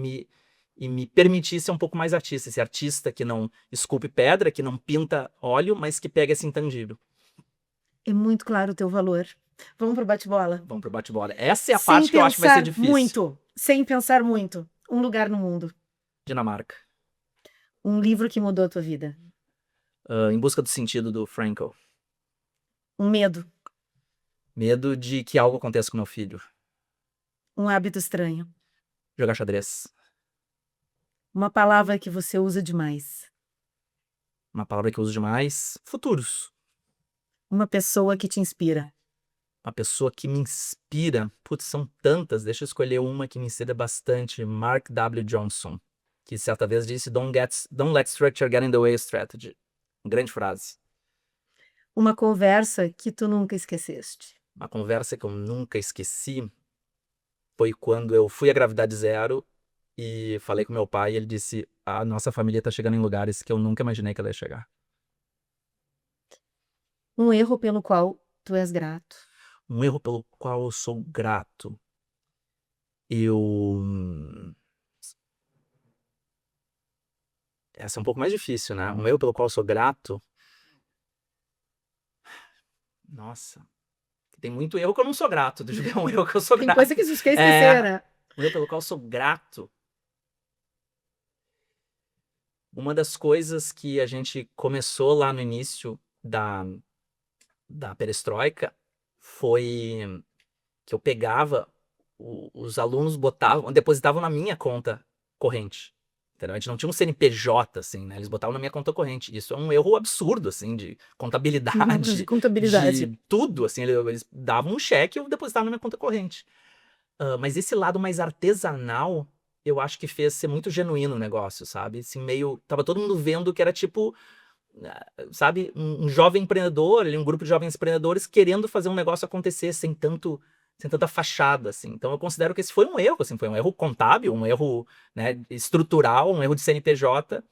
me permitir ser um pouco mais artista. Esse artista que não esculpe pedra, que não pinta óleo, mas que pega esse intangível. É muito claro o teu valor. Vamos pro bate-bola? Vamos pro bate-bola. Essa é a parte que eu acho que vai ser difícil. Sem pensar muito. Um lugar no mundo. Dinamarca. Um livro que mudou a tua vida. Em Busca do Sentido, do Frankl. Um medo. Medo de que algo aconteça com meu filho. Um hábito estranho. Jogar xadrez. Uma palavra que você usa demais. Uma palavra que eu uso demais. Futuros. Uma pessoa que te inspira. Uma pessoa que me inspira. Putz, são tantas. Deixa eu escolher uma que me inspira bastante. Mark W. Johnson. Que certa vez disse, Don't let structure get in the way of strategy. Grande frase. Uma conversa que tu nunca esqueceste. Uma conversa que eu nunca esqueci foi quando eu fui à gravidade zero e falei com meu pai e ele disse, a nossa família tá chegando em lugares que eu nunca imaginei que ela ia chegar. Um erro pelo qual tu és grato. Um erro pelo qual eu sou grato. Essa é um pouco mais difícil, né? Um erro pelo qual eu sou grato. Nossa. Tem muito erro que eu não sou grato. Deixa eu ver um erro que eu sou grato. Tem coisa que você quer esquecer, né? Um erro pelo qual eu sou grato. Uma das coisas que a gente começou lá no início da perestroika foi que eu pegava, os alunos depositavam na minha conta corrente. Entendeu? A gente não tinha um CNPJ, assim, né? Eles botavam na minha conta corrente. Isso é um erro absurdo, assim, de contabilidade, De contabilidade. de tudo, assim. Eles davam um cheque e eu depositava na minha conta corrente. Mas esse lado mais artesanal, eu acho que fez ser muito genuíno o negócio, sabe? Assim, meio... Tava todo mundo vendo que era tipo, sabe? Um jovem empreendedor, um grupo de jovens empreendedores querendo fazer um negócio acontecer sem tanta fachada, assim. Então eu considero que esse foi um erro, assim, foi um erro contábil, um erro, né, estrutural, um erro de CNPJ,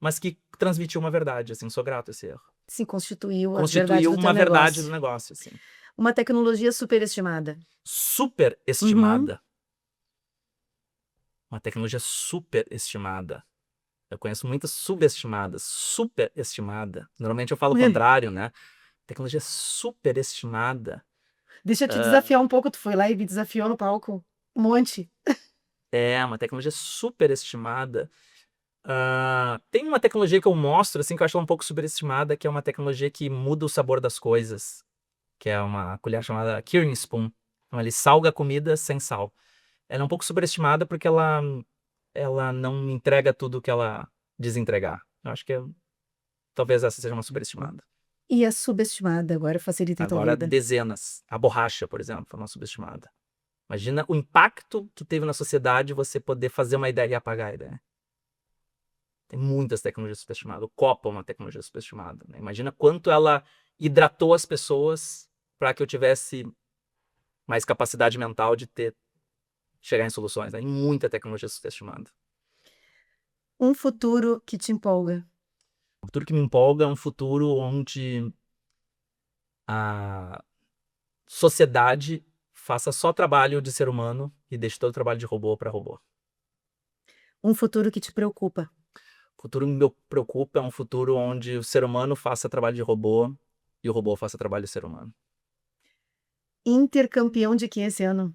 mas que transmitiu uma verdade, assim, sou grato a esse erro. Se constituiu a verdade Constituiu do teu uma verdade negócio. do negócio, assim. Uma tecnologia superestimada. Superestimada. Uma tecnologia superestimada. Eu conheço muitas subestimadas. Superestimada. Normalmente eu falo o contrário, né? Tecnologia superestimada. Deixa eu te desafiar um pouco. Tu foi lá e me desafiou no palco. Um monte. É, uma tecnologia superestimada. Tem uma tecnologia que eu mostro, assim, que eu acho ela um pouco superestimada, que é uma tecnologia que muda o sabor das coisas. Que é uma colher chamada Curing Spoon. Então, ele salga a comida sem sal. Ela é um pouco superestimada porque ela não entrega tudo que ela diz entregar. Eu acho que talvez essa seja uma superestimada. E a subestimada agora facilita a tua Agora, vida. dezenas. A borracha, por exemplo, foi uma subestimada. Imagina o impacto que teve na sociedade você poder fazer uma ideia e apagar a ideia. Tem muitas tecnologias superestimadas. O copo é uma tecnologia superestimada, né? Imagina quanto ela hidratou as pessoas para que eu tivesse mais capacidade mental de chegar em soluções, né? Tem muita tecnologia superestimada. Um futuro que te empolga. O futuro que me empolga é um futuro onde a sociedade faça só trabalho de ser humano e deixe todo o trabalho de robô para robô. Um futuro que te preocupa. O futuro que me preocupa é um futuro onde o ser humano faça trabalho de robô e o robô faça trabalho de ser humano. Intercampeão de quê esse ano?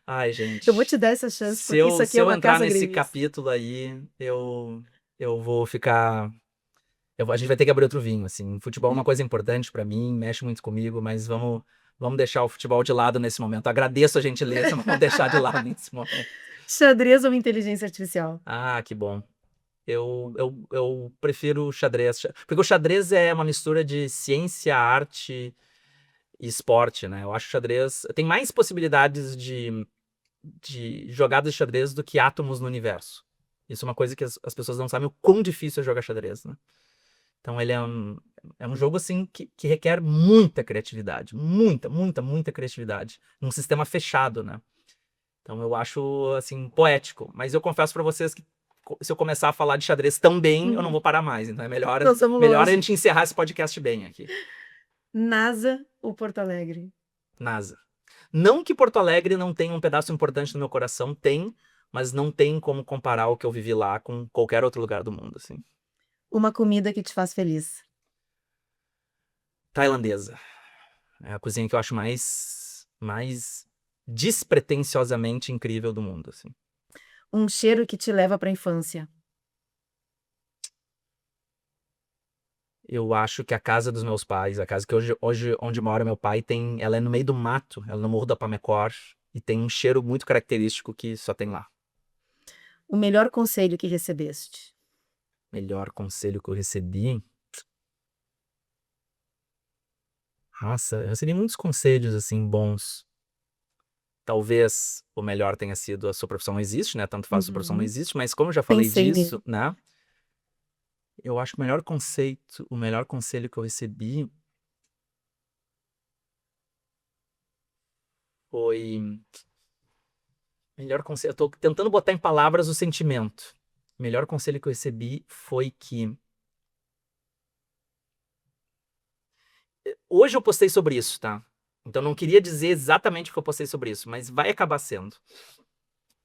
Ai, gente. Eu vou te dar essa chance, porque isso aqui Se é eu uma entrar casa nesse gremista. capítulo aí, eu vou ficar... a gente vai ter que abrir outro vinho, assim. Futebol é uma coisa importante pra mim, mexe muito comigo, mas vamos deixar o futebol de lado nesse momento. Agradeço a gentileza, mas vamos deixar de lado nesse momento. Xadrez ou inteligência artificial? Ah, que bom. Eu prefiro o xadrez. Porque o xadrez é uma mistura de ciência, arte e esporte, né? Eu acho que o xadrez tem mais possibilidades de jogadas de xadrez do que átomos no universo. Isso é uma coisa que as pessoas não sabem o quão difícil é jogar xadrez, né? Então ele é um jogo assim que requer muita criatividade. Muita criatividade. Num sistema fechado, né? Então eu acho, assim, poético. Mas eu confesso pra vocês que se eu começar a falar de xadrez tão bem, eu não vou parar mais. Então é melhor a gente encerrar esse podcast bem aqui. NASA ou Porto Alegre? NASA. Não que Porto Alegre não tenha um pedaço importante no meu coração, tem, mas não tem como comparar o que eu vivi lá com qualquer outro lugar do mundo, assim. Uma comida que te faz feliz? Tailandesa. É a cozinha que eu acho mais despretensiosamente incrível do mundo, assim. Um cheiro que te leva para a infância? Eu acho que a casa dos meus pais, a casa que hoje onde mora meu pai, ela é no meio do mato, ela é no Morro da Pamecor, e tem um cheiro muito característico que só tem lá. O melhor conselho que recebeste? Melhor conselho que eu recebi? Nossa, eu recebi muitos conselhos, assim, bons. Talvez o melhor tenha sido a sua profissão não existe, né? Tanto faz a sua profissão não existe, mas como eu já falei Pensei disso, né? Eu acho que o melhor conselho que eu recebi foi... Melhor conselho... Eu tô tentando botar em palavras o sentimento. O melhor conselho que eu recebi foi que... Hoje eu postei sobre isso, tá? Então não queria dizer exatamente o que eu postei sobre isso, mas vai acabar sendo.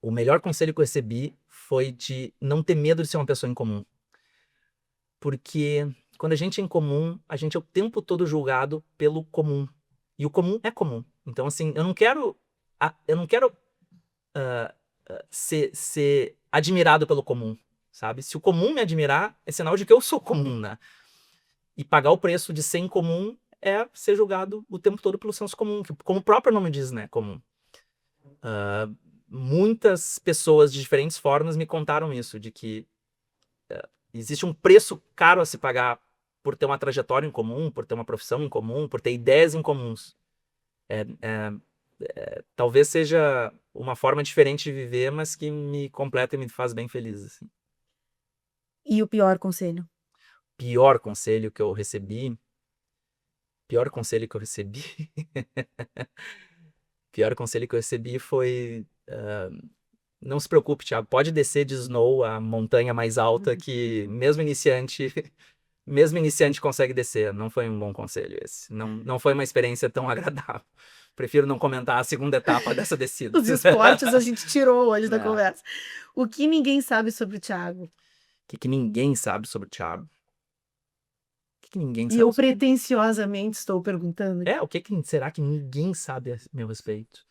O melhor conselho que eu recebi foi de não ter medo de ser uma pessoa incomum. Porque quando a gente é incomum, a gente é o tempo todo julgado pelo comum. E o comum é comum. Então, assim, eu não quero ser admirado pelo comum, sabe? Se o comum me admirar, é sinal de que eu sou comum, né? E pagar o preço de ser incomum é ser julgado o tempo todo pelo senso comum, que, como o próprio nome diz, né? Comum. muitas pessoas de diferentes formas me contaram isso, de que existe um preço caro a se pagar por ter uma trajetória em comum, por ter uma profissão em comum, por ter ideias em comuns. Talvez seja uma forma diferente de viver, mas que me completa e me faz bem feliz, assim. E o pior conselho? Pior conselho que eu recebi... Pior conselho que eu recebi... Pior conselho que eu recebi foi... não se preocupe, Thiago, pode descer de Snow, a montanha mais alta, que mesmo iniciante consegue descer. Não foi um bom conselho esse. Não foi uma experiência tão agradável. Prefiro não comentar a segunda etapa dessa descida. Os esportes a gente tirou hoje da É. conversa. O que ninguém sabe sobre o Thiago? O que ninguém sabe sobre o Thiago? O que ninguém E sabe eu sobre... pretensiosamente estou perguntando. o que será que ninguém sabe a meu respeito?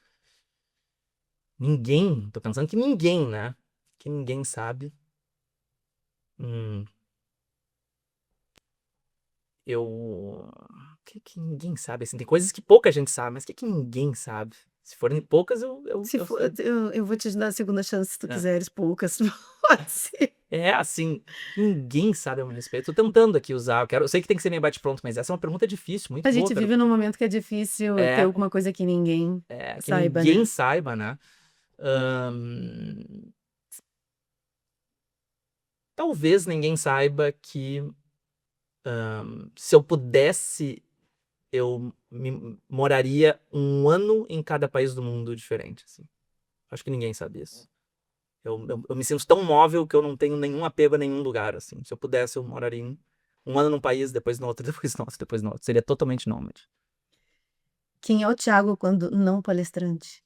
Ninguém? Tô pensando que ninguém, né? Que ninguém sabe. O que ninguém sabe, assim? Tem coisas que pouca gente sabe, mas o que ninguém sabe? Se forem poucas, Se for, sei. eu vou te dar a segunda chance se tu É. quiseres, poucas. Pode ser. Assim, ninguém sabe a meu respeito. Tô tentando aqui usar, eu sei que tem que ser meio bate-pronto, mas essa é uma pergunta difícil, muito A boa. gente vive num momento que é difícil ter alguma coisa que ninguém que saiba, ninguém né? saiba, né? Talvez ninguém saiba que se eu pudesse, eu moraria um ano em cada país do mundo diferente, assim. Acho que ninguém sabe isso. Eu me sinto tão móvel que eu não tenho nenhum apego a nenhum lugar, assim. Se eu pudesse, eu moraria um ano num país, depois no outro, depois no outro, depois no outro. Seria totalmente nômade. Quem é o Thiago quando não palestrante?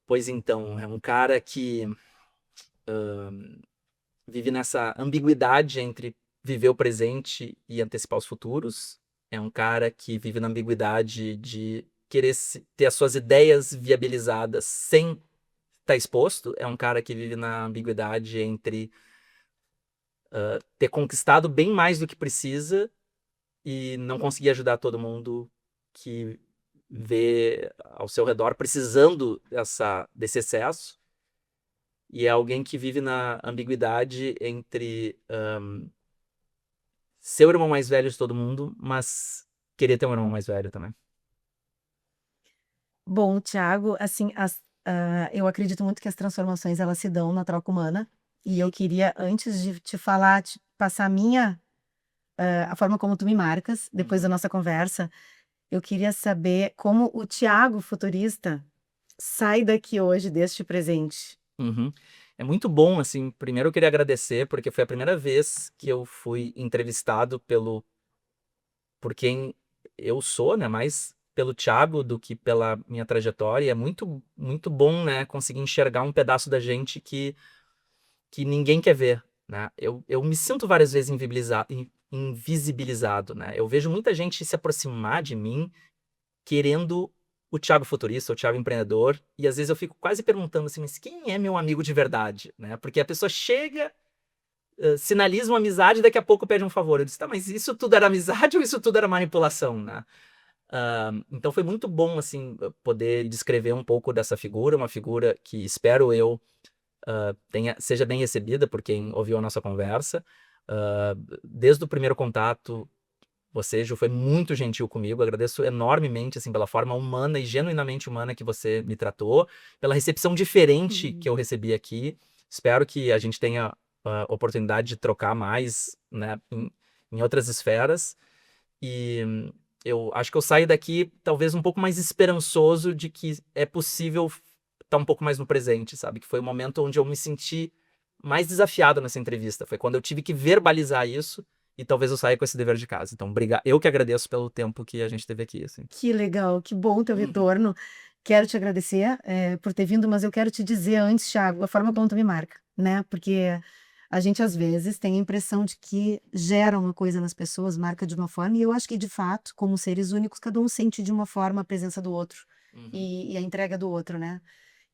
Pois então, é um cara que vive nessa ambiguidade entre viver o presente e antecipar os futuros. É um cara que vive na ambiguidade de querer ter as suas ideias viabilizadas sem estar exposto. É um cara que vive na ambiguidade entre ter conquistado bem mais do que precisa e não conseguir ajudar todo mundo que vê ao seu redor precisando desse excesso. E é alguém que vive na ambiguidade entre ser o irmão mais velho de todo mundo, mas querer ter um irmão mais velho também. Bom, Thiago, assim, eu acredito muito que as transformações elas se dão na troca humana. E eu queria, antes de te falar, passar a forma como tu me marcas, depois da nossa conversa, eu queria saber como o Thiago futurista sai daqui hoje deste presente. Uhum. É muito bom, assim, primeiro eu queria agradecer, porque foi a primeira vez que eu fui entrevistado por quem eu sou, né, mais pelo Thiago do que pela minha trajetória, e é muito, muito bom, né, conseguir enxergar um pedaço da gente que ninguém quer ver, né, eu me sinto várias vezes invisibilizado, né, eu vejo muita gente se aproximar de mim querendo o Thiago futurista, o Thiago empreendedor, e às vezes eu fico quase perguntando assim, mas quem é meu amigo de verdade, né? Porque a pessoa chega, sinaliza uma amizade e daqui a pouco pede um favor. Eu disse, tá, mas isso tudo era amizade ou isso tudo era manipulação, né? Então foi muito bom, assim, poder descrever um pouco dessa figura, uma figura que espero eu seja bem recebida por quem ouviu a nossa conversa. Desde o primeiro contato, você, Ju, foi muito gentil comigo, agradeço enormemente, assim, pela forma humana e genuinamente humana que você me tratou, pela recepção diferente que eu recebi aqui. Espero que a gente tenha a oportunidade de trocar mais, né, em outras esferas. E eu acho que eu saio daqui talvez um pouco mais esperançoso de que é possível estar um pouco mais no presente, sabe? Que foi o momento onde eu me senti mais desafiado nessa entrevista. Foi quando eu tive que verbalizar isso. E talvez eu saia com esse dever de casa. Então, eu que agradeço pelo tempo que a gente teve aqui, assim. Que legal, que bom teu retorno. Quero te agradecer por ter vindo, mas eu quero te dizer antes, Thiago, a forma como tu me marca, né? Porque a gente às vezes tem a impressão de que gera uma coisa nas pessoas, marca de uma forma, e eu acho que de fato, como seres únicos, cada um sente de uma forma a presença do outro e a entrega do outro, né?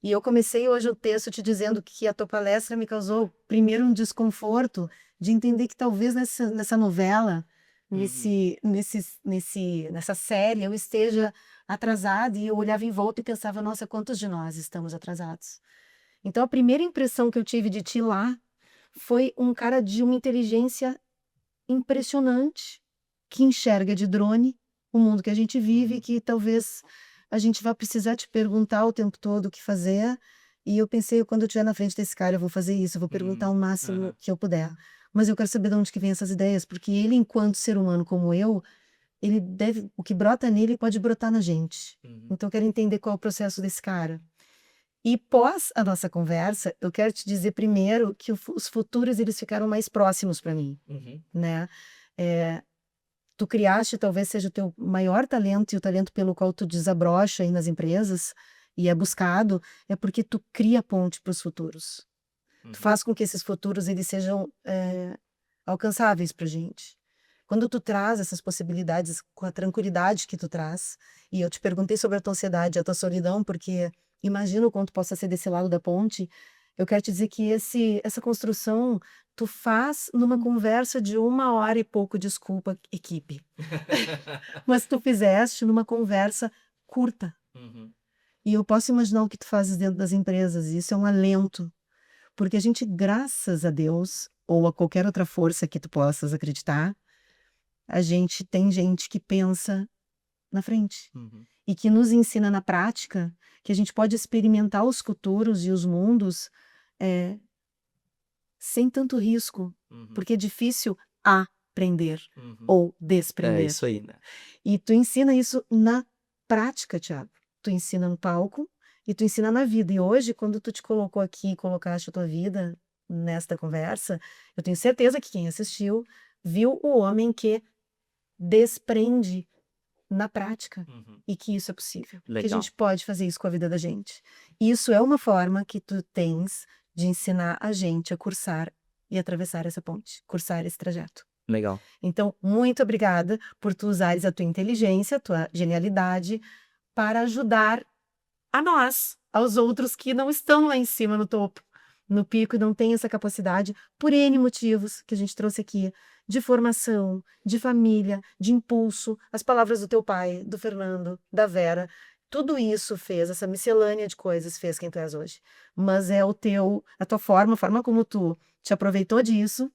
E eu comecei hoje o texto te dizendo que a tua palestra me causou primeiro um desconforto de entender que talvez nessa novela nessa série eu esteja atrasada, e eu olhava em volta e pensava, nossa, quantos de nós estamos atrasados? Então a primeira impressão que eu tive de ti lá foi um cara de uma inteligência impressionante, que enxerga de drone o mundo que a gente vive, que talvez a gente vai precisar te perguntar o tempo todo o que fazer. E eu pensei, quando eu estiver na frente desse cara, eu vou fazer isso, eu vou perguntar o máximo que eu puder. Mas eu quero saber de onde que vem essas ideias, porque ele, enquanto ser humano como eu, ele deve, o que brota nele pode brotar na gente. Então eu quero entender qual é o processo desse cara. E pós a nossa conversa, eu quero te dizer primeiro que os futuros eles ficaram mais próximos para mim, né? Tu criaste, talvez seja o teu maior talento, e o talento pelo qual tu desabrocha aí nas empresas e é buscado, é porque tu cria ponte para os futuros. Tu faz com que esses futuros eles sejam alcançáveis pra gente. Quando tu traz essas possibilidades com a tranquilidade que tu traz, e eu te perguntei sobre a tua ansiedade, a tua solidão, porque imagino o quanto possa ser desse lado da ponte, eu quero te dizer que essa construção tu faz numa conversa de 1 hora e pouco, desculpa, equipe. Mas tu fizeste numa conversa curta. E eu posso imaginar o que tu fazes dentro das empresas, e isso é um alento. Porque a gente, graças a Deus, ou a qualquer outra força que tu possas acreditar, a gente tem gente que pensa na frente. E que nos ensina na prática que a gente pode experimentar os futuros e os mundos sem tanto risco. Porque é difícil aprender ou desprender. É isso aí, né? E tu ensina isso na prática, Thiago. Tu ensina no palco e tu ensina na vida. E hoje, quando tu te colocou aqui e colocaste a tua vida nesta conversa, eu tenho certeza que quem assistiu viu o homem que desprende na prática e que isso é possível. Legal. Que a gente pode fazer isso com a vida da gente. Isso é uma forma que tu tens de ensinar a gente a cursar e atravessar essa ponte, cursar esse trajeto. Legal. Então, muito obrigada por tu usares a tua inteligência, a tua genialidade para ajudar a nós, aos outros que não estão lá em cima no topo, no pico, e não têm essa capacidade por N motivos que a gente trouxe aqui, de formação, de família, de impulso, as palavras do teu pai, do Fernando, da Vera, tudo isso fez, essa miscelânea de coisas fez quem tu és hoje. Mas é a tua forma, a forma como tu te aproveitou disso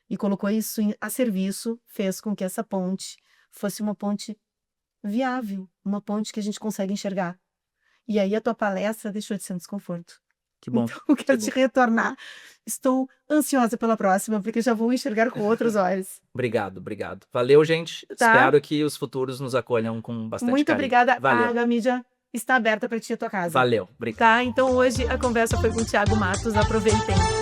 e colocou isso a serviço, fez com que essa ponte fosse uma ponte viável, uma ponte que a gente consegue enxergar. E aí a tua palestra deixou de ser um desconforto. Que bom. Então eu quero te retornar. Estou ansiosa pela próxima, porque já vou enxergar com outros olhos. Obrigado. Valeu, gente. Tá. Espero que os futuros nos acolham com bastante Muito carinho. obrigada. Valeu. A mídia está aberta para ti e a tua casa. Valeu. Obrigado. Tá? Então hoje a conversa foi com o Thiago Matos. Aproveitem.